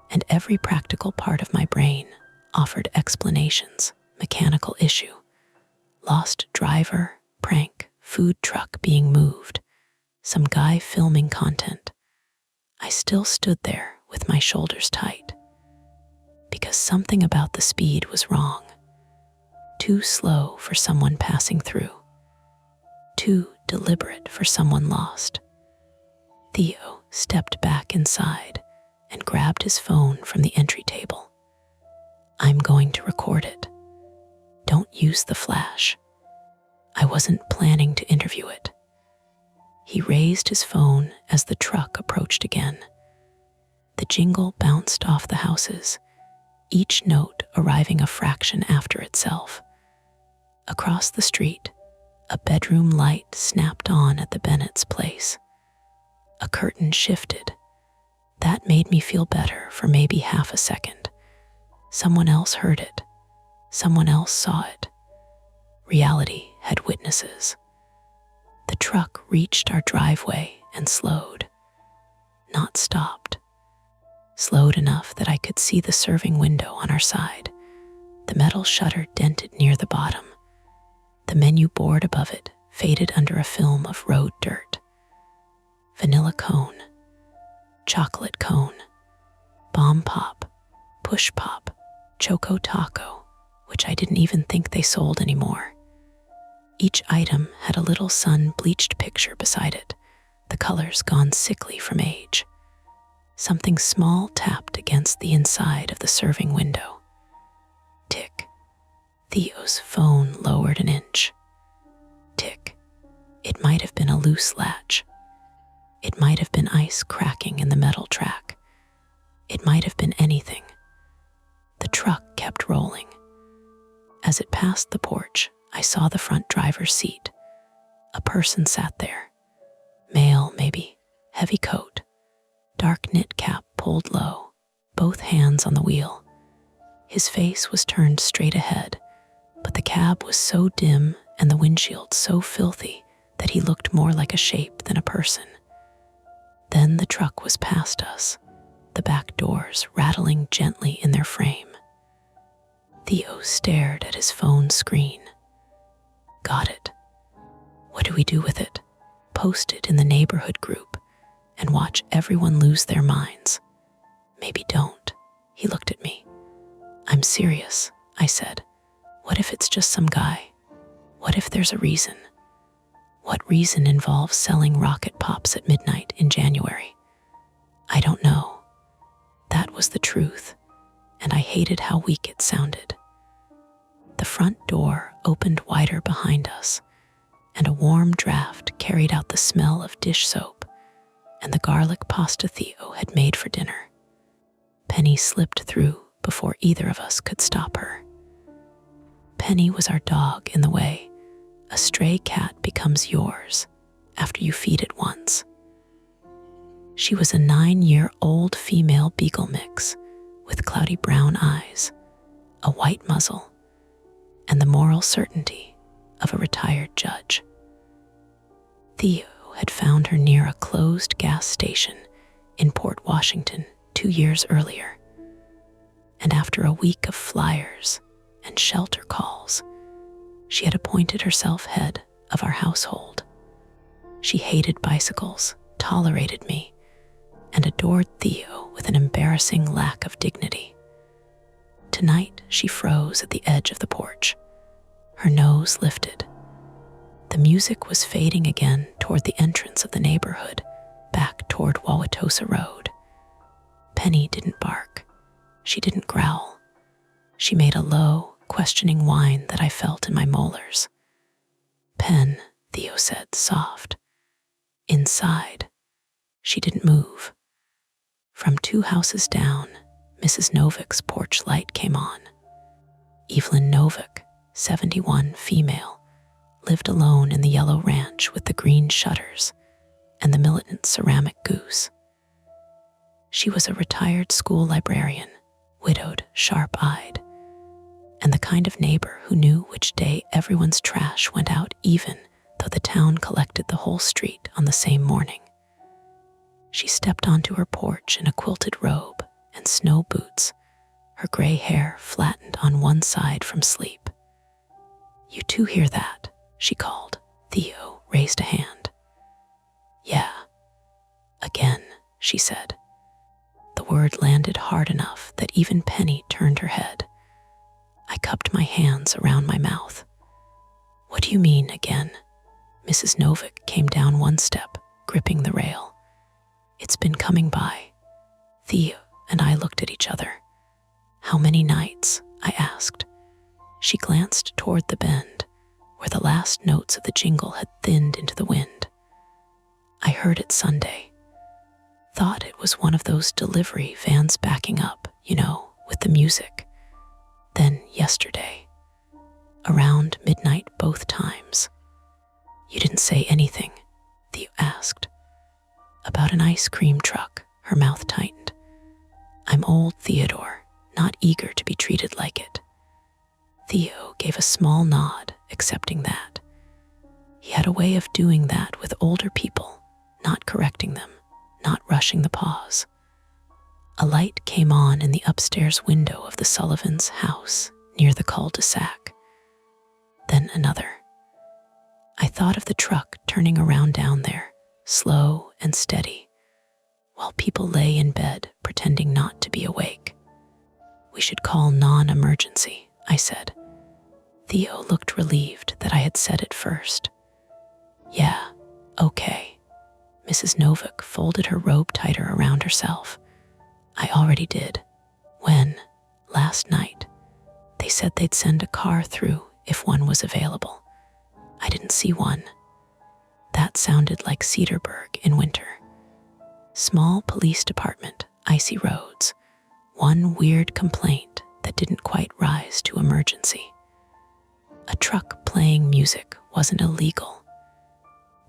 and every practical part of my brain offered explanations, mechanical issue, lost driver, prank, food truck being moved, some guy filming content, I still stood there with my shoulders tight. Because something about the speed was wrong. Too slow for someone passing through. Too deliberate for someone lost. Theo stepped back inside and grabbed his phone from the entry table. "I'm going to record it. Don't use the flash." I wasn't planning to interview it. He raised his phone as the truck approached again. The jingle bounced off the houses, each note arriving a fraction after itself. Across the street, a bedroom light snapped on at the Bennett's place. A curtain shifted. That made me feel better for maybe half a second. Someone else heard it. Someone else saw it. Reality had witnesses. The truck reached our driveway and slowed. Not stopped. Slowed enough that I could see the serving window on our side, the metal shutter dented near the bottom, the menu board above it faded under a film of road dirt. Vanilla cone, chocolate cone, bomb pop, push pop, choco taco, which I didn't even think they sold anymore. Each item had a little sun-bleached picture beside it, the colors gone sickly from age. Something small tapped against the inside of the serving window. Tick. Theo's phone lowered an inch. Tick. It might have been a loose latch. It might have been ice cracking in the metal track. It might have been anything. The truck kept rolling. As it passed the porch, I saw the front driver's seat. A person sat there. Male, maybe. Heavy coat. Dark knit cap pulled low, both hands on the wheel. His face was turned straight ahead, but the cab was so dim and the windshield so filthy that he looked more like a shape than a person. Then the truck was past us, the back doors rattling gently in their frame. Theo stared at his phone screen. Got it. What do we do with it? Posted in the neighborhood group and watch everyone lose their minds. Maybe don't. He looked at me. I'm serious, I said. What if it's just some guy? What if there's a reason? What reason involves selling rocket pops at midnight in January? I don't know. That was the truth, and I hated how weak it sounded. The front door opened wider behind us, and a warm draft carried out the smell of dish soap and the garlic pasta Theo had made for dinner. Penny slipped through before either of us could stop her. Penny was our dog in the way. A stray cat becomes yours after you feed it once. She was a 9-year-old female beagle mix with cloudy brown eyes, a white muzzle, and the moral certainty of a retired judge. Theo had found her near a closed gas station in Port Washington 2 years earlier, and after a week of flyers and shelter calls, she had appointed herself head of our household. She hated bicycles, tolerated me, and adored Theo with an embarrassing lack of dignity. Tonight, she froze at the edge of the porch, her nose lifted. The music was fading again toward the entrance of the neighborhood, back toward Wauwatosa Road. Penny didn't bark. She didn't growl. She made a low, questioning whine that I felt in my molars. "Pen," Theo said, soft. Inside. She didn't move. From 2 houses down, Mrs. Novick's porch light came on. Evelyn Novick, 71, female, lived alone in the yellow ranch with the green shutters and the militant ceramic goose. She was a retired school librarian, widowed, sharp-eyed, and the kind of neighbor who knew which day everyone's trash went out, even though the town collected the whole street on the same morning. She stepped onto her porch in a quilted robe and snow boots, her gray hair flattened on one side from sleep. "You two hear that?" she called. Theo raised a hand. "Yeah." "Again," she said. The word landed hard enough that even Penny turned her head. I cupped my hands around my mouth. "What do you mean, again?" Mrs. Novick came down one step, gripping the rail. "It's been coming by." Theo and I looked at each other. "How many nights?" I asked. She glanced toward the bend, where the last notes of the jingle had thinned into the wind. "I heard it Sunday. Thought it was one of those delivery vans backing up, with the music. Then yesterday, around midnight both times." "You didn't say anything?" Theo asked. "About an ice cream truck," her mouth tightened. "I'm old Theodore, not eager to be treated like it." Theo gave a small nod, accepting that. He had a way of doing that with older people, not correcting them, not rushing the pause. A light came on in the upstairs window of the Sullivans' house near the cul-de-sac. Then another. I thought of the truck turning around down there, slow and steady, while people lay in bed pretending not to be awake. "We should call non-emergency," I said. Theo looked relieved that I had said it first. "Yeah, okay." Mrs. Novick folded her robe tighter around herself. "I already did. When? Last night. They said they'd send a car through if one was available. I didn't see one." That sounded like Cedarburg in winter. Small police department, icy roads, one weird complaint that didn't quite rise to emergency. A truck playing music wasn't illegal.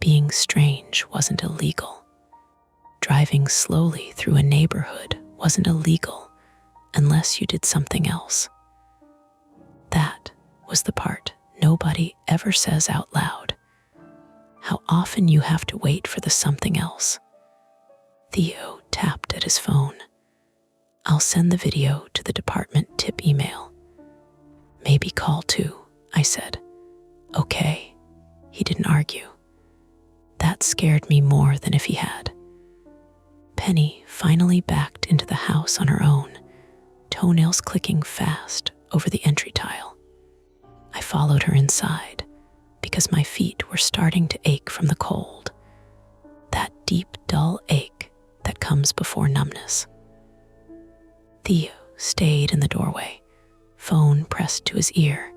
Being strange wasn't illegal. Driving slowly through a neighborhood wasn't illegal unless you did something else. That was the part nobody ever says out loud. How often you have to wait for the something else. Theo tapped at his phone. "I'll send the video to the department tip email." "Maybe call too," I said. "Okay." He didn't argue. That scared me more than if he had. Penny finally backed into the house on her own, toenails clicking fast over the entry tile. I followed her inside because my feet were starting to ache from the cold, that deep, dull ache that comes before numbness. Theo stayed in the doorway, phone pressed to his ear,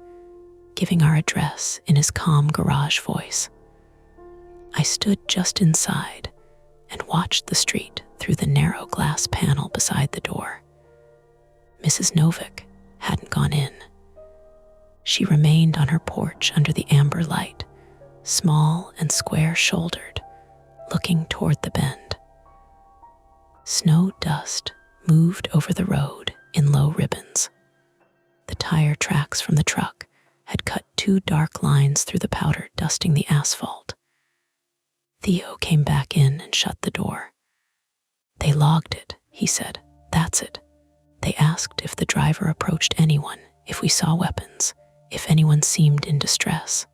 giving our address in his calm garage voice. I stood just inside and watched the street through the narrow glass panel beside the door. Mrs. Novick hadn't gone in. She remained on her porch under the amber light, small and square-shouldered, looking toward the bend. Snow dust moved over the road in low ribbons. The tire tracks from the truck had cut 2 dark lines through the powder dusting the asphalt. Theo came back in and shut the door. They logged it, he said. That's it. They asked if the driver approached anyone, if we saw weapons, if anyone seemed in distress.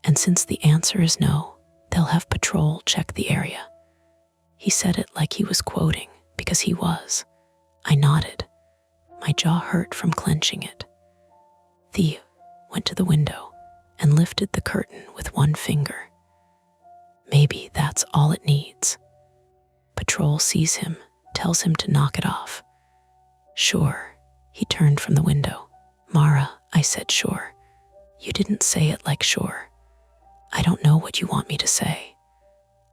And since the answer is no, they'll have patrol check the area. He said it like he was quoting, because he was. I nodded. My jaw hurt from clenching it. Theo went to the window and lifted the curtain with one finger. Maybe that's all it needs. Patrol sees him, tells him to knock it off. Sure, he turned from the window. Mara, I said sure. You didn't say it like sure. I don't know what you want me to say.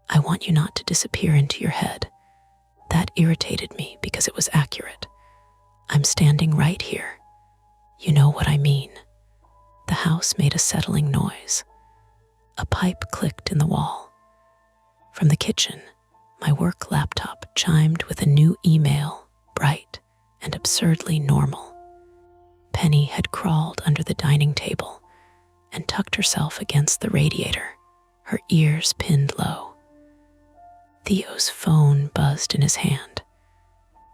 I want you not to disappear into your head. That irritated me because it was accurate. I'm standing right here. You know what I mean. The house made a settling noise. A pipe clicked in the wall. From the kitchen, my work laptop chimed with a new email, bright and absurdly normal. Penny had crawled under the dining table and tucked herself against the radiator, her ears pinned low. Theo's phone buzzed in his hand.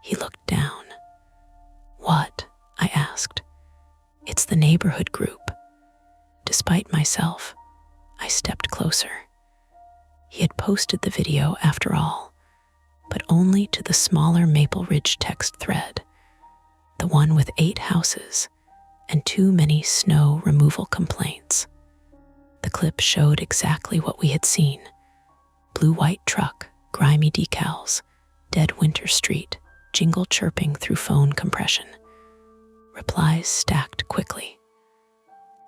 He looked down. What? I asked. It's the neighborhood group. Despite myself, I stepped closer. He had posted the video after all, but only to the smaller Maple Ridge text thread, the one with 8 houses and too many snow removal complaints. The clip showed exactly what we had seen. Blue-white truck, grimy decals, dead winter street, jingle chirping through phone compression. Replies stacked quickly.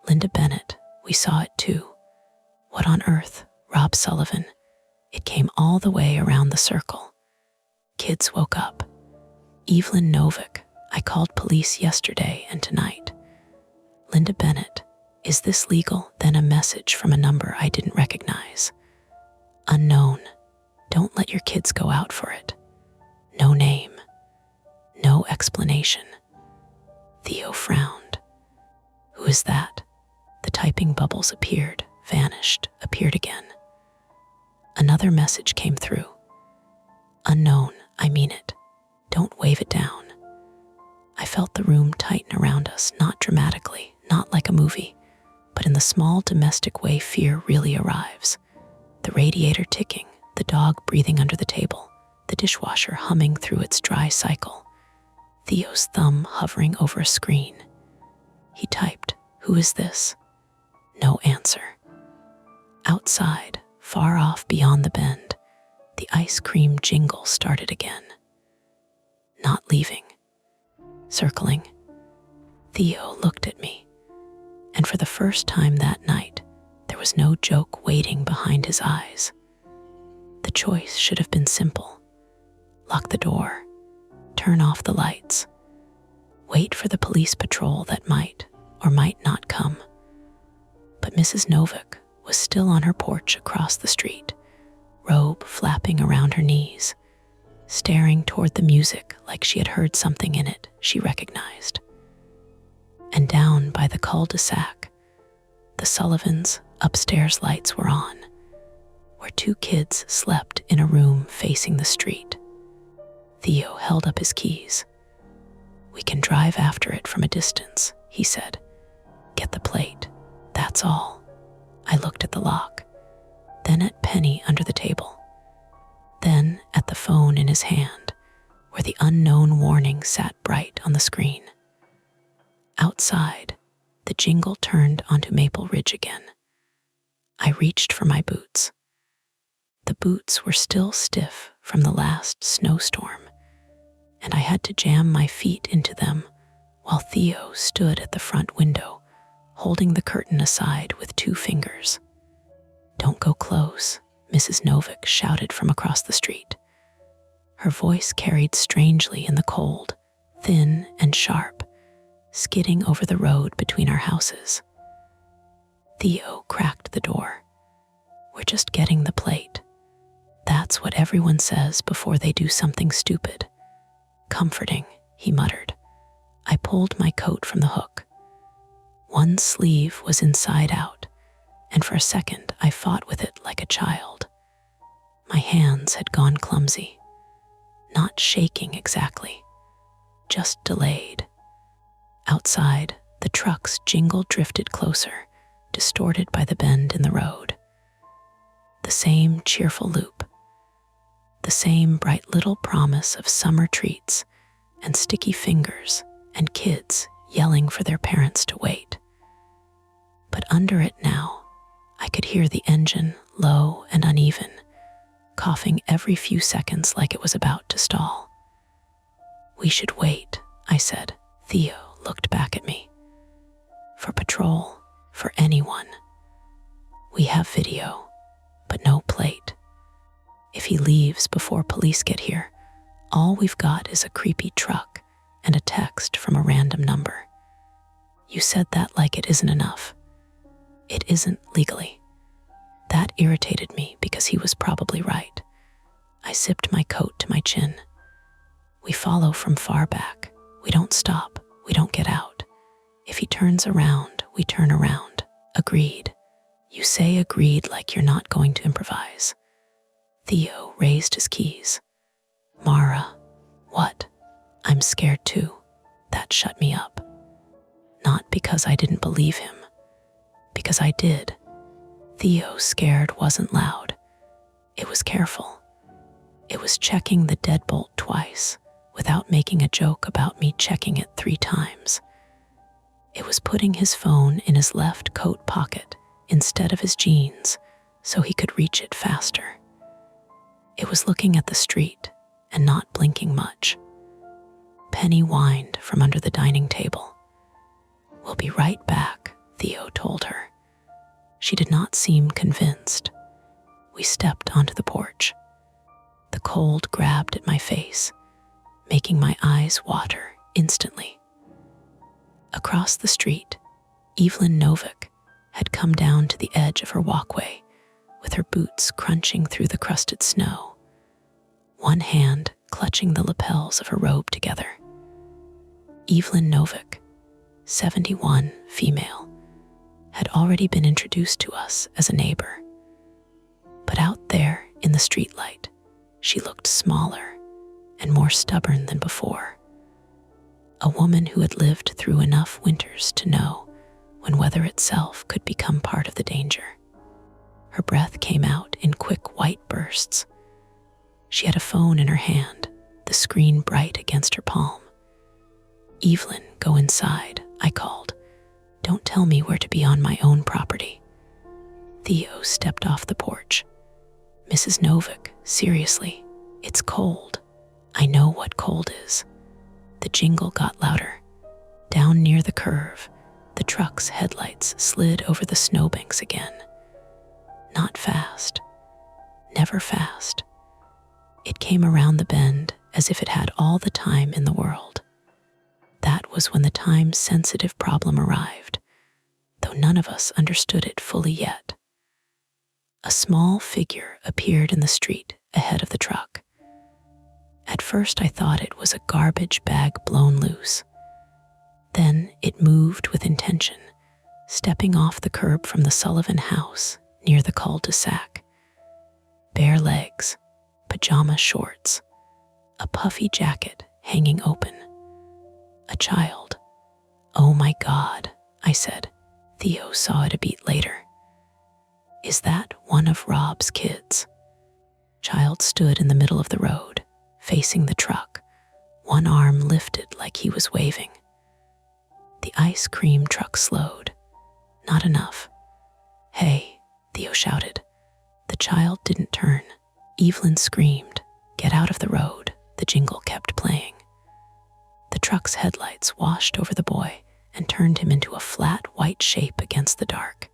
Linda Bennett, we saw it too. What on earth? Rob Sullivan. It came all the way around the circle. Kids woke up. Evelyn Novick, I called police yesterday and tonight. Linda Bennett, is this legal? Then a message from a number I didn't recognize. Unknown. Don't let your kids go out for it. No name. No explanation. Theo frowned. Who is that? The typing bubbles appeared, vanished, appeared again. Another message came through. Unknown, I mean it. Don't wave it down. I felt the room tighten around us, not dramatically, not like a movie, but in the small domestic way fear really arrives. The radiator ticking, the dog breathing under the table, the dishwasher humming through its dry cycle. Theo's thumb hovering over a screen. He typed, "Who is this?" No answer. Outside, far off beyond the bend, the ice cream jingle started again. Not leaving. Circling. Theo looked at me, and for the first time that night, there was no joke waiting behind his eyes. The choice should have been simple. Lock the door. Turn off the lights. Wait for the police patrol that might or might not come. But Mrs. Novick was still on her porch across the street, robe flapping around her knees, staring toward the music like she had heard something in it she recognized. And down by the cul-de-sac, the Sullivans' upstairs lights were on, where 2 kids slept in a room facing the street. Theo held up his keys. We can drive after it from a distance, he said. Get the plate, that's all. I looked at the lock, then at Penny under the table, then at the phone in his hand, where the unknown warning sat bright on the screen. Outside, the jingle turned onto Maple Ridge again. I reached for my boots. The boots were still stiff from the last snowstorm, and I had to jam my feet into them while Theo stood at the front window, holding the curtain aside with 2 fingers. Don't go close, Mrs. Novick shouted from across the street. Her voice carried strangely in the cold, thin and sharp, skidding over the road between our houses. Theo cracked the door. We're just getting the plate. That's what everyone says before they do something stupid. Comforting, he muttered. I pulled my coat from the hook. One sleeve was inside out, and for a second I fought with it like a child. My hands had gone clumsy, not shaking exactly, just delayed. Outside, the truck's jingle drifted closer, distorted by the bend in the road. The same cheerful loop, the same bright little promise of summer treats and sticky fingers and kids yelling for their parents to wait. But under it now, I could hear the engine, low and uneven, coughing every few seconds like it was about to stall. "We should wait," I said. Theo looked back at me. "For patrol, for anyone. We have video, but no plate. If he leaves before police get here, all we've got is a creepy truck and a text from a random number." You said that like it isn't enough. It isn't legally. That irritated me because he was probably right. I zipped my coat to my chin. "We follow from far back. We don't stop. We don't get out. If he turns around, we turn around. Agreed." You say agreed like you're not going to improvise. Theo raised his keys. "Mara, what?" "I'm scared too." That shut me up. Not because I didn't believe him, because I did. Theo scared wasn't loud. It was careful. It was checking the deadbolt twice without making a joke about me checking it 3 times. It was putting his phone in his left coat pocket instead of his jeans so he could reach it faster. It was looking at the street and not blinking much. Penny whined from under the dining table. "We'll be right back," Theo told her. She did not seem convinced. We stepped onto the porch. The cold grabbed at my face, making my eyes water instantly. Across the street, Evelyn Novick had come down to the edge of her walkway with her boots crunching through the crusted snow, one hand clutching the lapels of her robe together. Evelyn Novick, 71, female, had already been introduced to us as a neighbor. But out there in the streetlight, she looked smaller and more stubborn than before. A woman who had lived through enough winters to know when weather itself could become part of the danger. Her breath came out in quick white bursts. She had a phone in her hand, the screen bright against her palm. "Evelyn, go inside," I called. "Don't tell me where to be on my own property." Theo stepped off the porch. "Mrs. Novick, seriously, it's cold." "I know what cold is." The jingle got louder. Down near the curve, the truck's headlights slid over the snowbanks again. Not fast. Never fast. It came around the bend as if it had all the time in the world. That was when the time-sensitive problem arrived, though none of us understood it fully yet. A small figure appeared in the street ahead of the truck. At first I thought it was a garbage bag blown loose. Then it moved with intention, stepping off the curb from the Sullivan house near the cul-de-sac. Bare legs, pajama shorts, a puffy jacket hanging open. A child. "Oh my God," I said. Theo saw it a beat later. "Is that one of Rob's kids?" Child stood in the middle of the road, facing the truck, one arm lifted like he was waving. The ice cream truck slowed. Not enough. "Hey," Theo shouted. The child didn't turn. Evelyn screamed, "Get out of the road." The jingle kept playing. The truck's headlights washed over the boy and turned him into a flat white shape against the dark.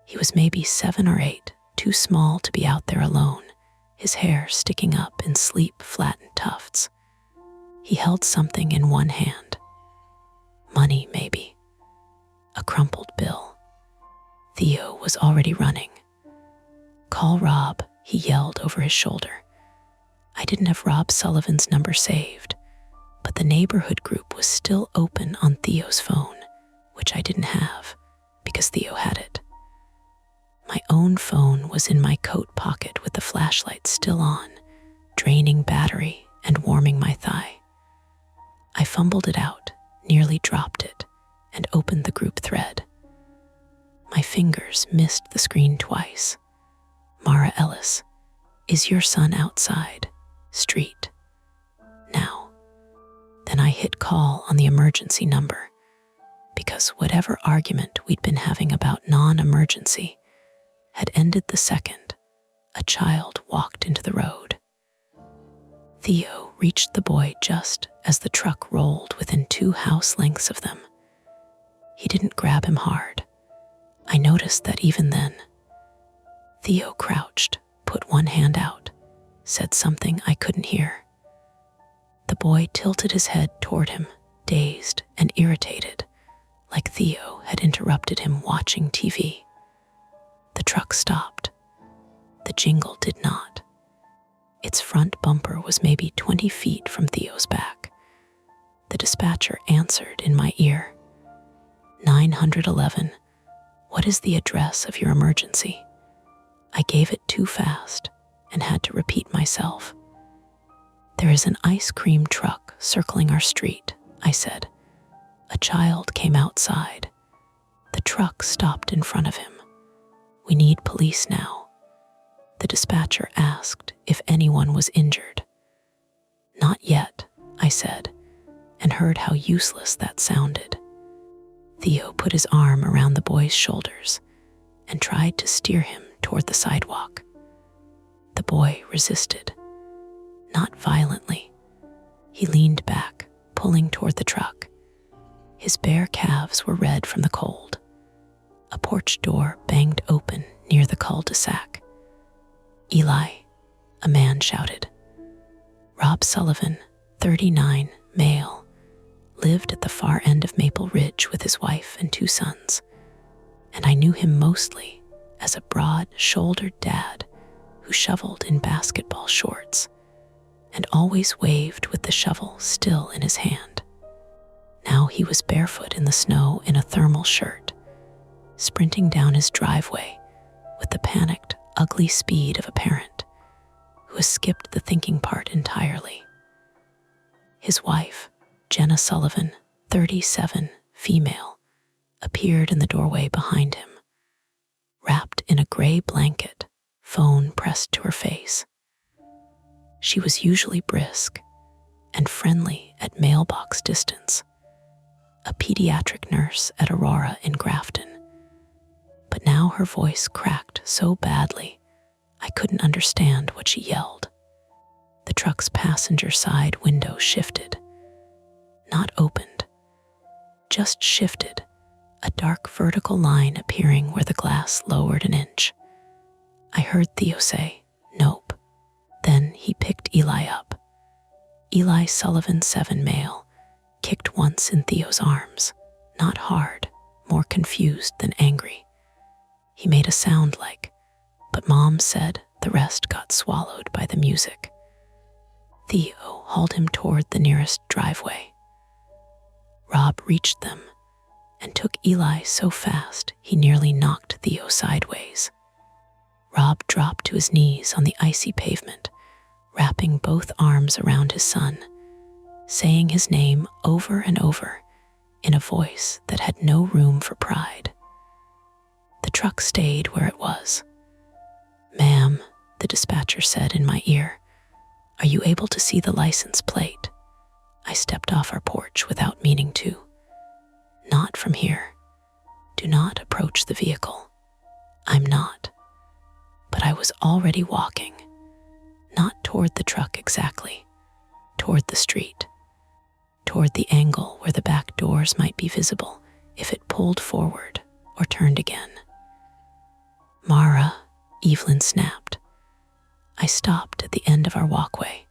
He was maybe 7 or 8, too small to be out there alone, his hair sticking up in sleek, flattened tufts. He held something in one hand. Money, maybe. A crumpled bill. Theo was already running. "Call Rob," he yelled over his shoulder. I didn't have Rob Sullivan's number saved, but the neighborhood group was still open on Theo's phone, which I didn't have because Theo had it. My own phone was in my coat pocket with the flashlight still on, draining battery and warming my thigh. I fumbled it out, nearly dropped it, and opened the group thread. My fingers missed the screen twice. Mara Ellis, is your son outside? Street. Now. Then I hit call on the emergency number, because whatever argument we'd been having about non-emergency had ended the second a child walked into the road. Theo reached the boy just as the truck rolled within 2 house lengths of them. He didn't grab him hard. I noticed that even then. Theo crouched, put one hand out, said something I couldn't hear. The boy tilted his head toward him, dazed and irritated, like Theo had interrupted him watching TV. The truck stopped. The jingle did not. Its front bumper was maybe 20 feet from Theo's back. The dispatcher answered in my ear. 911, what is the address of your emergency? I gave it too fast and had to repeat myself. There is an ice cream truck circling our street, I said. A child came outside. The truck stopped in front of him. We need police now. The dispatcher asked if anyone was injured. Not yet, I said, and heard how useless that sounded. Theo put his arm around the boy's shoulders and tried to steer him toward the sidewalk. The boy resisted. Not violently. He leaned back, pulling toward the truck. His bare calves were red from the cold. A porch door banged open near the cul-de-sac. Eli, a man shouted. Rob Sullivan, 39, male, lived at the far end of Maple Ridge with his wife and 2 sons, and I knew him mostly as a broad-shouldered dad who shoveled in basketball shorts and always waved with the shovel still in his hand. Now he was barefoot in the snow in a thermal shirt, sprinting down his driveway with the panicked, ugly speed of a parent who has skipped the thinking part entirely. His wife, Jenna Sullivan, 37, female, appeared in the doorway behind him, wrapped in a gray blanket, phone pressed to her face. She was usually brisk and friendly at mailbox distance, a pediatric nurse at Aurora in Grafton. But now her voice cracked so badly, I couldn't understand what she yelled. The truck's passenger side window shifted. Not opened, just shifted, a dark vertical line appearing where the glass lowered an inch. I heard Theo say, nope. Then he picked Eli up. Eli Sullivan, 7, male, kicked once in Theo's arms, not hard, more confused than angry. He made a sound like, but Mom said the rest got swallowed by the music. Theo hauled him toward the nearest driveway. Rob reached them and took Eli so fast he nearly knocked Theo sideways. Rob dropped to his knees on the icy pavement, wrapping both arms around his son, saying his name over and over in a voice that had no room for pride. The truck stayed where it was. Ma'am, the dispatcher said in my ear, are you able to see the license plate? I stepped off our porch without meaning to. Not from here. Do not approach the vehicle. I'm not. But I was already walking, not toward the truck exactly, toward the street, toward the angle where the back doors might be visible if it pulled forward or turned again. Mara, Evelyn snapped. I stopped at the end of our walkway.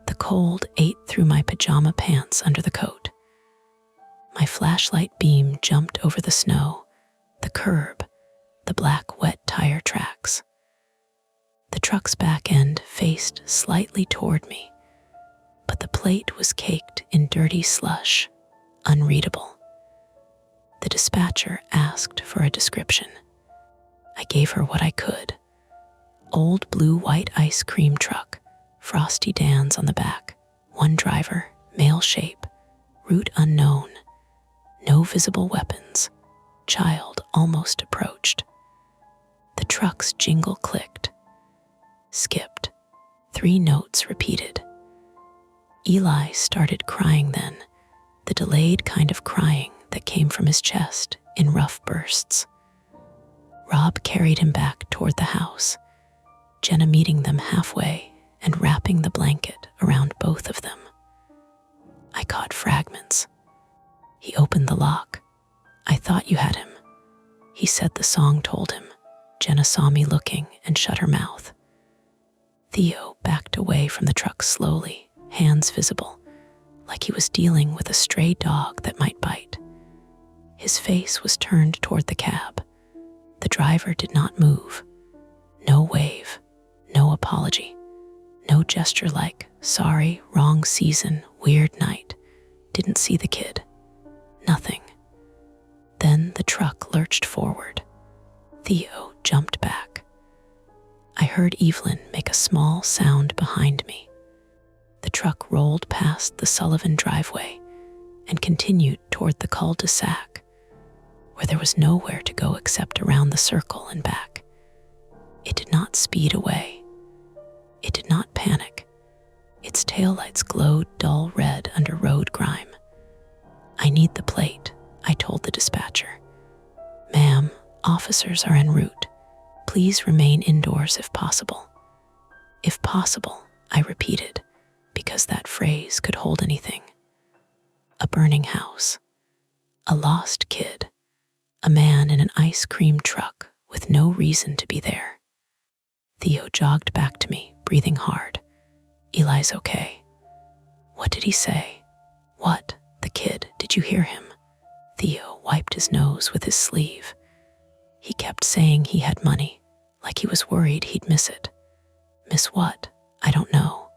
The cold ate through my pajama pants under the coat. My flashlight beam jumped over the snow, the curb, the black wet tire tracks. The truck's back end faced slightly toward me, but the plate was caked in dirty slush, unreadable. The dispatcher asked for a description. I gave her what I could. Old blue-white ice cream truck, frosty Dans on the back, one driver, male shape, route unknown, no visible weapons. Child almost approached. The truck's jingle clicked, skipped, 3 notes repeated. Eli started crying then, the delayed kind of crying that came from his chest in rough bursts. Rob carried him back toward the house, Jenna meeting them halfway and wrapping the blanket around both of them. I caught fragments. He opened the lock. I thought you had him. He said the song told him. Jenna saw me looking and shut her mouth. Theo backed away from the truck slowly, hands visible, like he was dealing with a stray dog that might bite. His face was turned toward the cab. The driver did not move. No wave, no apology, no gesture like, sorry, wrong season, weird night, didn't see the kid. Nothing. Then the truck lurched forward. Theo jumped back. I heard Evelyn make a small sound behind me. The truck rolled past the Sullivan driveway and continued toward the cul-de-sac, where there was nowhere to go except around the circle and back. It did not speed away. It did not panic. Its taillights glowed dull red under road grime. I need the plate, I told the dispatcher. Ma'am, officers are en route. Please remain indoors if possible. If possible, I repeated, because that phrase could hold anything. A burning house. A lost kid. A man in an ice cream truck with no reason to be there. Theo jogged back to me, breathing hard. Eli's okay. What did he say? What? The kid, did you hear him? Theo wiped his nose with his sleeve. He kept saying he had money, like he was worried he'd miss it. Miss what? I don't know.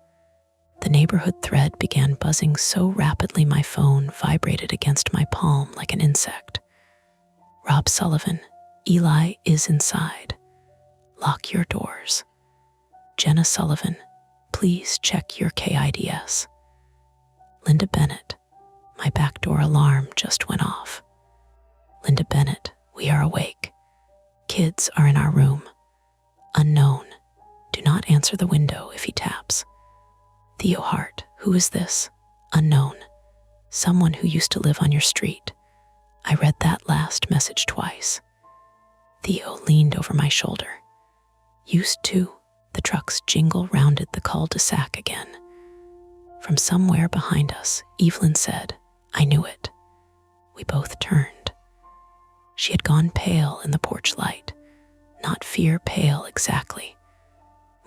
The neighborhood thread began buzzing so rapidly my phone vibrated against my palm like an insect. Rob Sullivan, Eli is inside. Lock your doors. Jenna Sullivan, please check your KIDS. Linda Bennett, my back door alarm just went off. Linda Bennett, we are awake. Kids are in our room. Unknown. Do not answer the window if he taps. Theo Hart, who is this? Unknown. Someone who used to live on your street. I read that last message twice. Theo leaned over my shoulder. Used to. The truck's jingle rounded the cul-de-sac again. From somewhere behind us, Evelyn said, I knew it. We both turned. She had gone pale in the porch light, not fear pale exactly,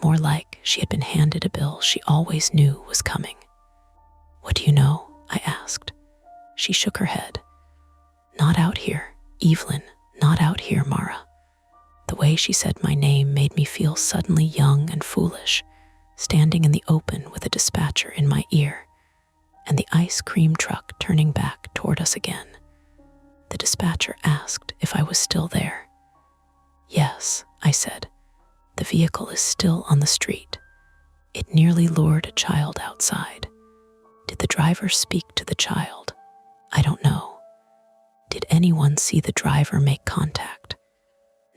more like she had been handed a bill she always knew was coming. What do you know? I asked. She shook her head. Not out here, Evelyn, not out here, Mara. The way she said my name made me feel suddenly young and foolish, standing in the open with a dispatcher in my ear, and the ice cream truck turning back toward us again. The dispatcher asked if I was still there. Yes, I said. The vehicle is still on the street. It nearly lured a child outside. Did the driver speak to the child? I don't know. Did anyone see the driver make contact?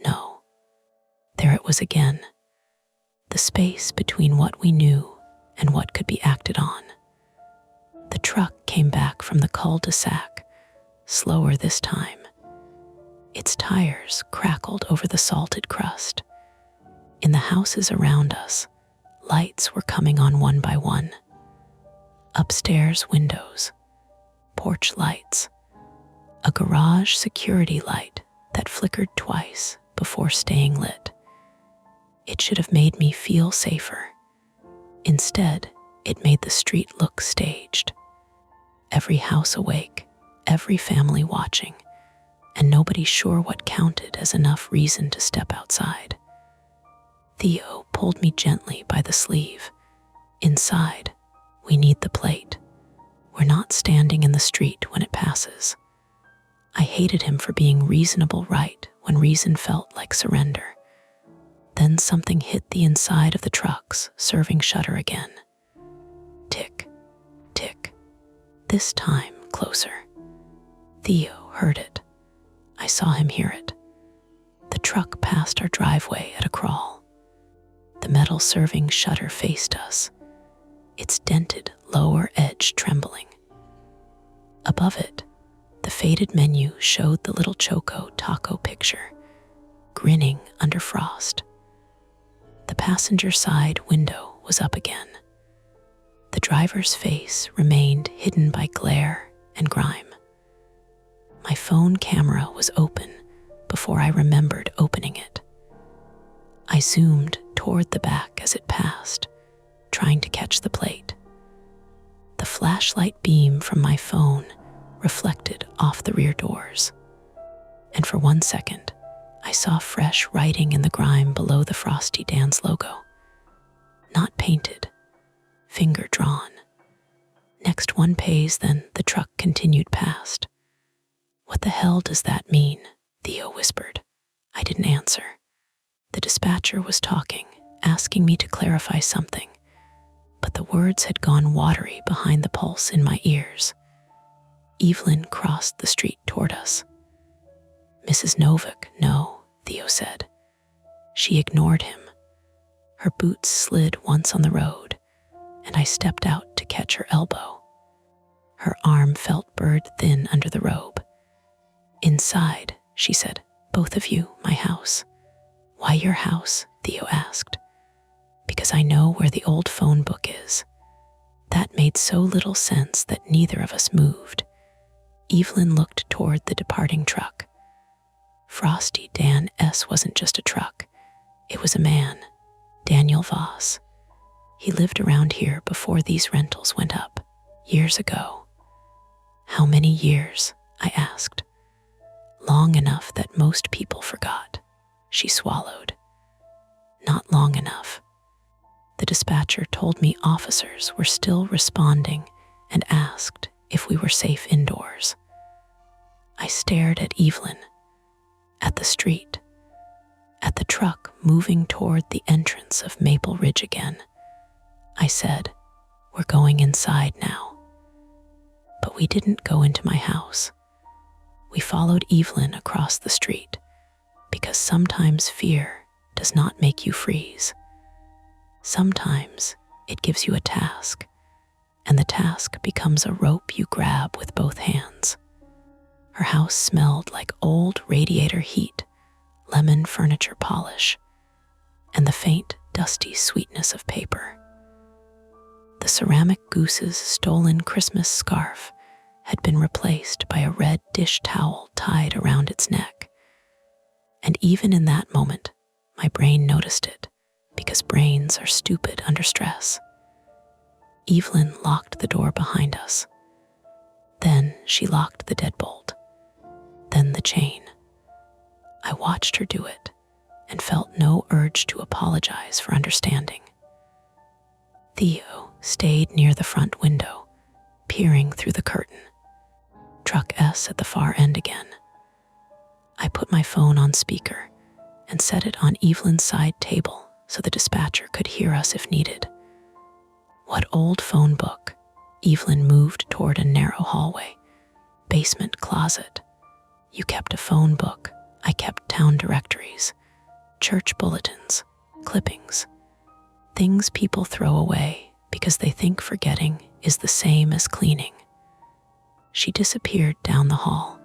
No. There it was again. The space between what we knew and what could be acted on. The truck came back from the cul-de-sac, slower this time. Its tires crackled over the salted crust. In the houses around us, lights were coming on one by one. Upstairs windows, porch lights, a garage security light that flickered twice before staying lit. It should have made me feel safer. Instead, it made the street look staged. Every house awake, every family watching, and nobody sure what counted as enough reason to step outside. Theo pulled me gently by the sleeve. Inside, we need the plate. We're not standing in the street when it passes. I hated him for being reasonable right when reason felt like surrender. Then something hit the inside of the truck's serving shutter again. Tick, tick. This time closer. Theo heard it. I saw him hear it. The truck passed our driveway at a crawl. The metal serving shutter faced us, its dented lower edge trembling. Above it, the faded menu showed the little Choco taco picture, grinning under frost. The passenger side window was up again. The driver's face remained hidden by glare and grime. My phone camera was open before I remembered opening it. I zoomed toward the back as it passed, trying to catch the plate. The flashlight beam from my phone reflected off the rear doors, and for 1 second, I saw fresh writing in the grime below the Frosty Dan's logo. Not painted, finger drawn. Next one pays, then the truck continued past. What the hell does that mean? Theo whispered. I didn't answer. The dispatcher was talking, asking me to clarify something, but the words had gone watery behind the pulse in my ears. Evelyn crossed the street toward us. Mrs. Novick, no, Theo said. She ignored him. Her boots slid once on the road, and I stepped out to catch her elbow. Her arm felt bird-thin under the robe. Inside, she said, both of you, my house. Why your house? Theo asked. Because I know where the old phone book is. That made so little sense that neither of us moved. Evelyn looked toward the departing truck. Frosty Dan S. wasn't just a truck. It was a man, Daniel Voss. He lived around here before these rentals went up, years ago. How many years? I asked. Long enough that most people forgot. She swallowed. Not long enough. The dispatcher told me officers were still responding and asked if we were safe indoors. I stared at Evelyn, at the street, at the truck moving toward the entrance of Maple Ridge again. I said, we're going inside now. But we didn't go into my house. We followed Evelyn across the street, because sometimes fear does not make you freeze. Sometimes it gives you a task, and the task becomes a rope you grab with both hands. Her house smelled like old radiator heat, lemon furniture polish, and the faint, dusty sweetness of paper. The ceramic goose's stolen Christmas scarf had been replaced by a red dish towel tied around its neck. And even in that moment, my brain noticed it, because brains are stupid under stress. Evelyn locked the door behind us. Then she locked the deadbolt. Then the chain. I watched her do it and felt no urge to apologize for understanding. Theo stayed near the front window, peering through the curtain. Truck S at the far end again. I put my phone on speaker and set it on Evelyn's side table so the dispatcher could hear us if needed. What old phone book? Evelyn moved toward a narrow hallway. Basement closet. You kept a phone book. I kept town directories, church bulletins, clippings. Things people throw away because they think forgetting is the same as cleaning. She disappeared down the hall.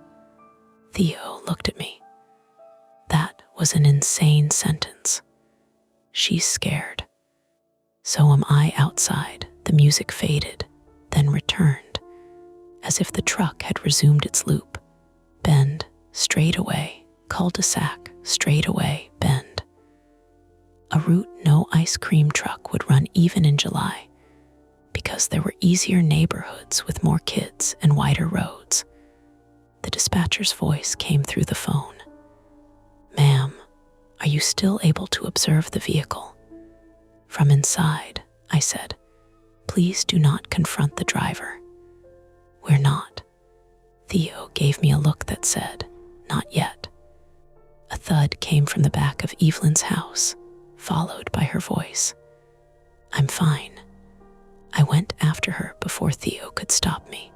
Theo looked at me. That was an insane sentence. She's scared. So am I outside. The music faded, then returned, as if the truck had resumed its loop. Bend, straight away, cul-de-sac, straight away, bend. A route no ice cream truck would run even in July, because there were easier neighborhoods with more kids and wider roads. The dispatcher's voice came through the phone. Ma'am, are you still able to observe the vehicle? From inside, I said, please do not confront the driver. We're not. Theo gave me a look that said, "Not yet." A thud came from the back of Evelyn's house, followed by her voice. "I'm fine." I went after her before Theo could stop me.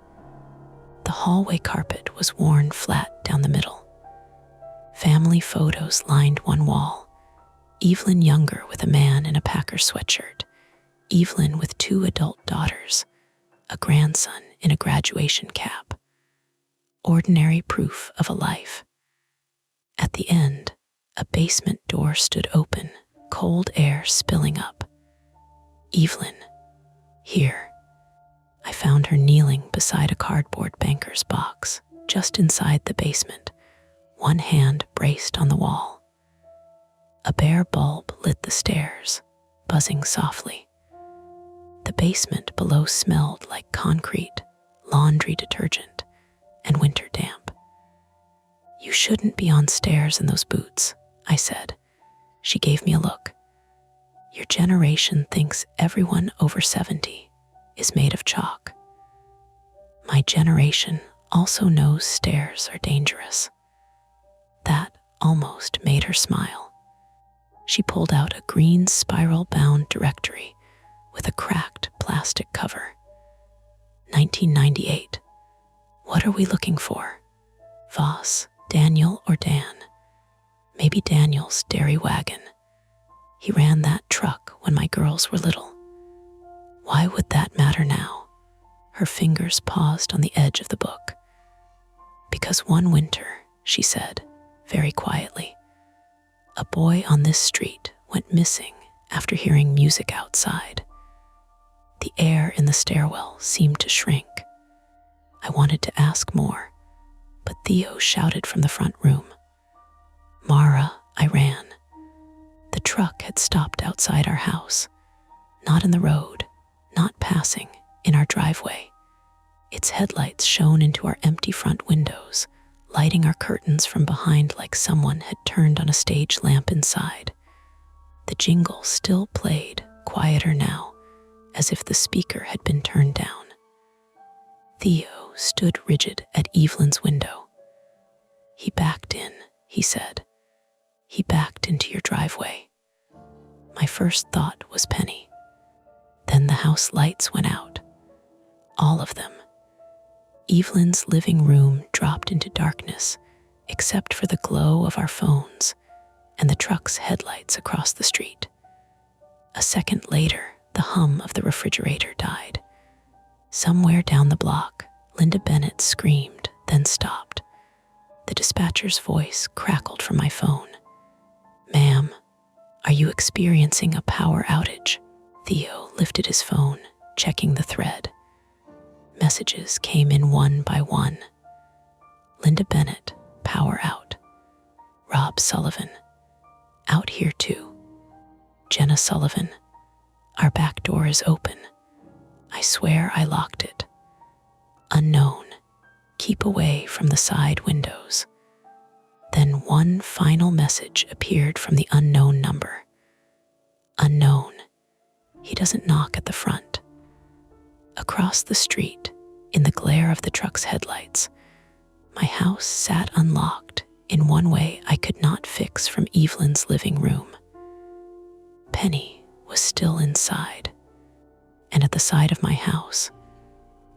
The hallway carpet was worn flat down the middle. Family photos lined one wall. Evelyn younger with a man in a Packers sweatshirt. Evelyn with 2 adult daughters. A grandson in a graduation cap. Ordinary proof of a life. At the end, a basement door stood open, cold air spilling up. "Evelyn, here." I found her kneeling beside a cardboard banker's box, just inside the basement, one hand braced on the wall. A bare bulb lit the stairs, buzzing softly. The basement below smelled like concrete, laundry detergent, and winter damp. "You shouldn't be on stairs in those boots," I said. She gave me a look. "Your generation thinks everyone over 70 is made of chalk. My generation also knows stairs are dangerous." That almost made her smile. She pulled out a green spiral-bound directory with a cracked plastic cover. 1998. What are we looking for? Voss, Daniel, or Dan? Maybe Daniel's dairy wagon. He ran that truck when my girls were little. Why would that matter now? Her fingers paused on the edge of the book. "Because one winter," she said, very quietly, "a boy on this street went missing after hearing music outside. The air in the stairwell seemed to shrink. I wanted to ask more, but Theo shouted from the front room. Mara, I ran. The truck had stopped outside our house, not in the road, not passing, in our driveway. Its headlights shone into our empty front windows, lighting our curtains from behind like someone had turned on a stage lamp inside. The jingle still played, quieter now, as if the speaker had been turned down. Theo stood rigid at Evelyn's window. He backed in, he said. He backed into your driveway. My first thought was Penny. Then the house lights went out. All of them. Evelyn's living room dropped into darkness, except for the glow of our phones and the truck's headlights across the street. A second later, the hum of the refrigerator died. Somewhere down the block, Linda Bennett screamed, then stopped. The dispatcher's voice crackled from my phone. Ma'am, are you experiencing a power outage? Theo lifted his phone, checking the thread. Messages came in one by one. Linda Bennett, power out. Rob Sullivan, out here too. Jenna Sullivan, our back door is open. I swear I locked it. Unknown, keep away from the side windows. Then one final message appeared from the unknown number. Unknown, he doesn't knock at the front. Across the street, in the glare of the truck's headlights, my house sat unlocked in one way I could not fix from Evelyn's living room. Penny was still inside, and at the side of my house,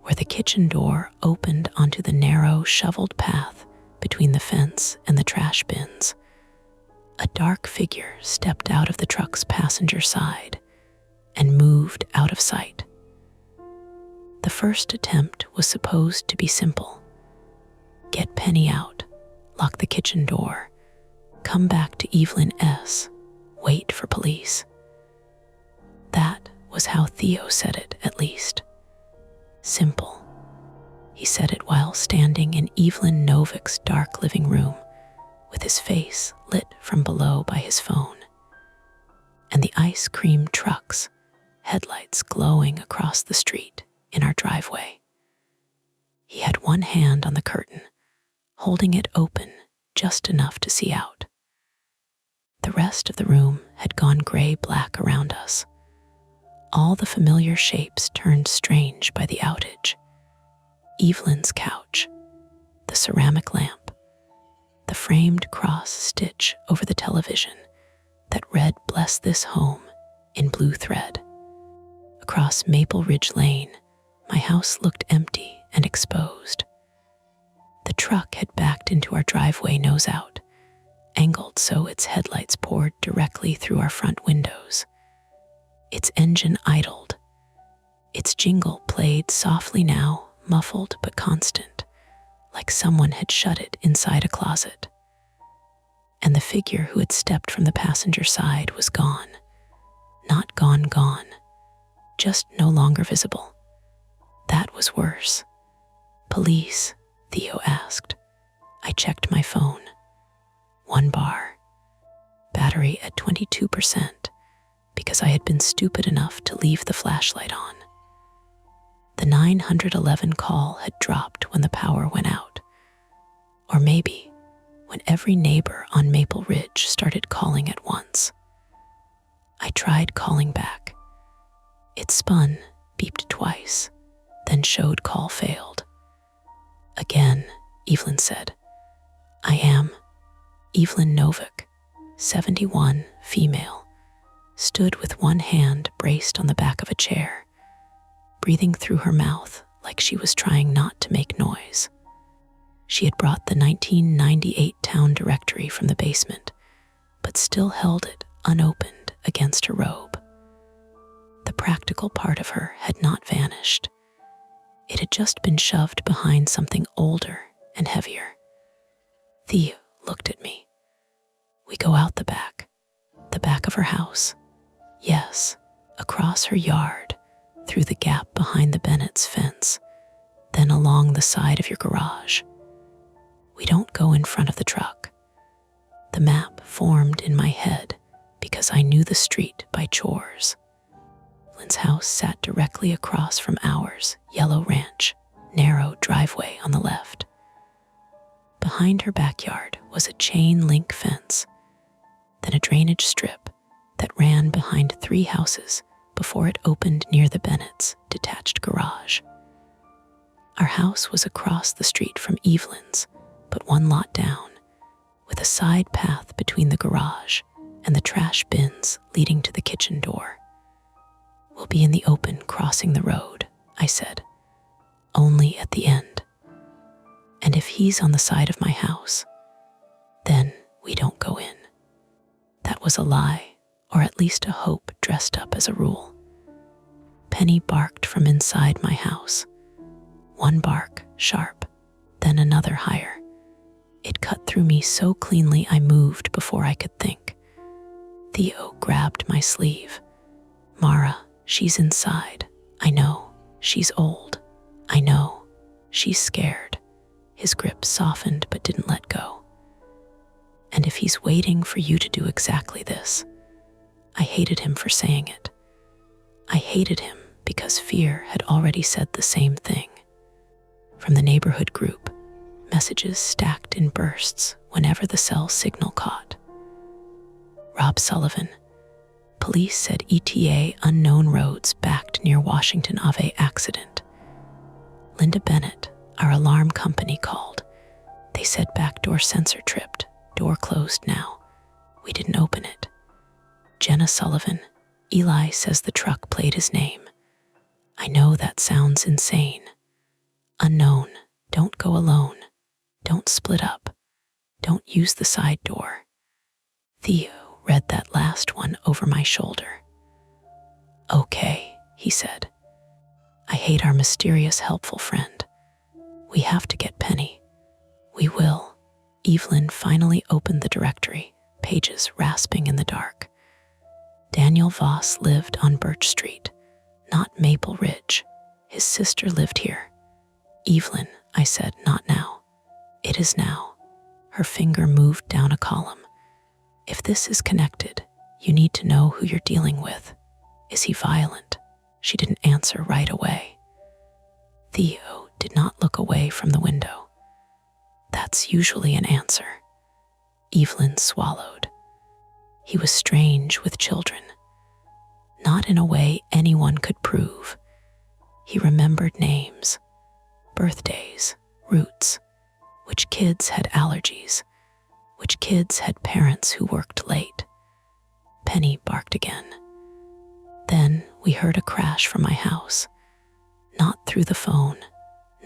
where the kitchen door opened onto the narrow, shoveled path between the fence and the trash bins, a dark figure stepped out of the truck's passenger side and moved out of sight. The first attempt was supposed to be simple. Get Penny out, lock the kitchen door, come back to Evelyn S., wait for police. That was how Theo said it, at least. Simple. He said it while standing in Evelyn Novick's dark living room, with his face lit from below by his phone, and the ice cream truck's headlights glowing across the street in our driveway. He had one hand on the curtain, holding it open just enough to see out. The rest of the room had gone gray-black around us. All the familiar shapes turned strange by the outage. Evelyn's couch, ceramic lamp, the framed cross stitch over the television that read "Bless this home" in blue thread. Across Maple Ridge Lane, my house looked empty and exposed. The truck had backed into our driveway nose out, angled so its headlights poured directly through our front windows. Its engine idled. Its jingle played softly now, muffled but constant, like someone had shut it inside a closet. And the figure who had stepped from the passenger side was gone. Not gone, just no longer visible. That was worse. "Police?" Theo asked. I checked my phone. 1 bar. Battery at 22% because I had been stupid enough to leave the flashlight on. The 911 call had dropped when the power went out. Or maybe when every neighbor on Maple Ridge started calling at once. I tried calling back. It spun, beeped twice, then showed call failed. "Again," Evelyn said. "I am." Evelyn Novick, 71, female, stood with one hand braced on the back of a chair, breathing through her mouth like she was trying not to make noise. She had brought the 1998 town directory from the basement, but still held it unopened against her robe. The practical part of her had not vanished. It had just been shoved behind something older and heavier. Theo looked at me. "We go out the back of her house." "Yes, across her yard, through the gap behind the Bennett's fence, then along the side of your garage. We don't go in front of the truck." The map formed in my head because I knew the street by chores. Lynn's house sat directly across from ours, yellow ranch, narrow driveway on the left. Behind her backyard was a chain link fence, then a drainage strip that ran behind 3 houses before it opened near the Bennett's detached garage. Our house was across the street from Evelyn's, but 1 lot down, with a side path between the garage and the trash bins leading to the kitchen door. "We'll be in the open crossing the road," I said. "Only at the end. And if he's on the side of my house, then we don't go in." That was a lie, or at least a hope dressed up as a rule. Penny barked from inside my house. 1 bark, sharp, then another higher. It cut through me so cleanly I moved before I could think. Theo grabbed my sleeve. "Mara, she's inside. I know. She's old. I know. She's scared." His grip softened but didn't let go. "And if he's waiting for you to do exactly this." I hated him for saying it. I hated him because fear had already said the same thing. From the neighborhood group, messages stacked in bursts whenever the cell signal caught. Rob Sullivan. "Police said ETA unknown roads backed near Washington Ave accident." Linda Bennett, our alarm company, called. "They said backdoor sensor tripped, door closed now. We didn't open it." Jenna Sullivan. "Eli says the truck played his name. I know that sounds insane. Unknown, don't go alone. Don't split up. Don't use the side door." Theo read that last one over my shoulder. "Okay," he said. "I hate our mysterious, helpful friend. We have to get Penny." "We will." Evelyn finally opened the directory, pages rasping in the dark. Daniel Voss lived on Birch Street, not Maple Ridge. His sister lived here. "Evelyn," I said, "not now." "It is now." Her finger moved down a column. "If this is connected, you need to know who you're dealing with. Is he violent?" She didn't answer right away. Theo did not look away from the window. "That's usually an answer." Evelyn swallowed. "He was strange with children. Not in a way anyone could prove. He remembered names, birthdays, roots. Which kids had allergies? Which kids had parents who worked late? Penny barked again. Then we heard a crash from my house. Not through the phone,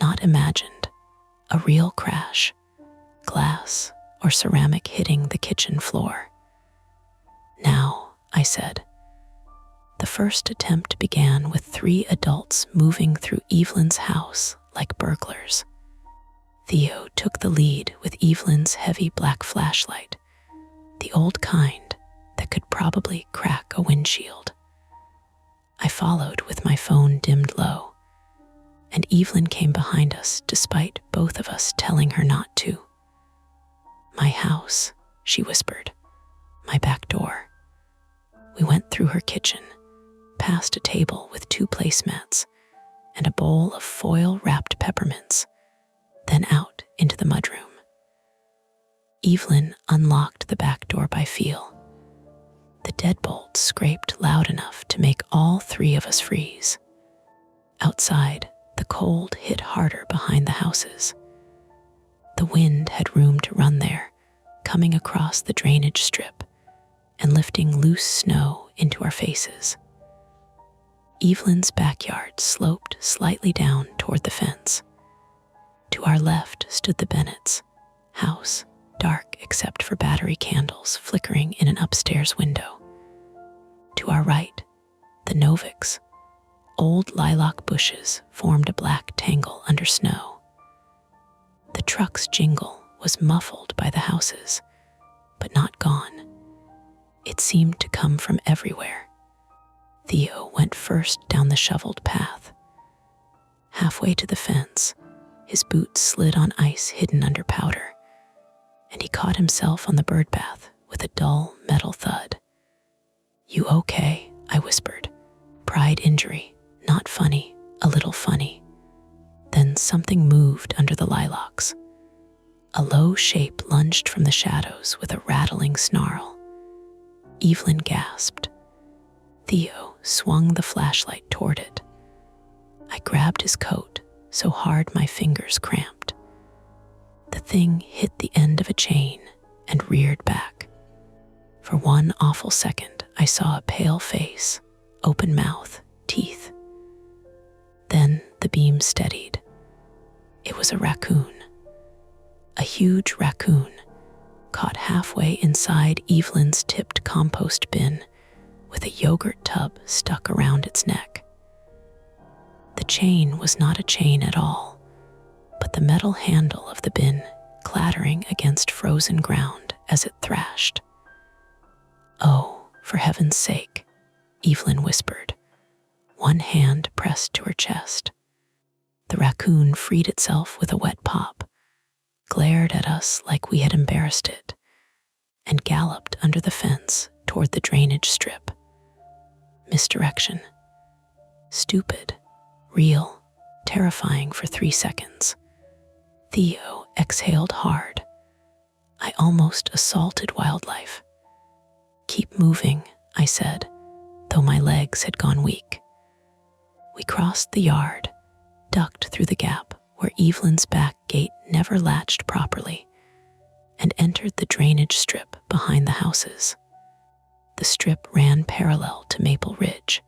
not imagined. A real crash. Glass or ceramic hitting the kitchen floor. Now, I said. The first attempt began with 3 adults moving through Evelyn's house like burglars. Theo took the lead with Evelyn's heavy black flashlight, the old kind that could probably crack a windshield. I followed with my phone dimmed low, and Evelyn came behind us despite both of us telling her not to. My house, she whispered, my back door. We went through her kitchen, past a table with 2 placemats and a bowl of foil-wrapped peppermints, then out into the mudroom. Evelyn unlocked the back door by feel. The deadbolt scraped loud enough to make all 3 of us freeze. Outside, the cold hit harder behind the houses. The wind had room to run there, coming across the drainage strip and lifting loose snow into our faces. Evelyn's backyard sloped slightly down toward the fence. To our left stood the Bennetts' house, dark except for battery candles flickering in an upstairs window. To our right, the Noviks' old lilac bushes formed a black tangle under snow. The truck's jingle was muffled by the houses, but not gone. It seemed to come from everywhere. Theo went first down the shoveled path. Halfway to the fence, his boots slid on ice hidden under powder, and he caught himself on the birdbath with a dull metal thud. "You okay?" I whispered. "Pride injury, not funny, a little funny." Then something moved under the lilacs. A low shape lunged from the shadows with a rattling snarl. Evelyn gasped. Theo swung the flashlight toward it. I grabbed his coat so hard my fingers cramped. The thing hit the end of a chain and reared back. For one awful second, I saw a pale face, open mouth, teeth. Then the beam steadied. It was a raccoon. A huge raccoon, caught halfway inside Evelyn's tipped compost bin with a yogurt tub stuck around its neck. The chain was not a chain at all, but the metal handle of the bin clattering against frozen ground as it thrashed. "Oh, for heaven's sake," Evelyn whispered, one hand pressed to her chest. The raccoon freed itself with a wet pop, glared at us like we had embarrassed it, and galloped under the fence toward the drainage strip. Misdirection. Stupid, real, terrifying for 3 seconds. Theo exhaled hard. I almost assaulted wildlife. "Keep moving," I said, though my legs had gone weak. We crossed the yard, ducked through the gap where Evelyn's back gate never latched properly, and entered the drainage strip behind the houses. The strip ran parallel to Maple Ridge,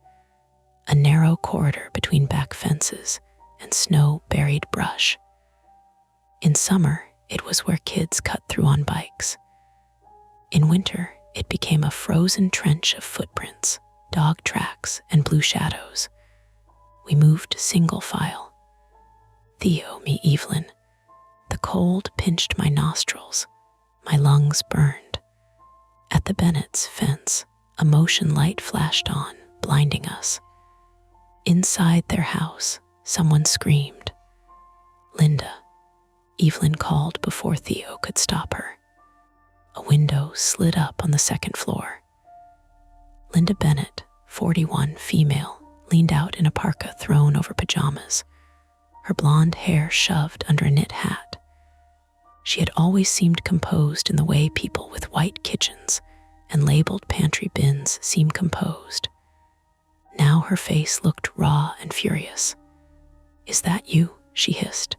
a narrow corridor between back fences and snow-buried brush. In summer, it was where kids cut through on bikes. In winter, it became a frozen trench of footprints, dog tracks, and blue shadows. We moved single file. Theo, me, Evelyn. The cold pinched my nostrils. My lungs burned. At the Bennett's fence, a motion light flashed on, blinding us. Inside their house, someone screamed. "Linda," Evelyn called before Theo could stop her. A window slid up on the second floor. Linda Bennett, 41, female, leaned out in a parka thrown over pajamas, her blonde hair shoved under a knit hat. She had always seemed composed in the way people with white kitchens and labeled pantry bins seem composed. Now her face looked raw and furious. "Is that you?" she hissed.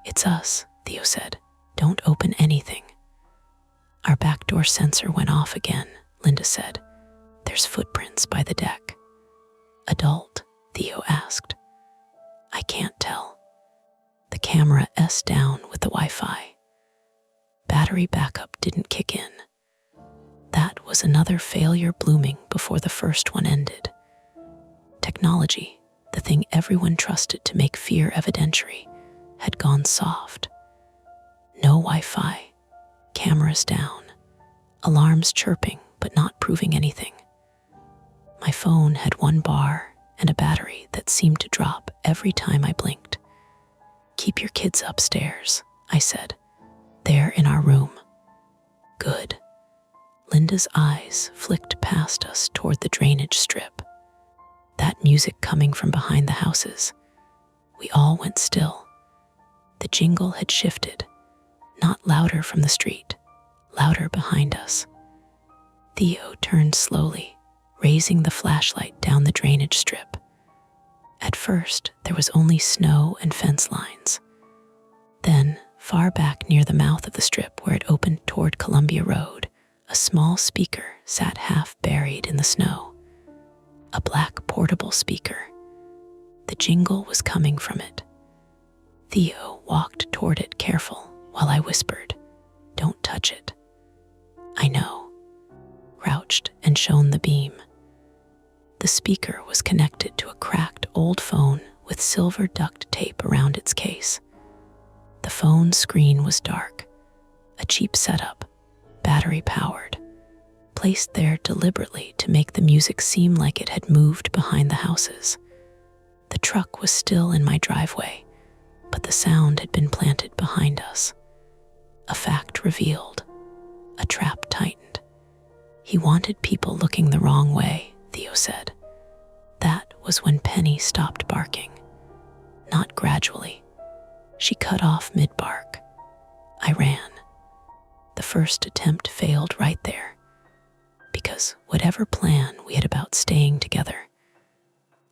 "It's us," Theo said, Don't open anything. Our back door sensor went off again, Linda said. There's footprints by the deck. Adult? Theo asked. I can't tell. The camera S down with the Wi-Fi. Battery backup didn't kick in. That was another failure blooming before the first one ended. Technology, the thing everyone trusted to make fear evidentiary, had gone soft. No Wi-Fi, cameras down, alarms chirping but not proving anything. My phone had one bar and a battery that seemed to drop every time I blinked. Keep your kids upstairs, I said. They're in our room. Good. Linda's eyes flicked past us toward the drainage strip. That music coming from behind the houses. We all went still. The jingle had shifted, not louder from the street, louder behind us. Theo turned slowly, raising the flashlight down the drainage strip. At first, there was only snow and fence lines. Then, far back near the mouth of the strip where it opened toward Columbia Road, a small speaker sat half buried in the snow. A black portable speaker. The jingle was coming from it. Theo walked toward it careful while I whispered, "Don't touch it." I know. Crouched and shone the beam. The speaker was connected to a cracked old phone with silver duct tape around its case. The phone screen was dark, a cheap setup, battery-powered, placed there deliberately to make the music seem like it had moved behind the houses. The truck was still in my driveway, but the sound had been planted behind us. A fact revealed, a trap tightened. He wanted people looking the wrong way, Theo said. That was when Penny stopped barking. Not gradually. She cut off mid-bark. I ran. The first attempt failed right there, because whatever plan we had about staying together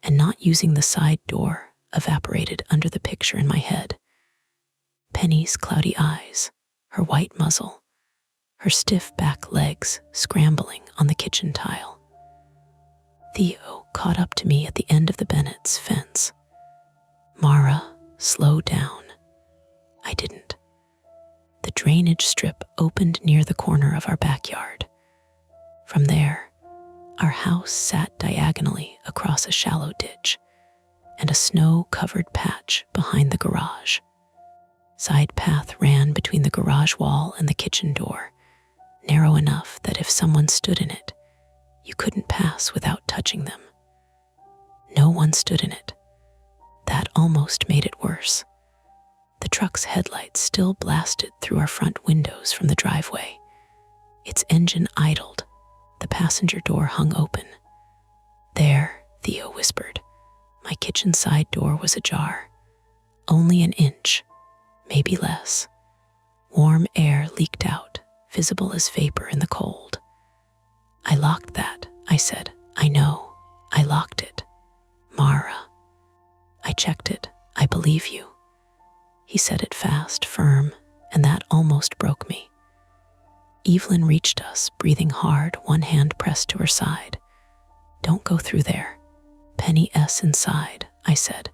and not using the side door evaporated under the picture in my head. Penny's cloudy eyes, her white muzzle, her stiff back legs scrambling on the kitchen tile. Theo caught up to me at the end of the Bennett's fence. Mara, slow down. I didn't. The drainage strip opened near the corner of our backyard. From there, our house sat diagonally across a shallow ditch and a snow-covered patch behind the garage. Side path ran between the garage wall and the kitchen door, narrow enough that if someone stood in it, you couldn't pass without touching them. No one stood in it. That almost made it worse. The truck's headlights still blasted through our front windows from the driveway. Its engine idled. The passenger door hung open. There, Theo whispered. My kitchen side door was ajar. Only an inch, maybe less. Warm air leaked out, visible as vapor in the cold. I locked that, I said. I know. I locked it. Mara. I checked it. I believe you. He said it fast, firm, and that almost broke me. Evelyn reached us, breathing hard, one hand pressed to her side. Don't go through there. Penny S. inside, I said.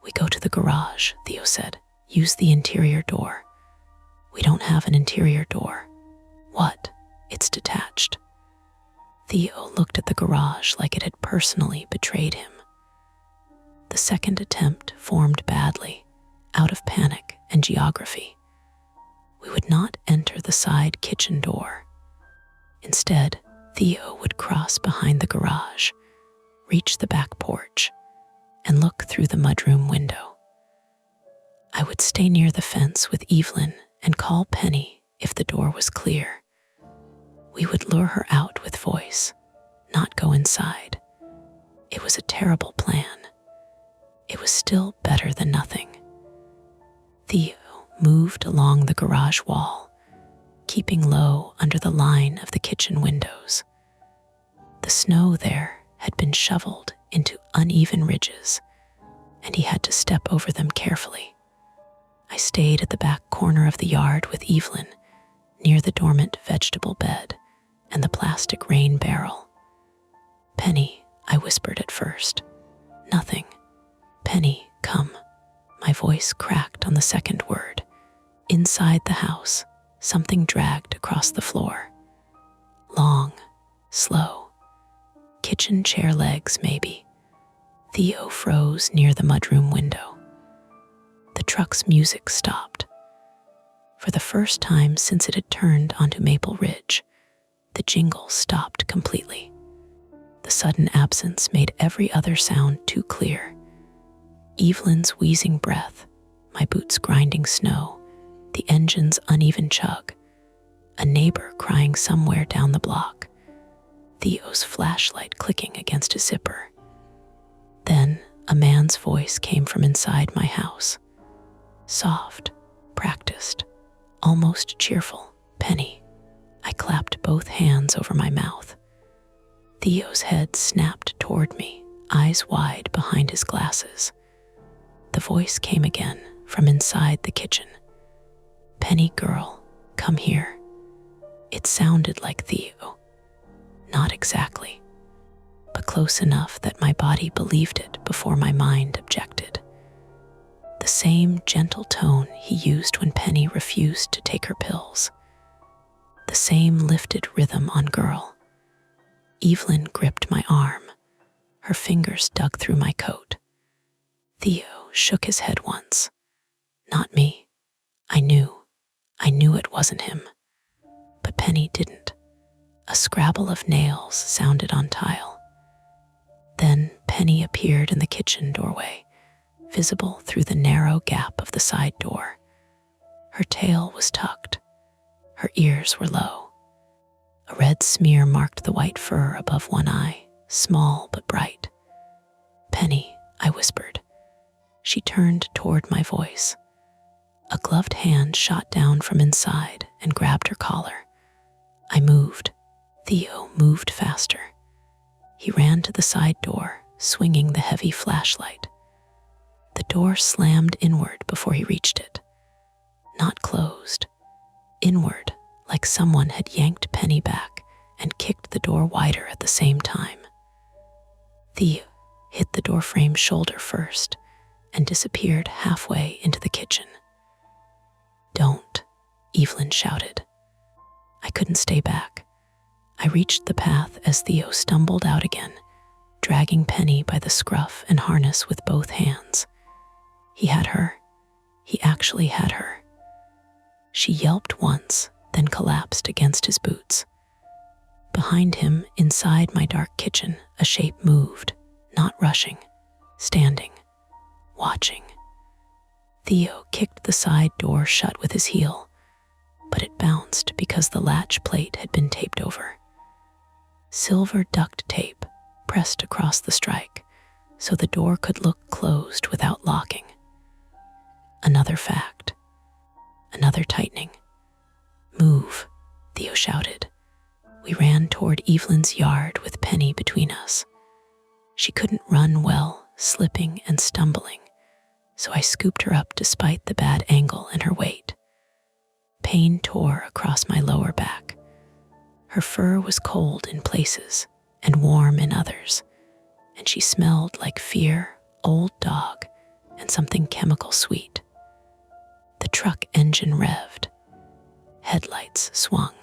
We go to the garage, Theo said. Use the interior door. We don't have an interior door. What? It's detached. Theo looked at the garage like it had personally betrayed him. The second attempt formed badly, out of panic and geography. We would not enter the side kitchen door. Instead, Theo would cross behind the garage, reach the back porch, and look through the mudroom window. I would stay near the fence with Evelyn and call Penny if the door was clear. We would lure her out with voice, not go inside. It was a terrible plan. It was still better than nothing. Theo moved along the garage wall, keeping low under the line of the kitchen windows. The snow there had been shoveled into uneven ridges, and he had to step over them carefully. I stayed at the back corner of the yard with Evelyn, near the dormant vegetable bed and the plastic rain barrel. "Penny," I whispered at first. "Nothing. Penny, come." My voice cracked on the second word. Inside the house, something dragged across the floor. Long, slow. Kitchen chair legs, maybe. Theo froze near the mudroom window. The truck's music stopped. For the first time since it had turned onto Maple Ridge, the jingle stopped completely. The sudden absence made every other sound too clear. Evelyn's wheezing breath, my boots grinding snow, the engine's uneven chug, a neighbor crying somewhere down the block, Theo's flashlight clicking against his zipper. Then a man's voice came from inside my house. Soft, practiced, almost cheerful. "Penny." I clapped both hands over my mouth. Theo's head snapped toward me, eyes wide behind his glasses. The voice came again from inside the kitchen. "Penny girl, come here." It sounded like Theo. Not exactly, but close enough that my body believed it before my mind objected. The same gentle tone he used when Penny refused to take her pills. The same lifted rhythm on girl. Evelyn gripped my arm. Her fingers dug through my coat. Theo shook his head once. Not me. I knew it wasn't him. But Penny didn't. A scrabble of nails sounded on tile. Then Penny appeared in the kitchen doorway, visible through the narrow gap of the side door. Her tail was tucked. Her ears were low. A red smear marked the white fur above one eye, small but bright. "Penny," I whispered. She turned toward my voice. A gloved hand shot down from inside and grabbed her collar. I moved. Theo moved faster. He ran to the side door, swinging the heavy flashlight. The door slammed inward before he reached it. Not closed. Inward, like someone had yanked Penny back and kicked the door wider at the same time. Theo hit the doorframe's shoulder first and disappeared halfway into the kitchen. "Don't," Evelyn shouted. I couldn't stay back. I reached the path as Theo stumbled out again, dragging Penny by the scruff and harness with both hands. He had her. He actually had her. She yelped once, then collapsed against his boots. Behind him, inside my dark kitchen, a shape moved, not rushing, standing, watching. Theo kicked the side door shut with his heel, but it bounced because the latch plate had been taped over. Silver duct tape pressed across the strike, so the door could look closed without locking. Another fact. Another tightening. "Move," Theo shouted. We ran toward Evelyn's yard with Penny between us. She couldn't run well, slipping and stumbling, so I scooped her up despite the bad angle and her weight. Pain tore across my lower back. Her fur was cold in places and warm in others, and she smelled like fear, old dog, and something chemical sweet. The truck engine revved. Headlights swung.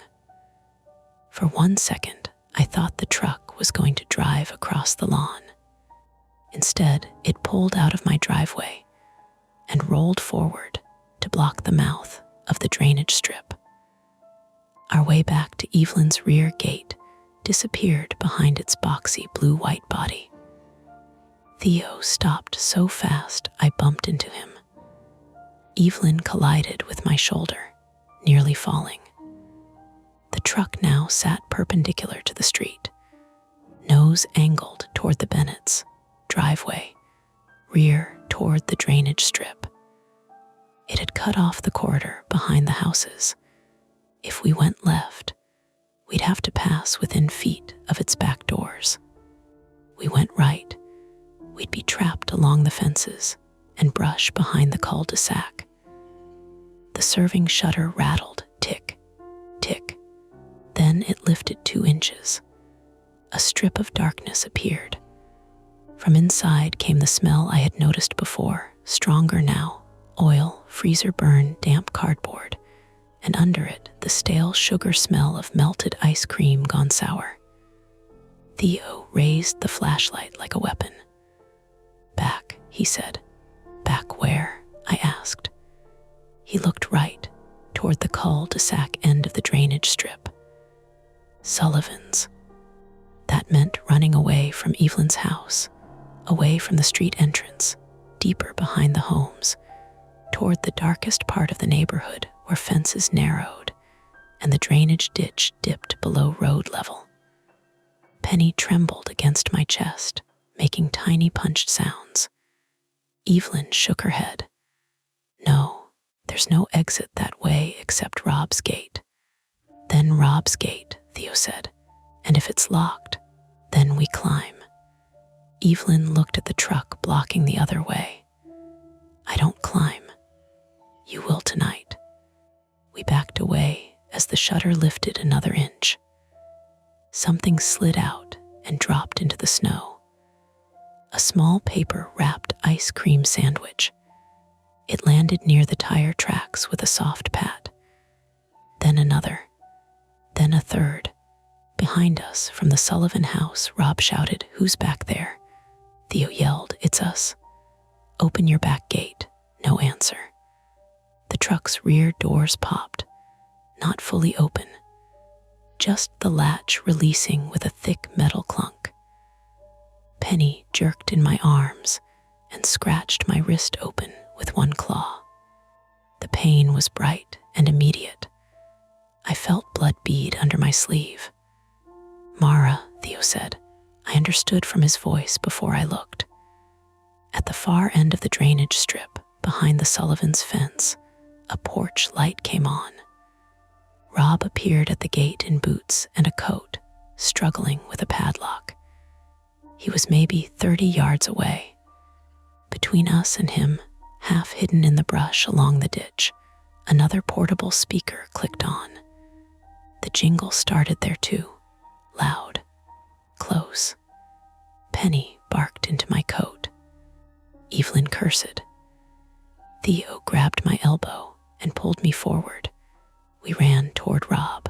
For 1 second, I thought the truck was going to drive across the lawn. Instead, it pulled out of my driveway and rolled forward to block the mouth of the drainage strip. Our way back to Evelyn's rear gate disappeared behind its boxy blue-white body. Theo stopped so fast I bumped into him. Evelyn collided with my shoulder, nearly falling. The truck now sat perpendicular to the street, nose angled toward the Bennett's driveway, rear toward the drainage strip. It had cut off the corridor behind the houses. If we went left, we'd have to pass within feet of its back doors. We went right, we'd be trapped along the fences and brush behind the cul-de-sac. The serving shutter rattled, tick, tick. Then it lifted 2 inches. A strip of darkness appeared. From inside came the smell I had noticed before, stronger now: oil, freezer burn, damp cardboard, and under it the stale sugar smell of melted ice cream gone sour. Theo raised the flashlight like a weapon. "Back," he said. "Back where?" I asked. He looked right, toward the cul-de-sac end of the drainage strip. Sullivan's. That meant running away from Evelyn's house, away from the street entrance, deeper behind the homes, toward the darkest part of the neighborhood where fences narrowed and the drainage ditch dipped below road level. Penny trembled against my chest, making tiny punched sounds. Evelyn shook her head. "No, there's no exit that way except Rob's gate." "Then Rob's gate," Theo said. "And if it's locked, then we climb." Evelyn looked at the truck blocking the other way. "I don't climb. You will tonight." We backed away as the shutter lifted another inch. Something slid out and dropped into the snow. A small paper-wrapped ice cream sandwich. It landed near the tire tracks with a soft pat. Then another. Then a third. Behind us, from the Sullivan house, Rob shouted, "Who's back there?" Theo yelled, "It's us." "Open your back gate." No answer. The truck's rear doors popped, not fully open, just the latch releasing with a thick metal clunk. Penny jerked in my arms and scratched my wrist open with one claw. The pain was bright and immediate. I felt blood bead under my sleeve. "Mara," Theo said. I understood from his voice before I looked. At the far end of the drainage strip, behind the Sullivans' fence, a porch light came on. Rob appeared at the gate in boots and a coat, struggling with a padlock. He was maybe 30 yards away. Between us and him, half hidden in the brush along the ditch, another portable speaker clicked on. The jingle started there too, loud, close. Penny barked into my coat. Evelyn cursed. Theo grabbed my elbow and pulled me forward. We ran toward Rob.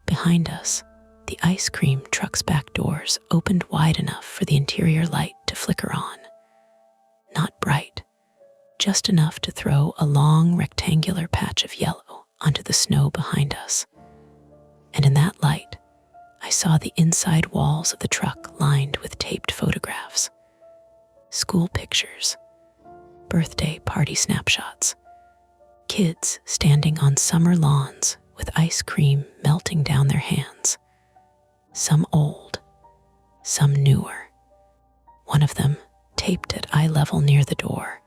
Behind us, the ice cream truck's back doors opened wide enough for the interior light to flicker on. Not bright, just enough to throw a long rectangular patch of yellow onto the snow behind us. And in that light, I saw the inside walls of the truck lined with taped photographs. School pictures, birthday party snapshots, kids standing on summer lawns with ice cream melting down their hands. Some old, some newer. One of them, taped at eye level near the door,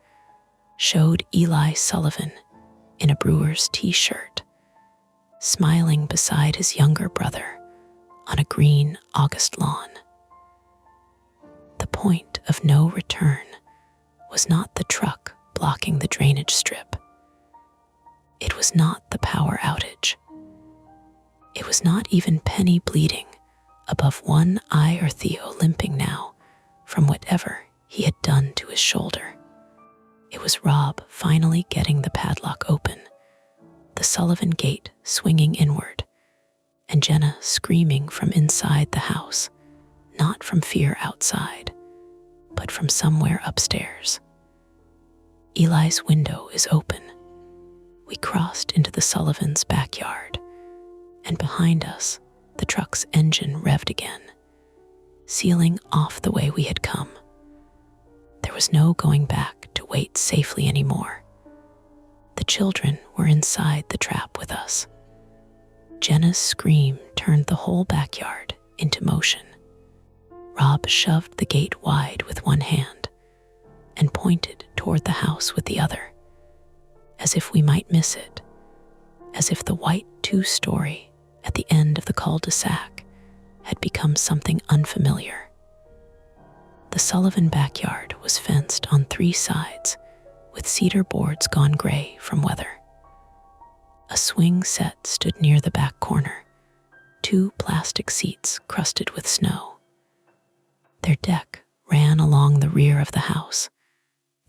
showed Eli Sullivan in a Brewers t-shirt, smiling beside his younger brother on a green August lawn. The point of no return was not the truck blocking the drainage strip. It was not the power outage. It was not even Penny bleeding above one eye or Theo limping now from whatever he had done to his shoulder. It was Rob finally getting the padlock open, the Sullivan gate swinging inward, and Jenna screaming from inside the house, not from fear outside, but from somewhere upstairs. Eli's window is open. We crossed into the Sullivans' backyard, and behind us, the truck's engine revved again, sealing off the way we had come. There was no going back to wait safely anymore. The children were inside the trap with us. Jenna's scream turned the whole backyard into motion. Rob shoved the gate wide with one hand and pointed toward the house with the other, as if we might miss it, as if the white two-story at the end of the cul-de-sac had become something unfamiliar. The Sullivan backyard was fenced on 3 sides with cedar boards gone gray from weather. A swing set stood near the back corner, 2 plastic seats crusted with snow. Their deck ran along the rear of the house,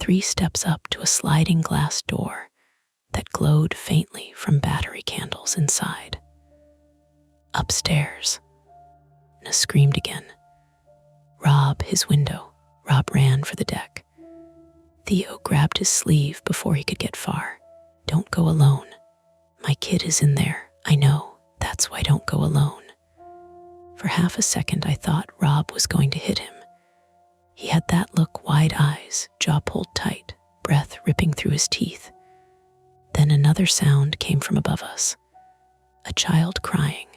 3 steps up to a sliding glass door that glowed faintly from battery candles inside. Upstairs, Nina screamed again. Rob, his window. Rob ran for the deck. Theo grabbed his sleeve before he could get far. Don't go alone. My kid is in there. I know. That's why don't go alone. For half a second, I thought Rob was going to hit him. He had that look, wide eyes, jaw pulled tight, breath ripping through his teeth. Then another sound came from above us. A child crying,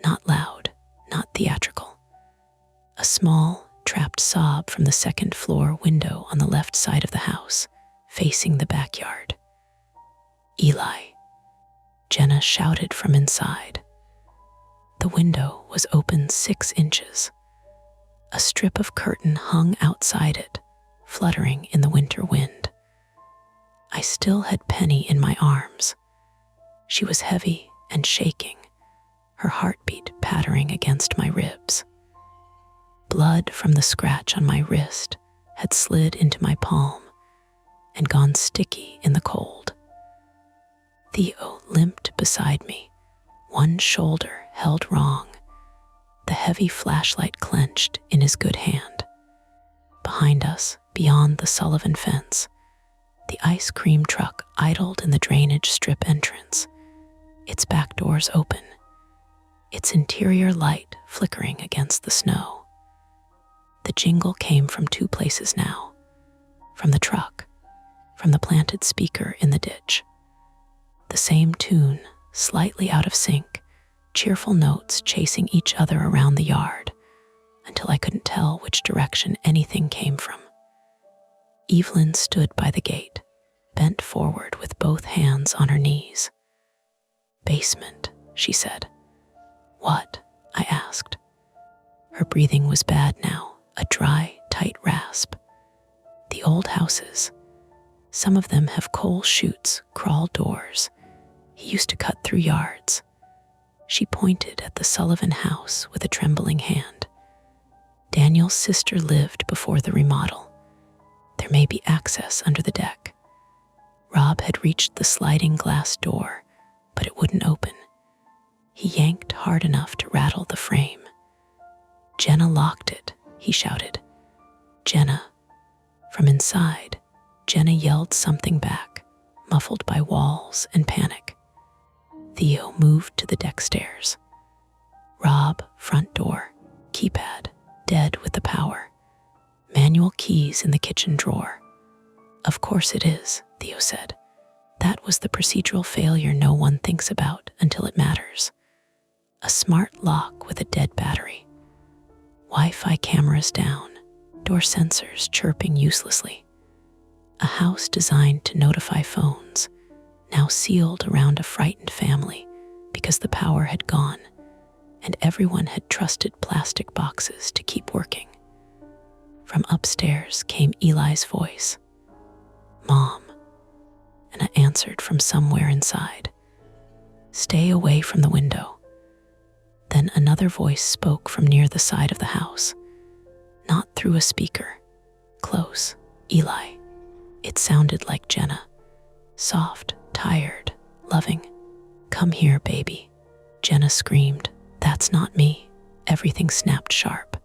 not loud, not theatrical. A small, trapped sob from the second-floor window on the left side of the house, facing the backyard. Eli, Jenna shouted from inside. The window was open 6 inches. A strip of curtain hung outside it, fluttering in the winter wind. I still had Penny in my arms. She was heavy and shaking, her heartbeat pattering against my ribs. Blood from the scratch on my wrist had slid into my palm and gone sticky in the cold. Theo limped beside me, one shoulder held wrong, the heavy flashlight clenched in his good hand. Behind us, beyond the Sullivan fence, the ice cream truck idled in the drainage strip entrance, its back doors open, its interior light flickering against the snow. The jingle came from 2 places now, from the truck, from the planted speaker in the ditch. The same tune, slightly out of sync, cheerful notes chasing each other around the yard, until I couldn't tell which direction anything came from. Evelyn stood by the gate, bent forward with both hands on her knees. "Basement," she said. "What?" I asked. Her breathing was bad now, a dry, tight rasp. "The old houses. Some of them have coal chutes, crawl doors. He used to cut through yards." She pointed at the Sullivan house with a trembling hand. "Daniel's sister lived before the remodel. There may be access under the deck." Rob had reached the sliding glass door, but it wouldn't open. He yanked hard enough to rattle the frame. "Jenna locked it," he shouted. "Jenna." From inside, Jenna yelled something back, muffled by walls and panic. Theo moved to the deck stairs. Rob, front door, keypad, dead with the power. Manual keys in the kitchen drawer. "Of course it is," Theo said. "That was the procedural failure no one thinks about until it matters. A smart lock with a dead battery. Wi-Fi cameras down, door sensors chirping uselessly. A house designed to notify phones, now sealed around a frightened family because the power had gone, and everyone had trusted plastic boxes to keep working." From upstairs came Eli's voice. "Mom," and I answered from somewhere inside. "Stay away from the window." Then another voice spoke from near the side of the house, not through a speaker. Close. "Eli." It sounded like Jenna. Soft, tired, loving. "Come here, baby." Jenna screamed. "That's not me." Everything snapped sharp.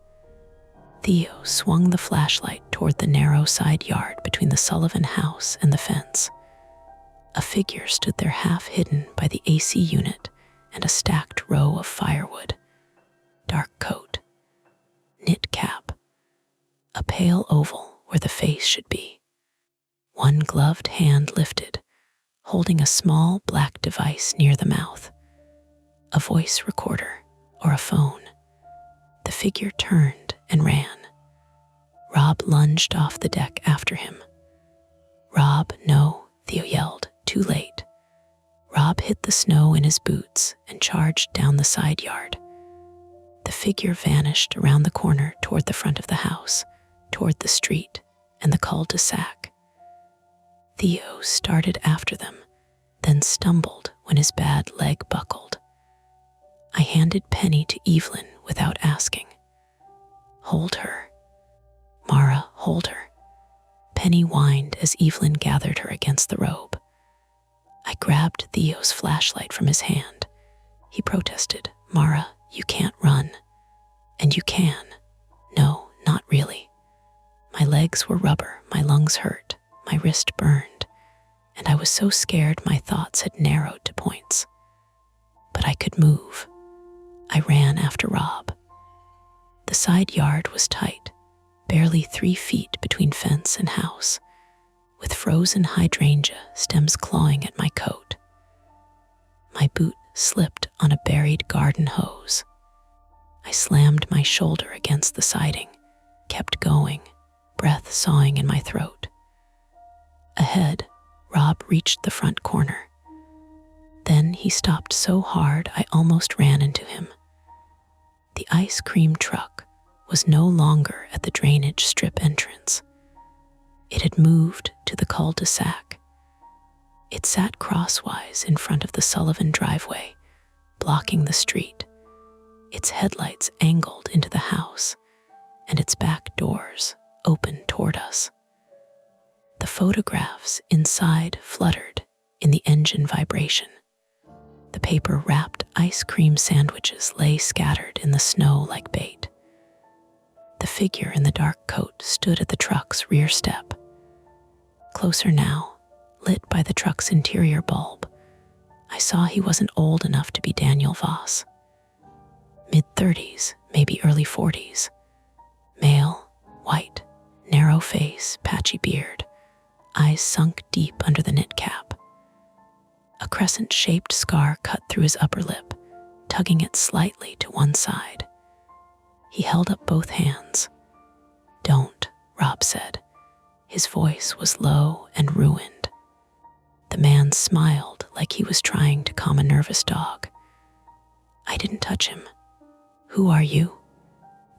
Theo swung the flashlight toward the narrow side yard between the Sullivan house and the fence. A figure stood there half hidden by the AC unit and a stacked row of firewood. Dark coat, knit cap, a pale oval where the face should be. One gloved hand lifted, holding a small black device near the mouth. A voice recorder or a phone. The figure turned and ran. Rob lunged off the deck after him. "Rob, no," Theo yelled, too late. Rob hit the snow in his boots and charged down the side yard. The figure vanished around the corner toward the front of the house, toward the street and the cul-de-sac. Theo started after them, then stumbled when his bad leg buckled. I handed Penny to Evelyn without asking. "Hold her. Mara, hold her." Penny whined as Evelyn gathered her against the robe. I grabbed Theo's flashlight from his hand. He protested, "Mara, you can't run." "And you can." "No, not really." My legs were rubber, my lungs hurt, my wrist burned, and I was so scared my thoughts had narrowed to points. But I could move. I ran after Rob. The side yard was tight, barely 3 feet between fence and house, with frozen hydrangea stems clawing at my coat. My boot slipped on a buried garden hose. I slammed my shoulder against the siding, kept going, breath sawing in my throat. Ahead, Rob reached the front corner. Then he stopped so hard I almost ran into him. The ice cream truck was no longer at the drainage strip entrance. It had moved to the cul-de-sac. It sat crosswise in front of the Sullivan driveway, blocking the street, its headlights angled into the house, and its back doors open toward us. The photographs inside fluttered in the engine vibration. The paper-wrapped ice cream sandwiches lay scattered in the snow like bait. The figure in the dark coat stood at the truck's rear step. Closer now, lit by the truck's interior bulb, I saw he wasn't old enough to be Daniel Voss. Mid-30s, maybe early 40s. Male, white, narrow face, patchy beard, eyes sunk deep under the knit cap. A crescent-shaped scar cut through his upper lip, tugging it slightly to one side. He held up both hands. "Don't," Rob said. His voice was low and ruined. The man smiled like he was trying to calm a nervous dog. I didn't touch him. "Who are you?"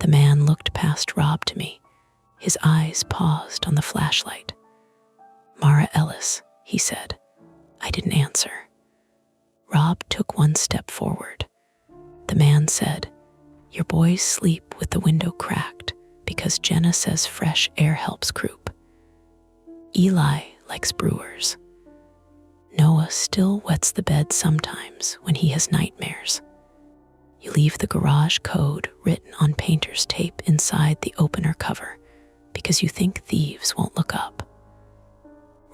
The man looked past Rob to me. His eyes paused on the flashlight. "Mara Ellis," he said. I didn't answer. Rob took one step forward. The man said, "Your boys sleep with the window cracked because Jenna says fresh air helps croup. Eli likes brewers. Noah still wets the bed sometimes when he has nightmares. You leave the garage code written on painter's tape inside the opener cover because you think thieves won't look up."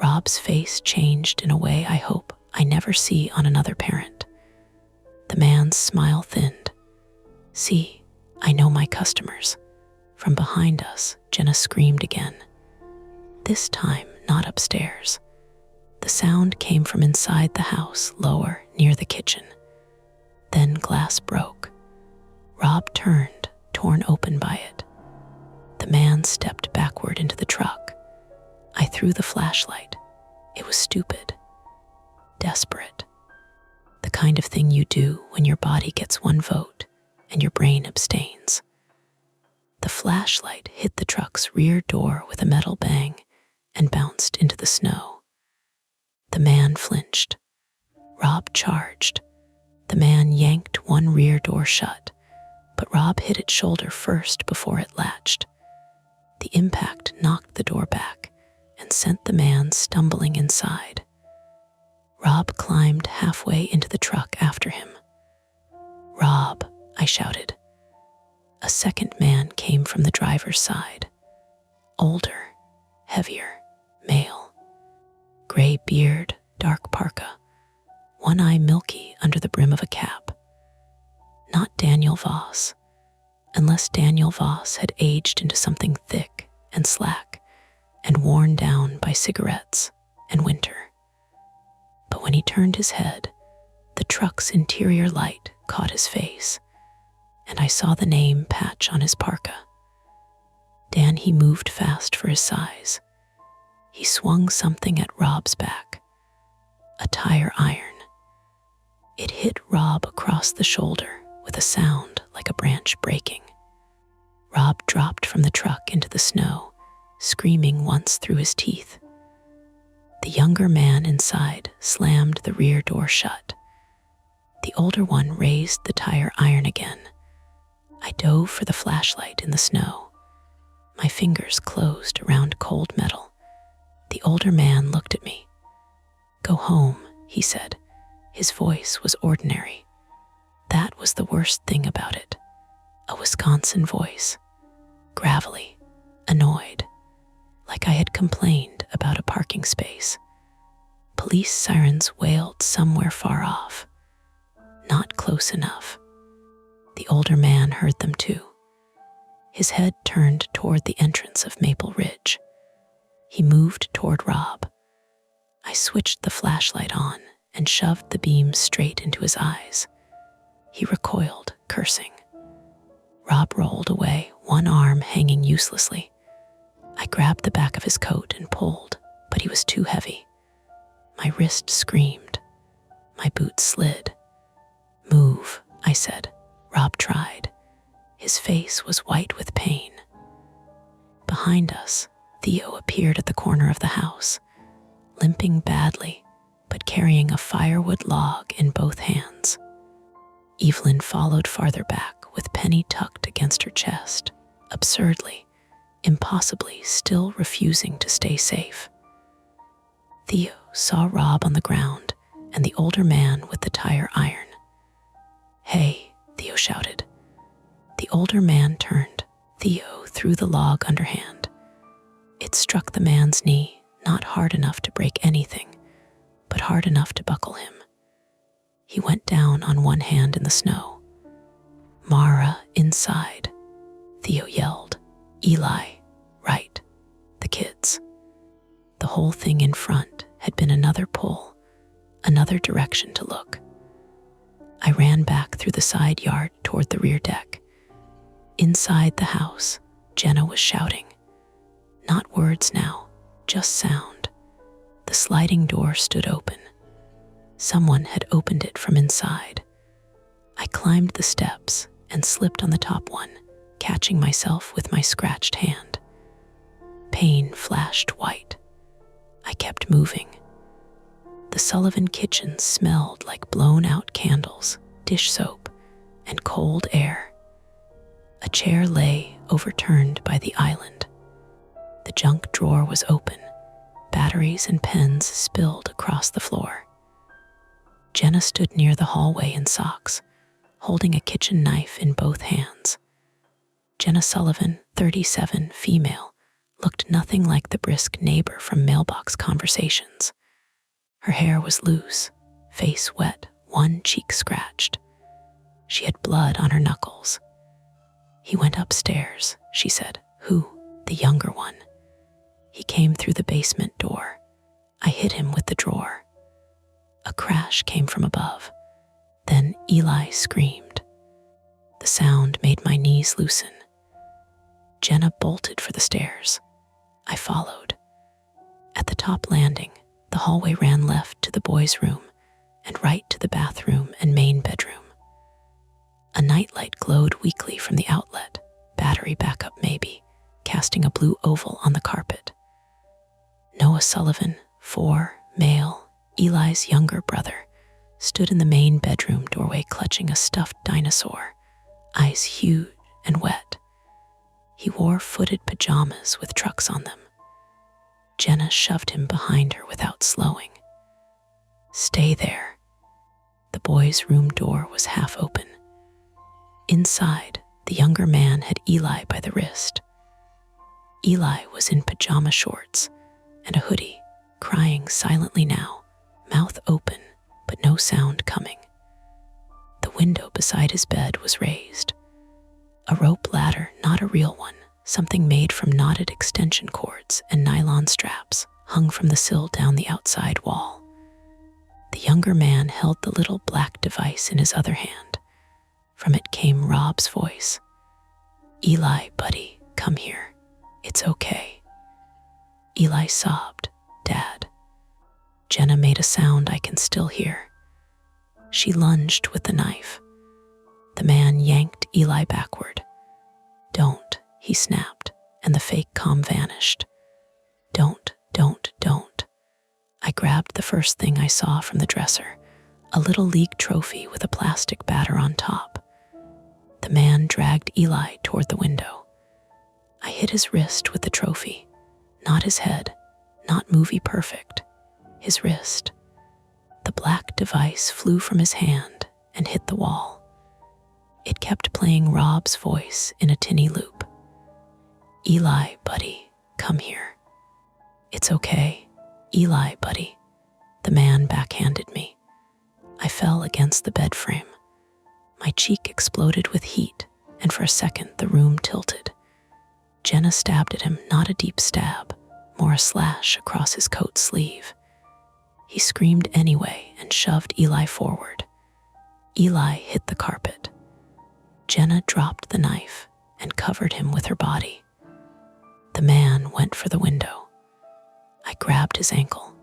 Rob's face changed in a way I hope I never see on another parent. The man's smile thinned. "See, I know my customers." From behind us, Jenna screamed again. This time, not upstairs. The sound came from inside the house, lower, near the kitchen. Then glass broke. Rob turned, torn open by it. The man stepped backward into the truck. I threw the flashlight. It was stupid. Desperate. The kind of thing you do when your body gets one vote and your brain abstains. The flashlight hit the truck's rear door with a metal bang and bounced into the snow. The man flinched. Rob charged. The man yanked one rear door shut, but Rob hit its shoulder first before it latched. The impact knocked the door back and sent the man stumbling inside. Rob climbed halfway into the truck after him. "Rob," I shouted. A second man came from the driver's side. Older, heavier, male. Gray beard, dark parka, one eye milky under the brim of a cap. Not Daniel Voss, unless Daniel Voss had aged into something thick and slack and worn down by cigarettes and winter. But when he turned his head, the truck's interior light caught his face, and I saw the name patch on his parka. Dan, he moved fast for his size. He swung something at Rob's back, a tire iron. It hit Rob across the shoulder with a sound like a branch breaking. Rob dropped from the truck into the snow, screaming once through his teeth. The younger man inside slammed the rear door shut, The older one raised the tire iron again. I dove for the flashlight in the snow. My fingers closed around cold metal. The older man looked at me. "Go home," he said. His voice was ordinary. That was the worst thing about it. A Wisconsin voice. Gravelly, annoyed, like I had complained about a parking space. Police sirens wailed somewhere far off. Not close enough. The older man heard them too. His head turned toward the entrance of Maple Ridge. He moved toward Rob. I switched the flashlight on and shoved the beam straight into his eyes. He recoiled, cursing. Rob rolled away, one arm hanging uselessly. I grabbed the back of his coat and pulled, but he was too heavy. My wrist screamed. My boot slid. "Move," I said. Rob tried. His face was white with pain. Behind us, Theo appeared at the corner of the house, limping badly, but carrying a firewood log in both hands. Evelyn followed farther back, with Penny tucked against her chest, absurdly, impossibly still refusing to stay safe. Theo saw Rob on the ground and the older man with the tire iron. "Hey," Theo shouted. The older man turned. Theo threw the log underhand. It struck the man's knee, not hard enough to break anything, but hard enough to buckle him. He went down on one hand in the snow. "Mara, inside," Theo yelled. "Eli, right, the kids." The whole thing in front had been another pull, another direction to look. I ran back through the side yard toward the rear deck. Inside the house, Jenna was shouting. Not words now, just sound. The sliding door stood open. Someone had opened it from inside. I climbed the steps and slipped on the top one, catching myself with my scratched hand. Pain flashed white. I kept moving. The Sullivan kitchen smelled like blown-out candles, dish soap, and cold air. A chair lay overturned by the island. The junk drawer was open. Batteries and pens spilled across the floor. Jenna stood near the hallway in socks, holding a kitchen knife in both hands. Jenna Sullivan, 37, female, looked nothing like the brisk neighbor from mailbox conversations. Her hair was loose, face wet, one cheek scratched. She had blood on her knuckles. "He went upstairs," she said. "Who?" "The younger one. He came through the basement door. I hit him with the drawer." A crash came from above. Then Eli screamed. The sound made my knees loosen. Jenna bolted for the stairs. I followed. At the top landing, the hallway ran left to the boys' room and right to the bathroom and main bedroom. A nightlight glowed weakly from the outlet, battery backup maybe, casting a blue oval on the carpet. Noah Sullivan, 4, male, Eli's younger brother, stood in the main bedroom doorway clutching a stuffed dinosaur, eyes huge and wet. He wore footed pajamas with trucks on them. Jenna shoved him behind her without slowing. "Stay there." The boys' room door was half open. Inside, the younger man had Eli by the wrist. Eli was in pajama shorts and a hoodie, crying silently now, mouth open, but no sound coming. The window beside his bed was raised. A rope ladder, not a real one, something made from knotted extension cords and nylon straps, hung from the sill down the outside wall. The younger man held the little black device in his other hand. From it came Rob's voice. "Eli, buddy, come here. It's okay." Eli sobbed, "Dad." Jenna made a sound I can still hear. She lunged with the knife. The man yanked Eli backward. "Don't," he snapped, and the fake calm vanished. "Don't. I grabbed the first thing I saw from the dresser, a little league trophy with a plastic batter on top. The man dragged Eli toward the window. I hit his wrist with the trophy, not his head, not movie perfect, his wrist. The black device flew from his hand and hit the wall. It kept playing Rob's voice in a tinny loop. Eli, buddy, come here. It's okay. Eli, buddy. The man backhanded me. I fell against the bed frame. My cheek exploded with heat, and for a second the room tilted. Jenna stabbed at him, not a deep stab, more a slash across his coat sleeve. He screamed anyway and shoved Eli forward. Eli hit the carpet. Jenna dropped the knife and covered him with her body. The man went for the window. I grabbed his ankle.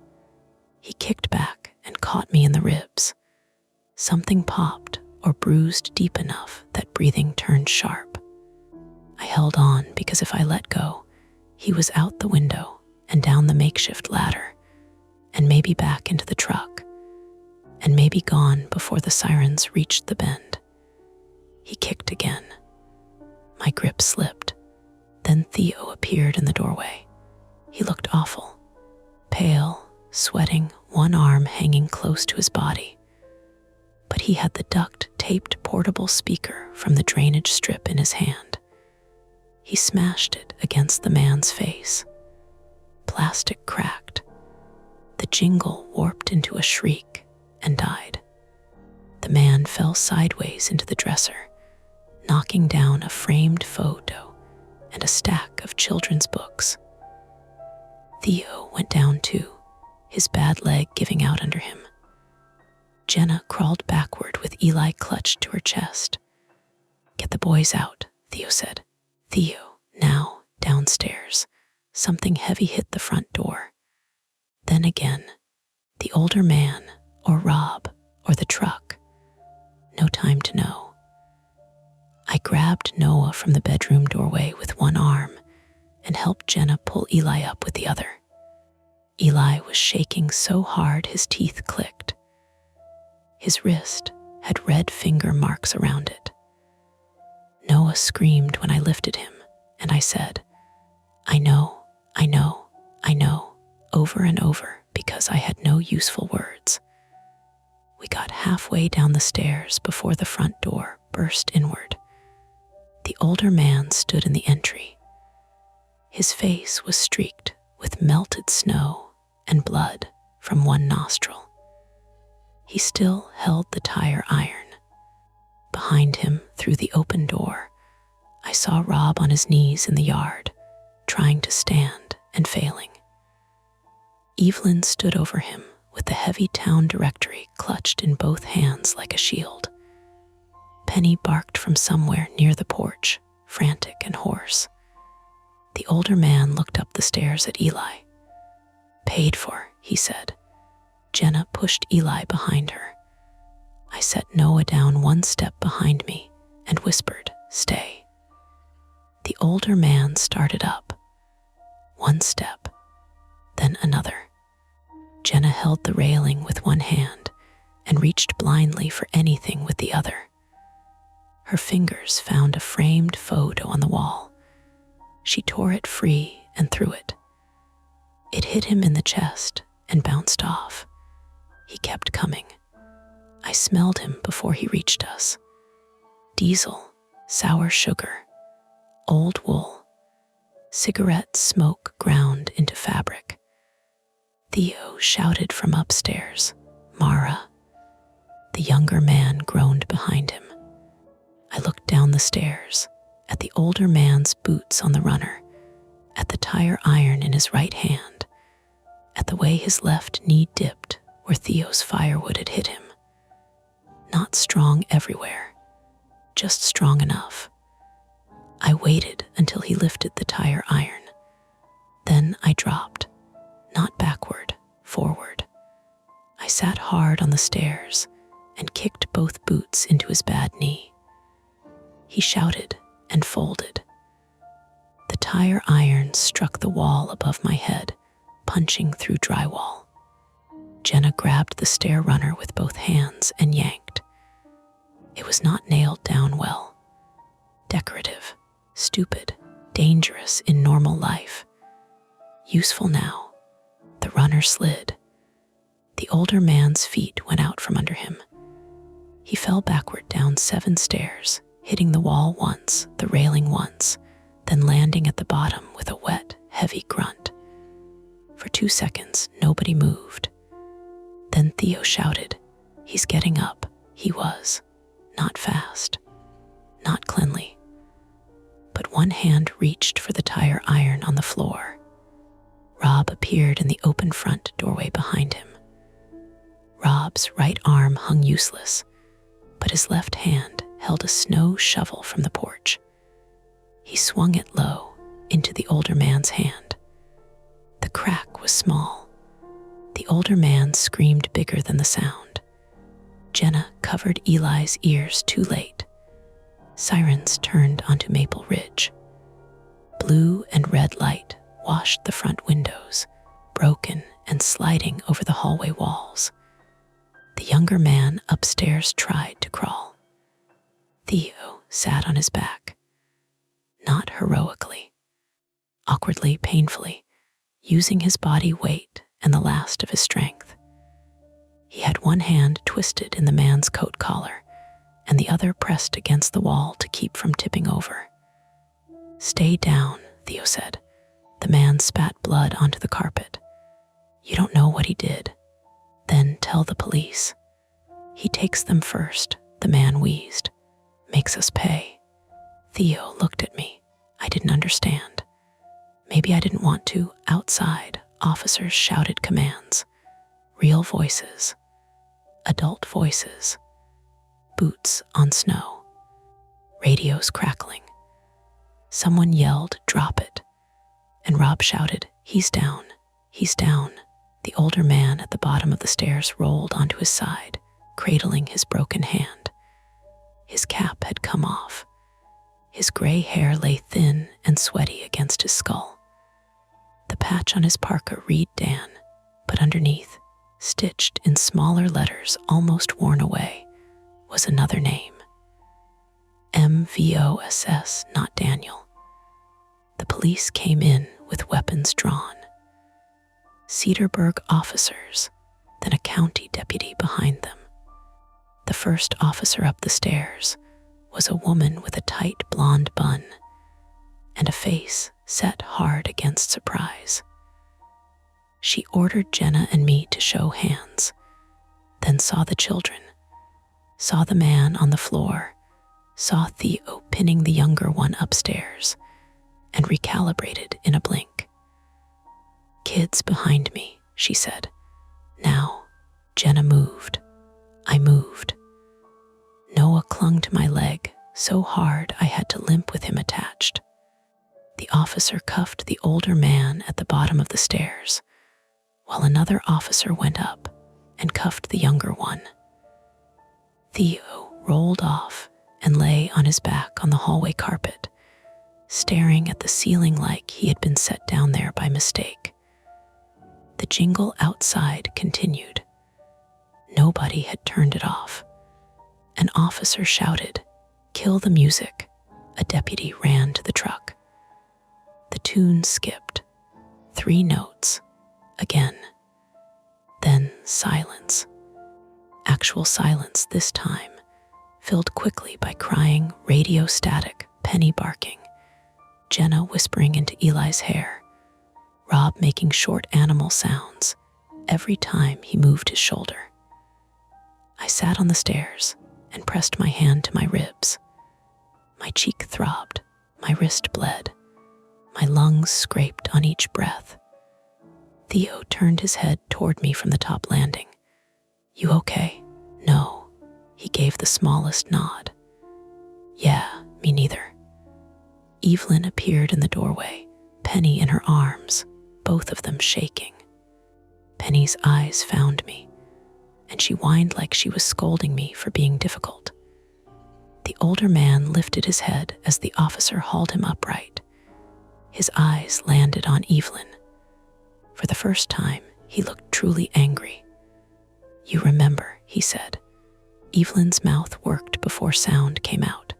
He kicked back and caught me in the ribs. Something popped or bruised deep enough that breathing turned sharp. I held on because if I let go, he was out the window and down the makeshift ladder, and maybe back into the truck, and maybe gone before the sirens reached the bend. He kicked again. My grip slipped. Then Theo appeared in the doorway. He looked awful, pale, sweating, one arm hanging close to his body. But he had the duct-taped portable speaker from the drainage strip in his hand. He smashed it against the man's face. Plastic cracked. The jingle warped into a shriek and died. The man fell sideways into the dresser, knocking down a framed photo and a stack of children's books. Theo went down too, his bad leg giving out under him. Jenna crawled backward with Eli clutched to her chest. "Get the boys out," Theo said. Theo, now, downstairs. Something heavy hit the front door. Then again, the older man, or Rob, or the truck. No time to know. I grabbed Noah from the bedroom doorway with one arm and helped Jenna pull Eli up with the other. Eli was shaking so hard his teeth clicked. His wrist had red finger marks around it. Noah screamed when I lifted him, and I said, I know, I know, I know, over and over because I had no useful words. We got halfway down the stairs before the front door burst inward. The older man stood in the entry. His face was streaked with melted snow and blood from one nostril. He still held the tire iron. Behind him, through the open door, I saw Rob on his knees in the yard, trying to stand and failing. Evelyn stood over him with the heavy town directory clutched in both hands like a shield. Penny barked from somewhere near the porch, frantic and hoarse. The older man looked up the stairs at Eli. "Paid for," he said. Jenna pushed Eli behind her. I set Noah down one step behind me and whispered, "Stay." The older man started up. One step, then another. Jenna held the railing with one hand and reached blindly for anything with the other. Her fingers found a framed photo on the wall. She tore it free and threw it. It hit him in the chest and bounced off. He kept coming. I smelled him before he reached us. Diesel, sour sugar, old wool, cigarette smoke ground into fabric. Theo shouted from upstairs, "Mara." The younger man groaned behind him. I looked down the stairs, at the older man's boots on the runner, at the tire iron in his right hand, at the way his left knee dipped where Theo's firewood had hit him. Not strong everywhere, just strong enough. I waited until he lifted the tire iron. Then I dropped, not backward, forward. I sat hard on the stairs and kicked both boots into his bad knee. He shouted and folded. The tire iron struck the wall above my head, punching through drywall. Jenna grabbed the stair runner with both hands and yanked. It was not nailed down well. Decorative, stupid, dangerous in normal life. Useful now. The runner slid. The older man's feet went out from under him. He fell backward down 7 stairs, hitting the wall once, the railing once, then landing at the bottom with a wet, heavy grunt. For 2 seconds, nobody moved. Then Theo shouted, "He's getting up." He was. Not fast. Not cleanly. But one hand reached for the tire iron on the floor. Rob appeared in the open front doorway behind him. Rob's right arm hung useless, but his left hand held a snow shovel from the porch. He swung it low into the older man's hand. The crack was small. The older man screamed bigger than the sound. Jenna covered Eli's ears too late. Sirens turned onto Maple Ridge. Blue and red light washed the front windows, broken and sliding over the hallway walls. The younger man upstairs tried to crawl. Theo sat on his back. Not heroically. Awkwardly, painfully, using his body weight and the last of his strength. He had one hand twisted in the man's coat collar and the other pressed against the wall to keep from tipping over. "Stay down," Theo said. The man spat blood onto the carpet. "You don't know what he did. Then tell the police." "He takes them first," the man wheezed. "Makes us pay." Theo looked at me. I didn't understand. Maybe I didn't want to. Outside, officers shouted commands. Real voices. Adult voices. Boots on snow. Radios crackling. Someone yelled, "Drop it." And Rob shouted, "He's down. He's down." The older man at the bottom of the stairs rolled onto his side, cradling his broken hand. His cap had come off. His gray hair lay thin and sweaty against his skull. The patch on his parka read Dan, but underneath, stitched in smaller letters almost worn away, was another name. MVOSS, not Daniel. The police came in with weapons drawn. Cedarburg officers, then a county deputy behind them. The first officer up the stairs was a woman with a tight blonde bun and a face set hard against surprise. She ordered Jenna and me to show hands, then saw the children, saw the man on the floor, saw Theo pinning the younger one upstairs, and recalibrated in a blink. "Kids behind me," she said. Now, Jenna moved. I moved. Noah clung to my leg so hard I had to limp with him attached. The officer cuffed the older man at the bottom of the stairs, while another officer went up and cuffed the younger one. Theo rolled off and lay on his back on the hallway carpet, staring at the ceiling like he had been set down there by mistake. The jingle outside continued. Nobody had turned it off. An officer shouted, "Kill the music." A deputy ran to the truck. The tune skipped. 3 notes. Again. Then silence. Actual silence this time, filled quickly by crying, radio static, Penny barking, Jenna whispering into Eli's hair, Rob making short animal sounds every time he moved his shoulder. I sat on the stairs and pressed my hand to my ribs. My cheek throbbed, my wrist bled, my lungs scraped on each breath. Theo turned his head toward me from the top landing. "You okay?" "No." He gave the smallest nod. "Yeah, me neither." Evelyn appeared in the doorway, Penny in her arms, both of them shaking. Penny's eyes found me, and she whined like she was scolding me for being difficult. The older man lifted his head as the officer hauled him upright. His eyes landed on Evelyn. For the first time, he looked truly angry. You remember, he said. Evelyn's mouth worked before sound came out.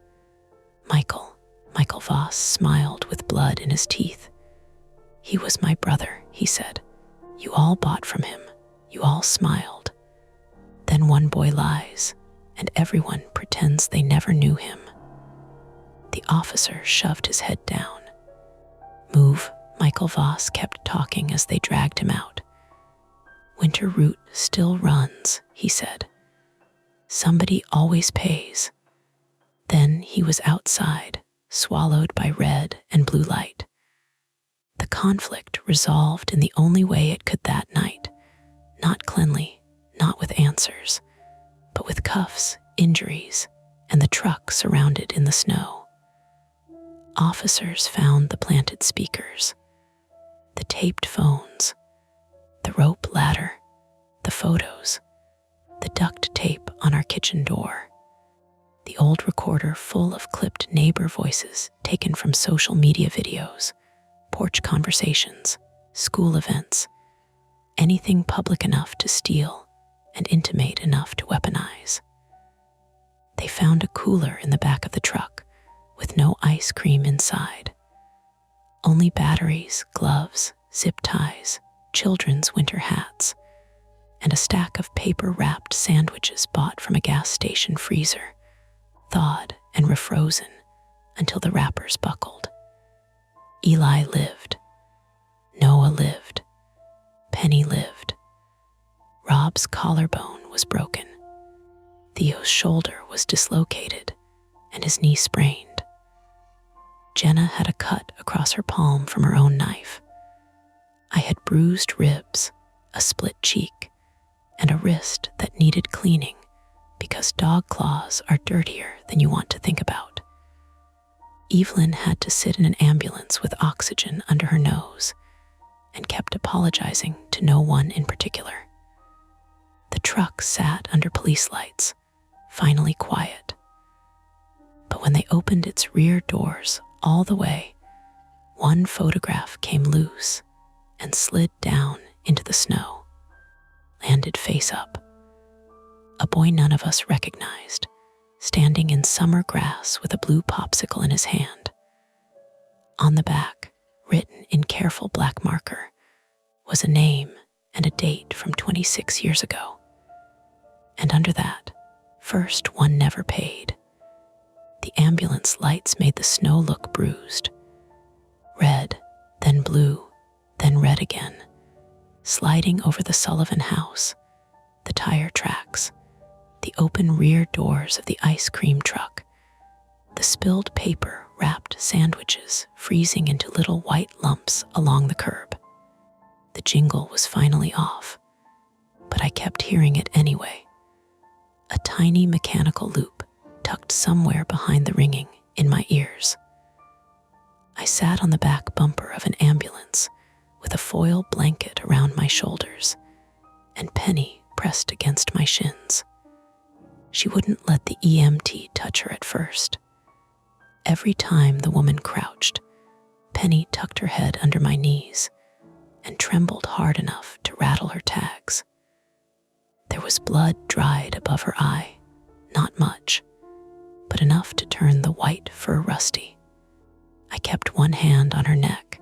Michael Voss smiled with blood in his teeth. He was my brother, he said. You all bought from him. You all smiled. Then one boy lies, and everyone pretends they never knew him. The officer shoved his head down. Move, Michael Voss kept talking as they dragged him out. Winter Root still runs, he said. Somebody always pays. Then he was outside, swallowed by red and blue light. The conflict resolved in the only way it could that night, not cleanly, not with answers, but with cuffs, injuries, and the truck surrounded in the snow. Officers found the planted speakers, the taped phones, the rope ladder, the photos, the duct tape on our kitchen door, the old recorder full of clipped neighbor voices taken from social media videos, porch conversations, school events, anything public enough to steal and intimate enough to weaponize. They found a cooler in the back of the truck with no ice cream inside. Only batteries, gloves, zip ties, children's winter hats, and a stack of paper-wrapped sandwiches bought from a gas station freezer, thawed and refrozen until the wrappers buckled. Eli lived. Noah lived. Penny lived. Rob's collarbone was broken. Theo's shoulder was dislocated and his knee sprained. Jenna had a cut across her palm from her own knife. I had bruised ribs, a split cheek, and a wrist that needed cleaning because dog claws are dirtier than you want to think about. Evelyn had to sit in an ambulance with oxygen under her nose and kept apologizing to no one in particular. The truck sat under police lights, finally quiet. But when they opened its rear doors all the way, one photograph came loose and slid down into the snow, landed face up. A boy none of us recognized, standing in summer grass with a blue popsicle in his hand. On the back, written in careful black marker, was a name and a date from 26 years ago. And under that, first one never paid. The ambulance lights made the snow look bruised. Red, then blue, then red again, sliding over the Sullivan house, the tire tracks, the open rear doors of the ice cream truck, the spilled paper wrapped sandwiches freezing into little white lumps along the curb. The jingle was finally off, but I kept hearing it anyway. A tiny mechanical loop tucked somewhere behind the ringing in my ears. I sat on the back bumper of an ambulance with a foil blanket around my shoulders and Penny pressed against my shins. She wouldn't let the EMT touch her at first. Every time the woman crouched, Penny tucked her head under my knees and trembled hard enough to rattle her tags. There was blood dried above her eye, not much, but enough to turn the white fur rusty. I kept one hand on her neck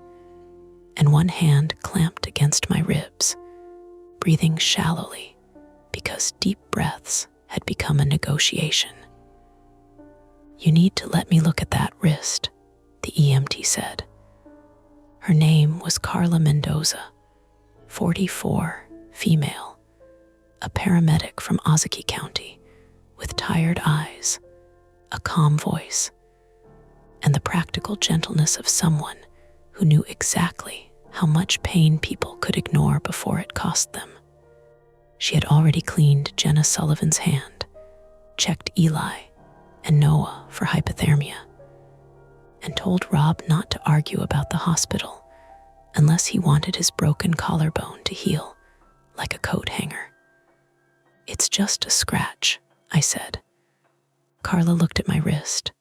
and one hand clamped against my ribs, breathing shallowly because deep breaths had become a negotiation. You need to let me look at that wrist, the EMT said. Her name was Carla Mendoza, 44, female, a paramedic from Ozaukee County, with tired eyes, a calm voice, and the practical gentleness of someone who knew exactly how much pain people could ignore before it cost them. She had already cleaned Jenna Sullivan's hand, checked Eli and Noah for hypothermia, and told Rob not to argue about the hospital unless he wanted his broken collarbone to heal like a coat hanger. It's just a scratch, I said. Carla looked at my wrist,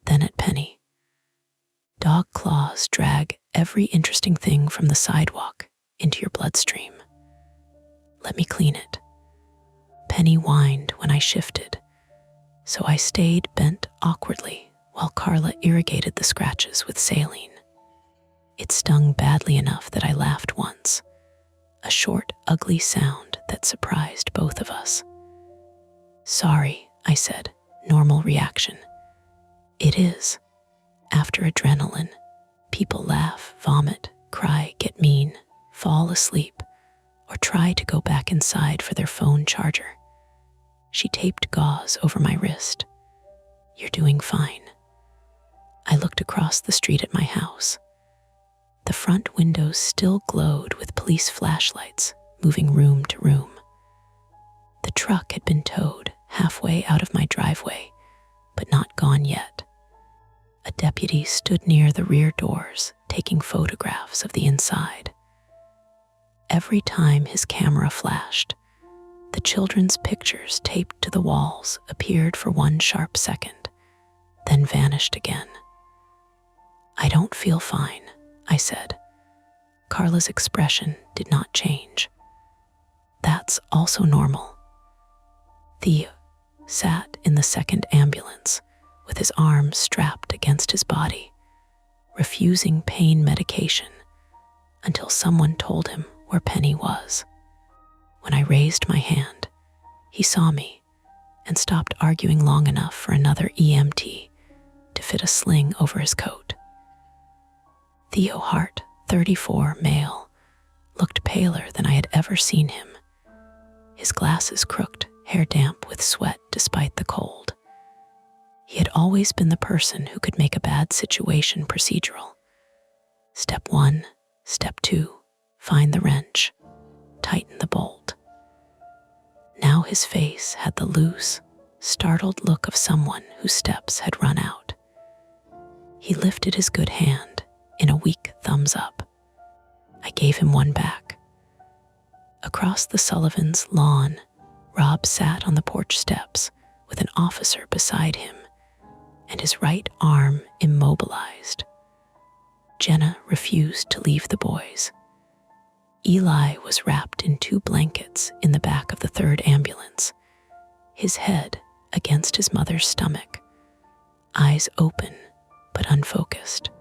then at Penny. Dog claws drag every interesting thing from the sidewalk into your bloodstream. Let me clean it. Penny whined when I shifted, so I stayed bent awkwardly while Carla irrigated the scratches with saline. It stung badly enough that I laughed once, a short, ugly sound that surprised both of us. "Sorry," I said, normal reaction. It is. After adrenaline, people laugh, vomit, cry, get mean, fall asleep, or try to go back inside for their phone charger. She taped gauze over my wrist. "You're doing fine." I looked across the street at my house. The front windows still glowed with police flashlights, moving room to room. The truck had been towed halfway out of my driveway, but not gone yet. A deputy stood near the rear doors, taking photographs of the inside. Every time his camera flashed, the children's pictures taped to the walls appeared for one sharp second, then vanished again. "I don't feel fine," I said. Carla's expression did not change. "That's also normal." Theo sat in the second ambulance with his arms strapped against his body, refusing pain medication until someone told him where Penny was. When I raised my hand, he saw me and stopped arguing long enough for another EMT to fit a sling over his coat. Theo Hart, 34, male, looked paler than I had ever seen him. His glasses crooked, hair damp with sweat despite the cold. He had always been the person who could make a bad situation procedural. Step 1, step 2, find the wrench, tighten the bolt. Now his face had the loose, startled look of someone whose steps had run out. He lifted his good hand in a weak thumbs up. I gave him one back. Across the Sullivans' lawn, Rob sat on the porch steps with an officer beside him and his right arm immobilized. Jenna refused to leave the boys. Eli was wrapped in 2 blankets in the back of the 3rd ambulance, his head against his mother's stomach, eyes open but unfocused.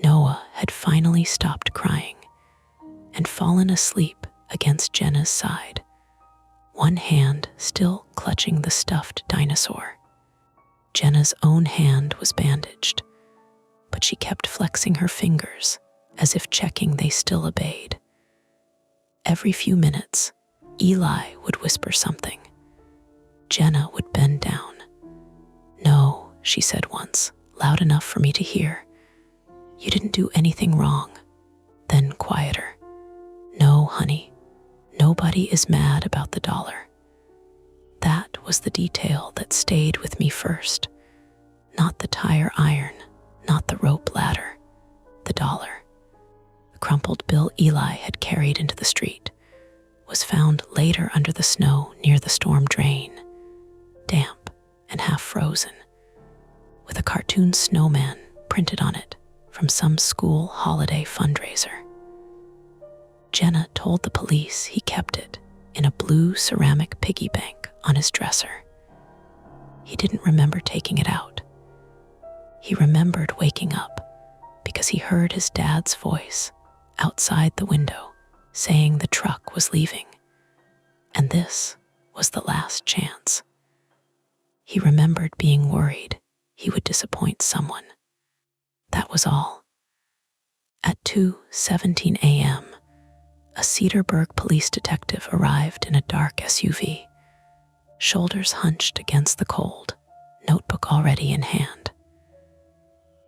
Noah had finally stopped crying and fallen asleep against Jenna's side, one hand still clutching the stuffed dinosaur. Jenna's own hand was bandaged, but she kept flexing her fingers as if checking they still obeyed. Every few minutes, Eli would whisper something. Jenna would bend down. "No," she said once, loud enough for me to hear. "You didn't do anything wrong." Then quieter. "No, honey, nobody is mad about the dollar." That was the detail that stayed with me first. Not the tire iron, not the rope ladder, the dollar. The crumpled bill Eli had carried into the street was found later under the snow near the storm drain, damp and half frozen, with a cartoon snowman printed on it from some school holiday fundraiser. Jenna told the police he kept it in a blue ceramic piggy bank on his dresser. He didn't remember taking it out. He remembered waking up because he heard his dad's voice outside the window saying the truck was leaving, and this was the last chance. He remembered being worried he would disappoint someone. That was all. At 2:17 a.m., a Cedarburg police detective arrived in a dark SUV, shoulders hunched against the cold, notebook already in hand.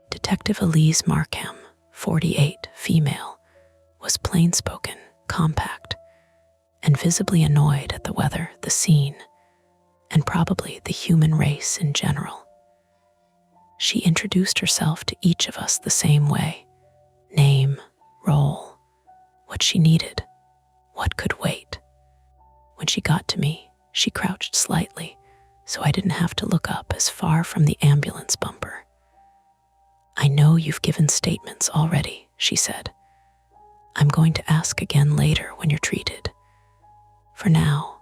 Detective Elise Markham, 48, female, was plain-spoken, compact, and visibly annoyed at the weather, the scene, and probably the human race in general. She introduced herself to each of us the same way: name, role, what she needed, what could wait. When she got to me, she crouched slightly so I didn't have to look up as far from the ambulance bumper. "I know you've given statements already," she said. "I'm going to ask again later when you're treated. For now,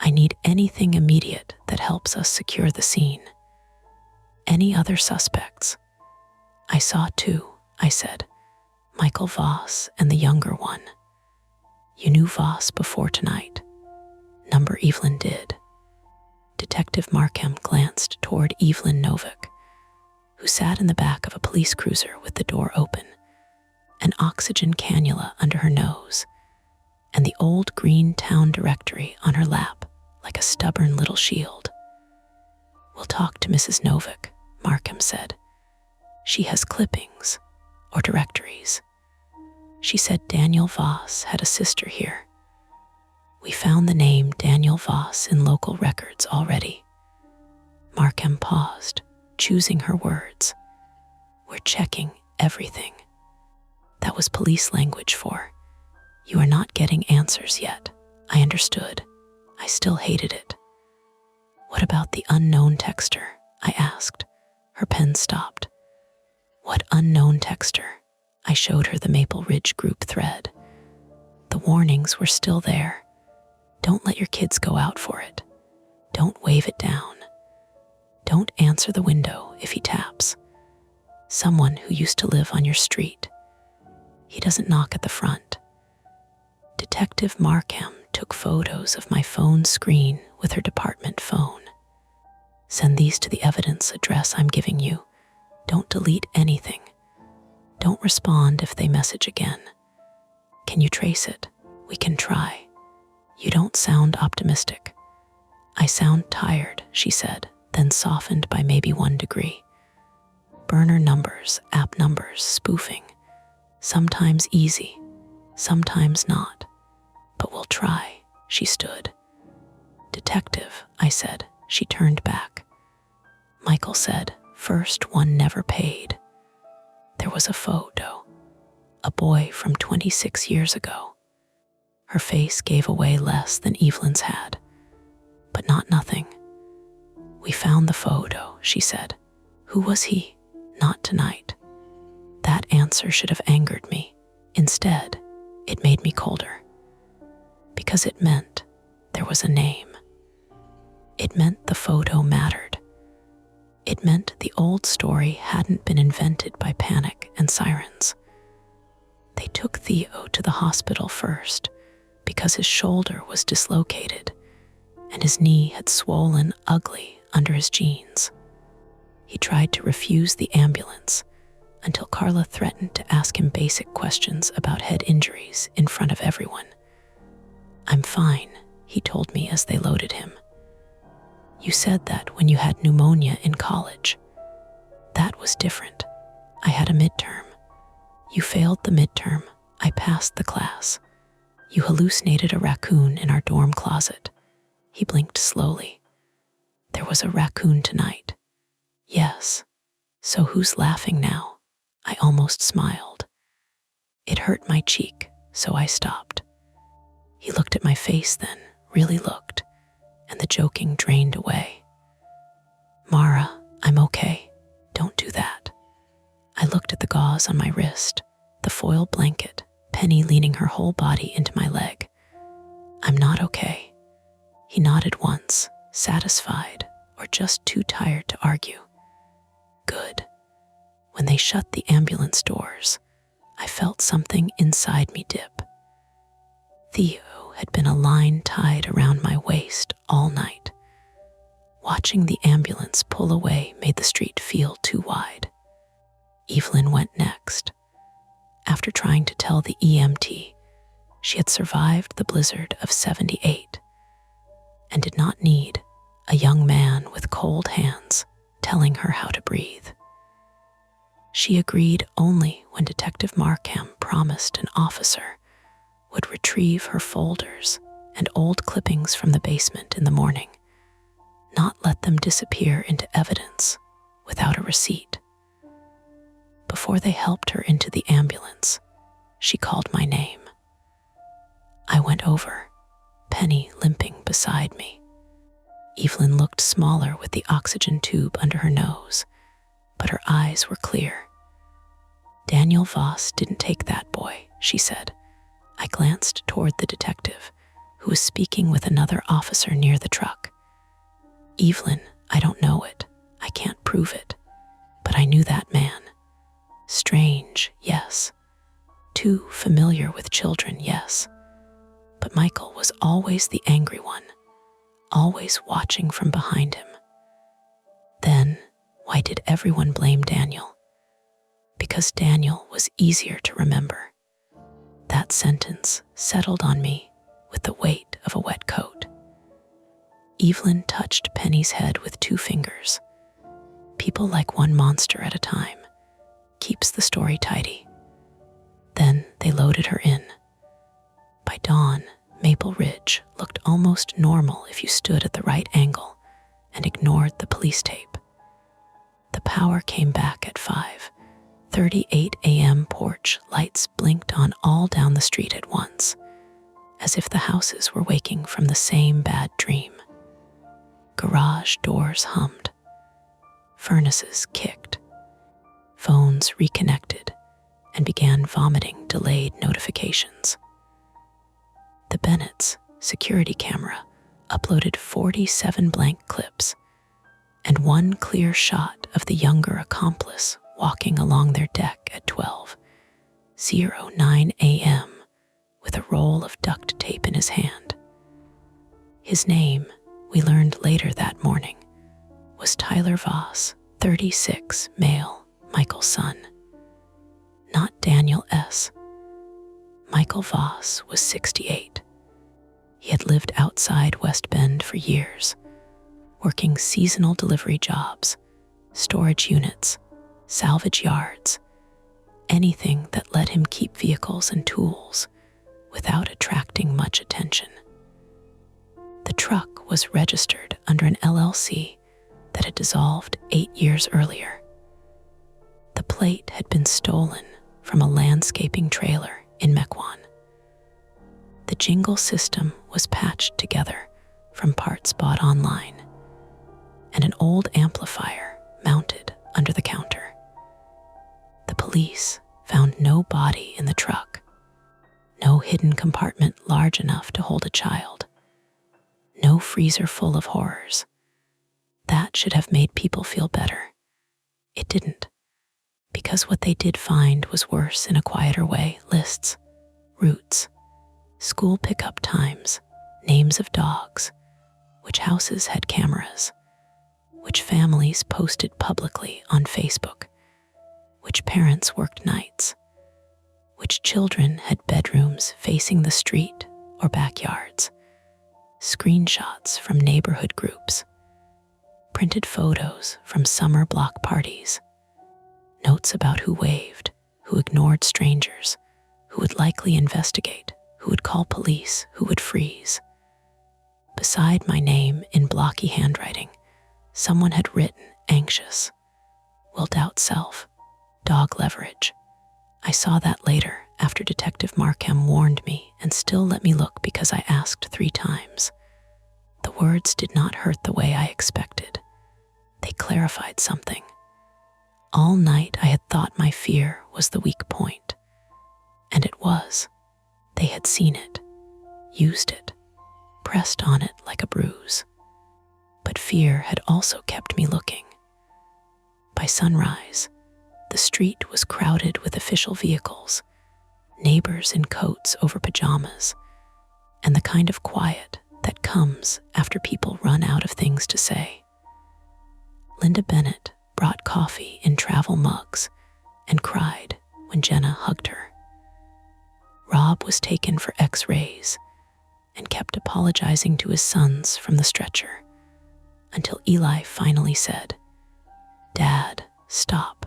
I need anything immediate that helps us secure the scene. Any other suspects? I saw two, I said. Michael Voss and the younger one. You knew Voss before tonight. Number Evelyn did. Detective Markham glanced toward Evelyn Novick, who sat in the back of a police cruiser with the door open, an oxygen cannula under her nose, and the old green town directory on her lap like a stubborn little shield. We'll talk to Mrs. Novick, Markham said. She has clippings or directories. She said Daniel Voss had a sister here. We found the name Daniel Voss in local records already. Markham paused, choosing her words. We're checking everything. That was police language for, you are not getting answers yet. I understood. I still hated it. What about the unknown texter? I asked. Her pen stopped. What unknown texter? I showed her the Maple Ridge group thread. The warnings were still there. Don't let your kids go out for it. Don't wave it down. Don't answer the window if he taps. Someone who used to live on your street. He doesn't knock at the front. Detective Markham took photos of my phone screen with her department phone. Send these to the evidence address I'm giving you. Don't delete anything. Don't respond if they message again. Can you trace it? We can try. You don't sound optimistic. I sound tired, she said, then softened by maybe 1 degree. Burner numbers, app numbers, spoofing. Sometimes easy, sometimes not. But we'll try, she stood. Detective, I said. She turned back. Michael said, first one never paid. There was a photo. A boy from 26 years ago. Her face gave away less than Evelyn's had, but not nothing. We found the photo, she said. Who was he? Not tonight. That answer should have angered me. Instead, it made me colder. Because it meant there was a name. It meant the photo mattered. It meant the old story hadn't been invented by panic and sirens. They took Theo to the hospital first because his shoulder was dislocated and his knee had swollen ugly under his jeans. He tried to refuse the ambulance until Carla threatened to ask him basic questions about head injuries in front of everyone. I'm fine, he told me as they loaded him. You said that when you had pneumonia in college. That was different. I had a midterm. You failed the midterm. I passed the class. You hallucinated a raccoon in our dorm closet. He blinked slowly. There was a raccoon tonight. Yes. So who's laughing now? I almost smiled. It hurt my cheek, so I stopped. He looked at my face then, really looked, and the joking drained away. Mara, I'm okay. Don't do that. I looked at the gauze on my wrist, the foil blanket, Penny leaning her whole body into my leg. I'm not okay. He nodded once, satisfied, or just too tired to argue. Good. When they shut the ambulance doors, I felt something inside me dip. Theo had been a line tied around my waist all night. Watching the ambulance pull away made the street feel too wide. Evelyn went next. After trying to tell the EMT she had survived the blizzard of 78 and did not need a young man with cold hands telling her how to breathe. She agreed only when Detective Markham promised an officer would retrieve her folders and old clippings from the basement in the morning, not let them disappear into evidence without a receipt. Before they helped her into the ambulance, she called my name. I went over, Penny limping beside me. Evelyn looked smaller with the oxygen tube under her nose, but her eyes were clear. Daniel Voss didn't take that boy, she said. I glanced toward the detective, who was speaking with another officer near the truck. Evelyn, I don't know it. I can't prove it. But I knew that man. Strange, yes. Too familiar with children, yes. But Michael was always the angry one, always watching from behind him. Then, why did everyone blame Daniel? Because Daniel was easier to remember. That sentence settled on me with the weight of a wet coat. Evelyn touched Penny's head with 2 fingers. People like one monster at a time. Keeps the story tidy. Then they loaded her in. By dawn, Maple Ridge looked almost normal if you stood at the right angle and ignored the police tape. The power came back at 5:38 a.m. Porch lights blinked on all down the street at once, as if the houses were waking from the same bad dream. Garage doors hummed. Furnaces kicked. Phones reconnected and began vomiting delayed notifications. The Bennett's security camera uploaded 47 blank clips and 1 clear shot of the younger accomplice walking along their deck at 12:09 a.m. with a roll of duct tape in his hand. His name, we learned later that morning, was Tyler Voss, 36, male, Michael's son. Not Daniel S. Michael Voss was 68. He had lived outside West Bend for years, working seasonal delivery jobs, storage units, salvage yards, anything that let him keep vehicles and tools without attracting much attention. The truck was registered under an LLC that had dissolved 8 years earlier. The plate had been stolen from a landscaping trailer in Mequon. The jingle system was patched together from parts bought online, and an old amplifier mounted under the counter. The police found no body in the truck, no hidden compartment large enough to hold a child, no freezer full of horrors. That should have made people feel better. It didn't, because what they did find was worse in a quieter way: lists, routes, school pickup times, names of dogs, which houses had cameras, which families posted publicly on Facebook, which parents worked nights, which children had bedrooms facing the street or backyards, screenshots from neighborhood groups, printed photos from summer block parties, notes about who waved, who ignored strangers, who would likely investigate, who would call police, who would freeze. Beside my name in blocky handwriting, someone had written anxious, will doubt self, dog leverage. I saw that later after Detective Markham warned me and still let me look because I asked 3 times. The words did not hurt the way I expected. They clarified something. All night I had thought my fear was the weak point, and it was. They had seen it, used it, pressed on it like a bruise. But fear had also kept me looking. By sunrise, the street was crowded with official vehicles, neighbors in coats over pajamas, and the kind of quiet that comes after people run out of things to say. Linda Bennett brought coffee in travel mugs and cried when Jenna hugged her. Rob was taken for X-rays and kept apologizing to his sons from the stretcher until Eli finally said, "Dad, stop,"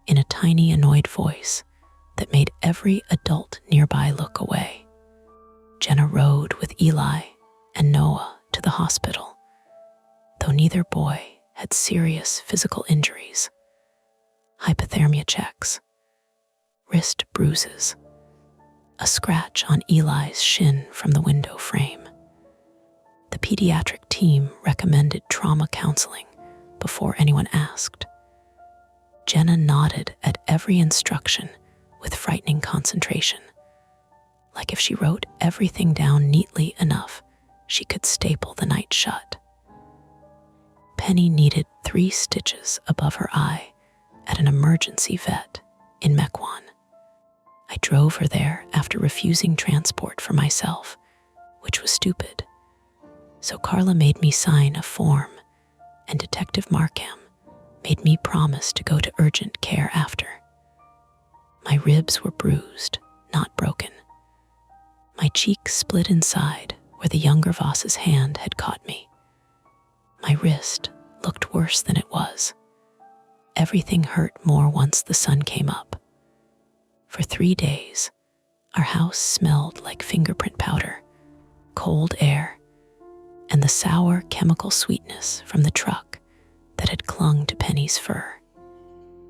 in a tiny, annoyed voice that made every adult nearby look away. Jenna rode with Eli and Noah to the hospital, though neither boy had serious physical injuries. Hypothermia checks, wrist bruises, a scratch on Eli's shin from the window frame. The pediatric team recommended trauma counseling before anyone asked. Jenna nodded at every instruction with frightening concentration, like if she wrote everything down neatly enough, she could staple the night shut. Penny needed 3 stitches above her eye at an emergency vet in Mequon. I drove her there after refusing transport for myself, which was stupid. So Carla made me sign a form, and Detective Markham made me promise to go to urgent care after. My ribs were bruised, not broken. My cheek split inside where the younger Voss's hand had caught me. My wrist looked worse than it was. Everything hurt more once the sun came up. For 3 days, our house smelled like fingerprint powder, cold air, and the sour chemical sweetness from the truck that had clung to Penny's fur.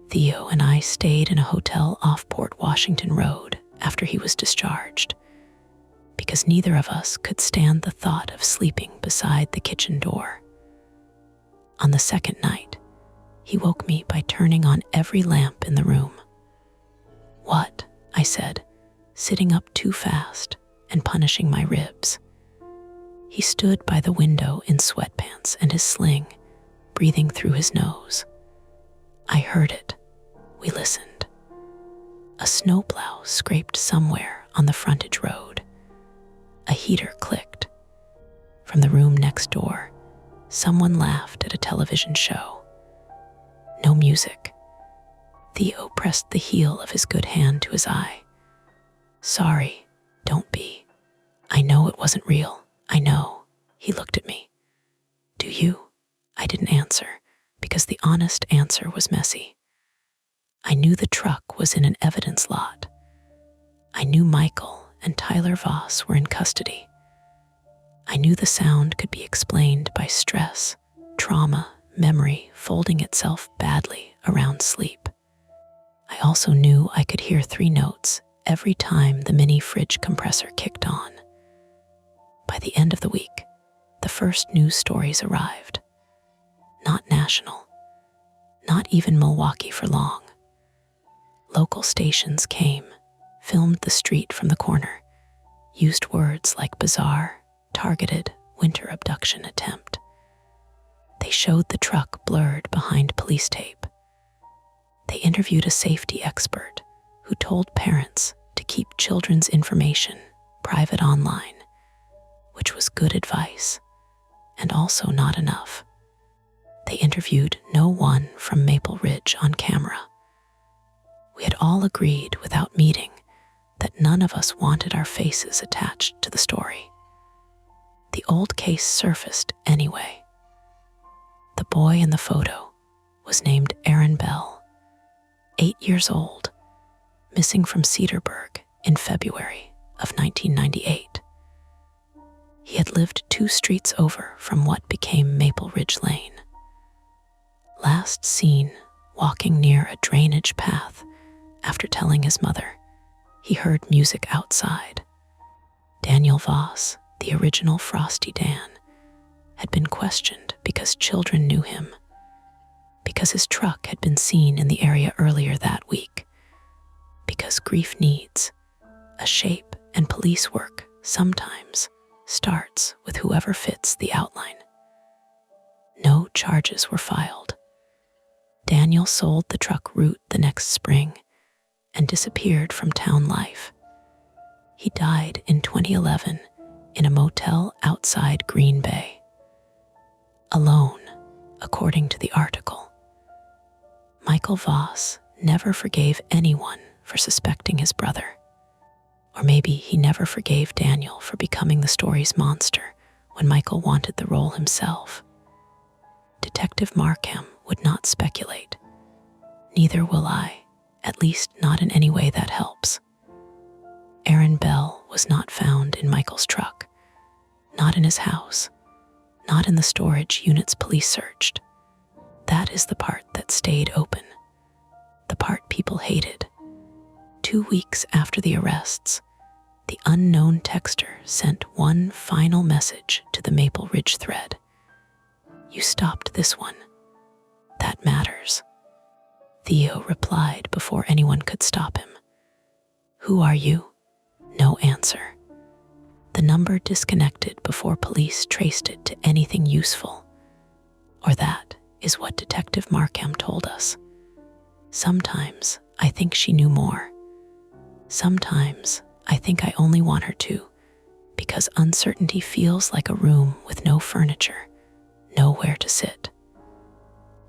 Theo and I stayed in a hotel off Port Washington Road after he was discharged, because neither of us could stand the thought of sleeping beside the kitchen door. On the second night, he woke me by turning on every lamp in the room. "What?" I said, sitting up too fast and punishing my ribs. He stood by the window in sweatpants and his sling, breathing through his nose. I heard it. We listened. A snowplow scraped somewhere on the frontage road. A heater clicked. From the room next door, someone laughed at a television show. No music. Theo pressed the heel of his good hand to his eye. "Sorry, don't be. I know it wasn't real. I know." He looked at me. "Do you?" I didn't answer, because the honest answer was messy. I knew the truck was in an evidence lot. I knew Michael and Tyler Voss were in custody. I knew the sound could be explained by stress, trauma, memory folding itself badly around sleep. I also knew I could hear 3 notes every time the mini fridge compressor kicked on. By the end of the week, the first news stories arrived. Not national, not even Milwaukee for long. Local stations came, filmed the street from the corner, used words like bizarre, targeted, winter abduction attempt. They showed the truck blurred behind police tape. They interviewed a safety expert who told parents to keep children's information private online, which was good advice, and also not enough. They interviewed no one from Maple Ridge on camera. We had all agreed without meeting that none of us wanted our faces attached to the story. The old case surfaced anyway. The boy in the photo was named Aaron Bell, 8 years old, missing from Cedarburg in February of 1998. He had lived 2 streets over from what became Maple Ridge Lane. Last seen walking near a drainage path after telling his mother he heard music outside. Daniel Voss, the original Frosty Dan, had been questioned because children knew him, because his truck had been seen in the area earlier that week, because grief needs a shape and police work sometimes starts with whoever fits the outline. No charges were filed. Daniel sold the truck route the next spring and disappeared from town life. He died in 2011 in a motel outside Green Bay. Alone, according to the article. Michael Voss never forgave anyone for suspecting his brother. Or maybe he never forgave Daniel for becoming the story's monster when Michael wanted the role himself. Detective Markham would not speculate. Neither will I, at least not in any way that helps. Aaron Bell was not found in Michael's truck, not in his house, not in the storage units police searched. That is the part that stayed open, the part people hated. 2 weeks after the arrests, the unknown texter sent one final message to the Maple Ridge thread. "You stopped this one. That matters." Theo replied before anyone could stop him. "Who are you?" No answer. The number disconnected before police traced it to anything useful. Or that is what Detective Markham told us. Sometimes I think she knew more. Sometimes I think I only want her to, because uncertainty feels like a room with no furniture, nowhere to sit.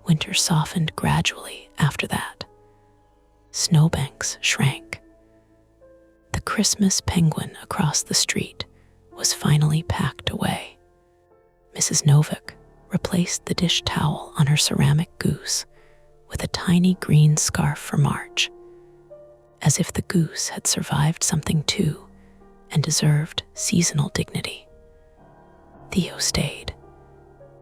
Winter softened gradually after that. Snowbanks shrank. The Christmas penguin across the street was finally packed away. Mrs. Novick replaced the dish towel on her ceramic goose with a tiny green scarf for March, as if the goose had survived something too and deserved seasonal dignity. Theo stayed.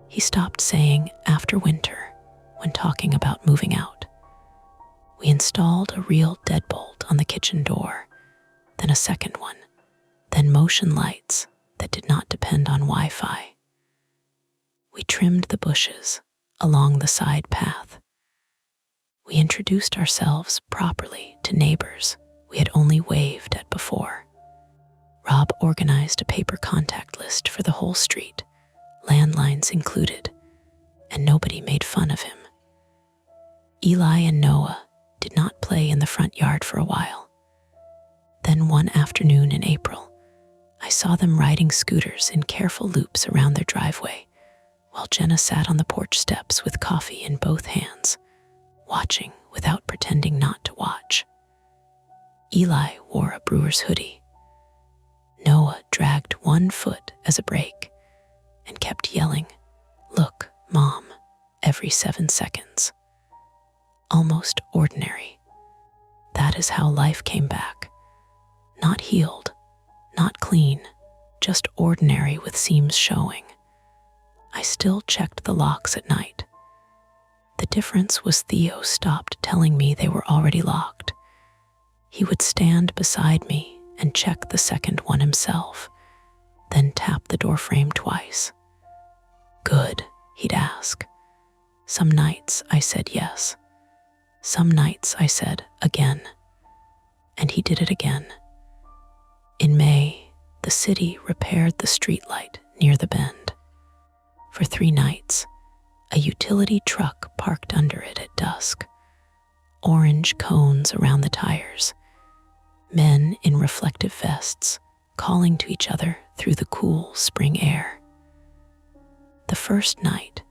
He stopped saying "after winter" when talking about moving out. We installed a real deadbolt on the kitchen door, then a second one, then motion lights that did not depend on Wi-Fi. We trimmed the bushes along the side path. We introduced ourselves properly to neighbors we had only waved at before. Rob organized a paper contact list for the whole street, landlines included, and nobody made fun of him. Eli and Noah did not play in the front yard for a while. Then one afternoon in April, I saw them riding scooters in careful loops around their driveway, while Jenna sat on the porch steps with coffee in both hands, watching without pretending not to watch. Eli wore a brewer's hoodie. Noah dragged one foot as a brake and kept yelling, "Look, Mom," every 7 seconds. Almost ordinary. That is how life came back. Not healed, not clean, just ordinary with seams showing. I still checked the locks at night. The difference was Theo stopped telling me they were already locked. He would stand beside me and check the second one himself, then tap the doorframe twice. "Good," he'd ask. Some nights I said yes. Some nights I said again. And he did it again. In May, the city repaired the streetlight near the bend. For 3 nights, a utility truck parked under it at dusk. Orange cones around the tires. Men in reflective vests calling to each other through the cool spring air. The first night,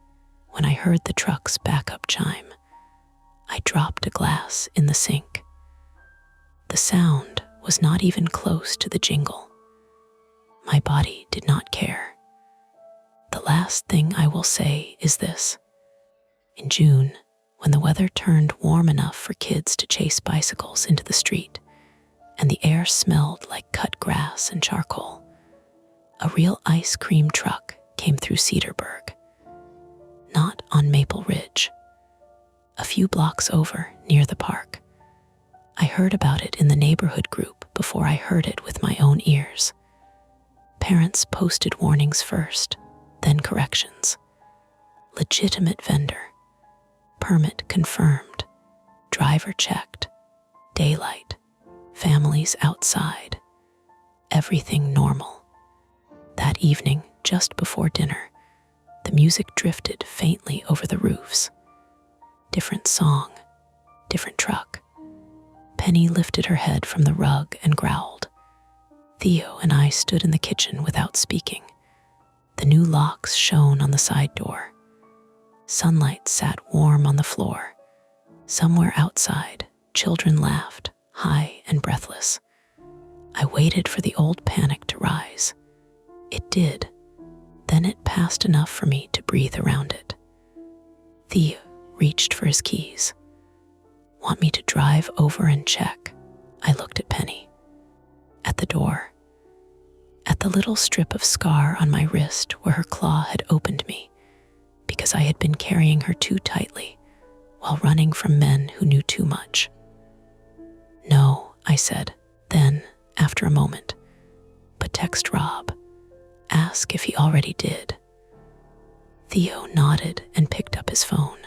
when I heard the truck's backup chime, I dropped a glass in the sink. The sound was not even close to the jingle. My body did not care. The last thing I will say is this. In June, when the weather turned warm enough for kids to chase bicycles into the street, and the air smelled like cut grass and charcoal, a real ice cream truck came through Cedarburg. Not on Maple Ridge. A few blocks over, near the park. I heard about it in the neighborhood group before I heard it with my own ears. Parents posted warnings first, then corrections. Legitimate vendor. Permit confirmed. Driver checked. Daylight. Families outside. Everything normal. That evening, just before dinner, the music drifted faintly over the roofs. Different song, different truck. Penny lifted her head from the rug and growled. Theo and I stood in the kitchen without speaking. The new locks shone on the side door. Sunlight sat warm on the floor. Somewhere outside, children laughed, high and breathless. I waited for the old panic to rise. It did. Then it passed enough for me to breathe around it. Theo reached for his keys. "Want me to drive over and check?" I looked at Penny. At the door. At the little strip of scar on my wrist where her claw had opened me, because I had been carrying her too tightly while running from men who knew too much. "No," I said, then, after a moment, "but text Rob. Ask if he already did." Theo nodded and picked up his phone.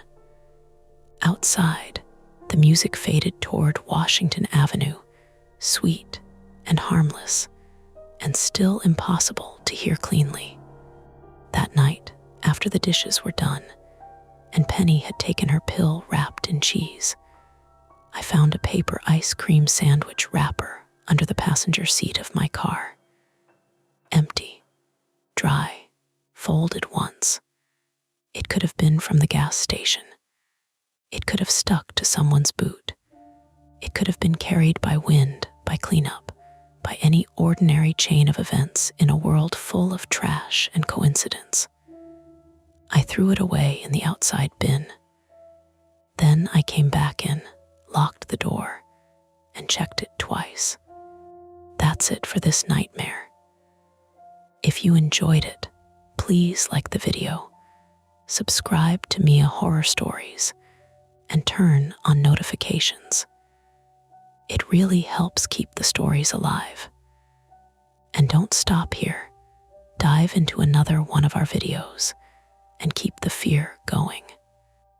Outside, the music faded toward Washington Avenue, sweet and harmless, and still impossible to hear cleanly. That night, after the dishes were done, and Penny had taken her pill wrapped in cheese, I found a paper ice cream sandwich wrapper under the passenger seat of my car. Empty, dry, folded once. It could have been from the gas station. It could have stuck to someone's boot. It could have been carried by wind, by cleanup, by any ordinary chain of events in a world full of trash and coincidence. I threw it away in the outside bin. Then I came back in, locked the door, and checked it twice. That's it for this nightmare. If you enjoyed it, please like the video, subscribe to Mia Horror Stories, and turn on notifications. It really helps keep the stories alive. And don't stop here. Dive into another one of our videos and keep the fear going.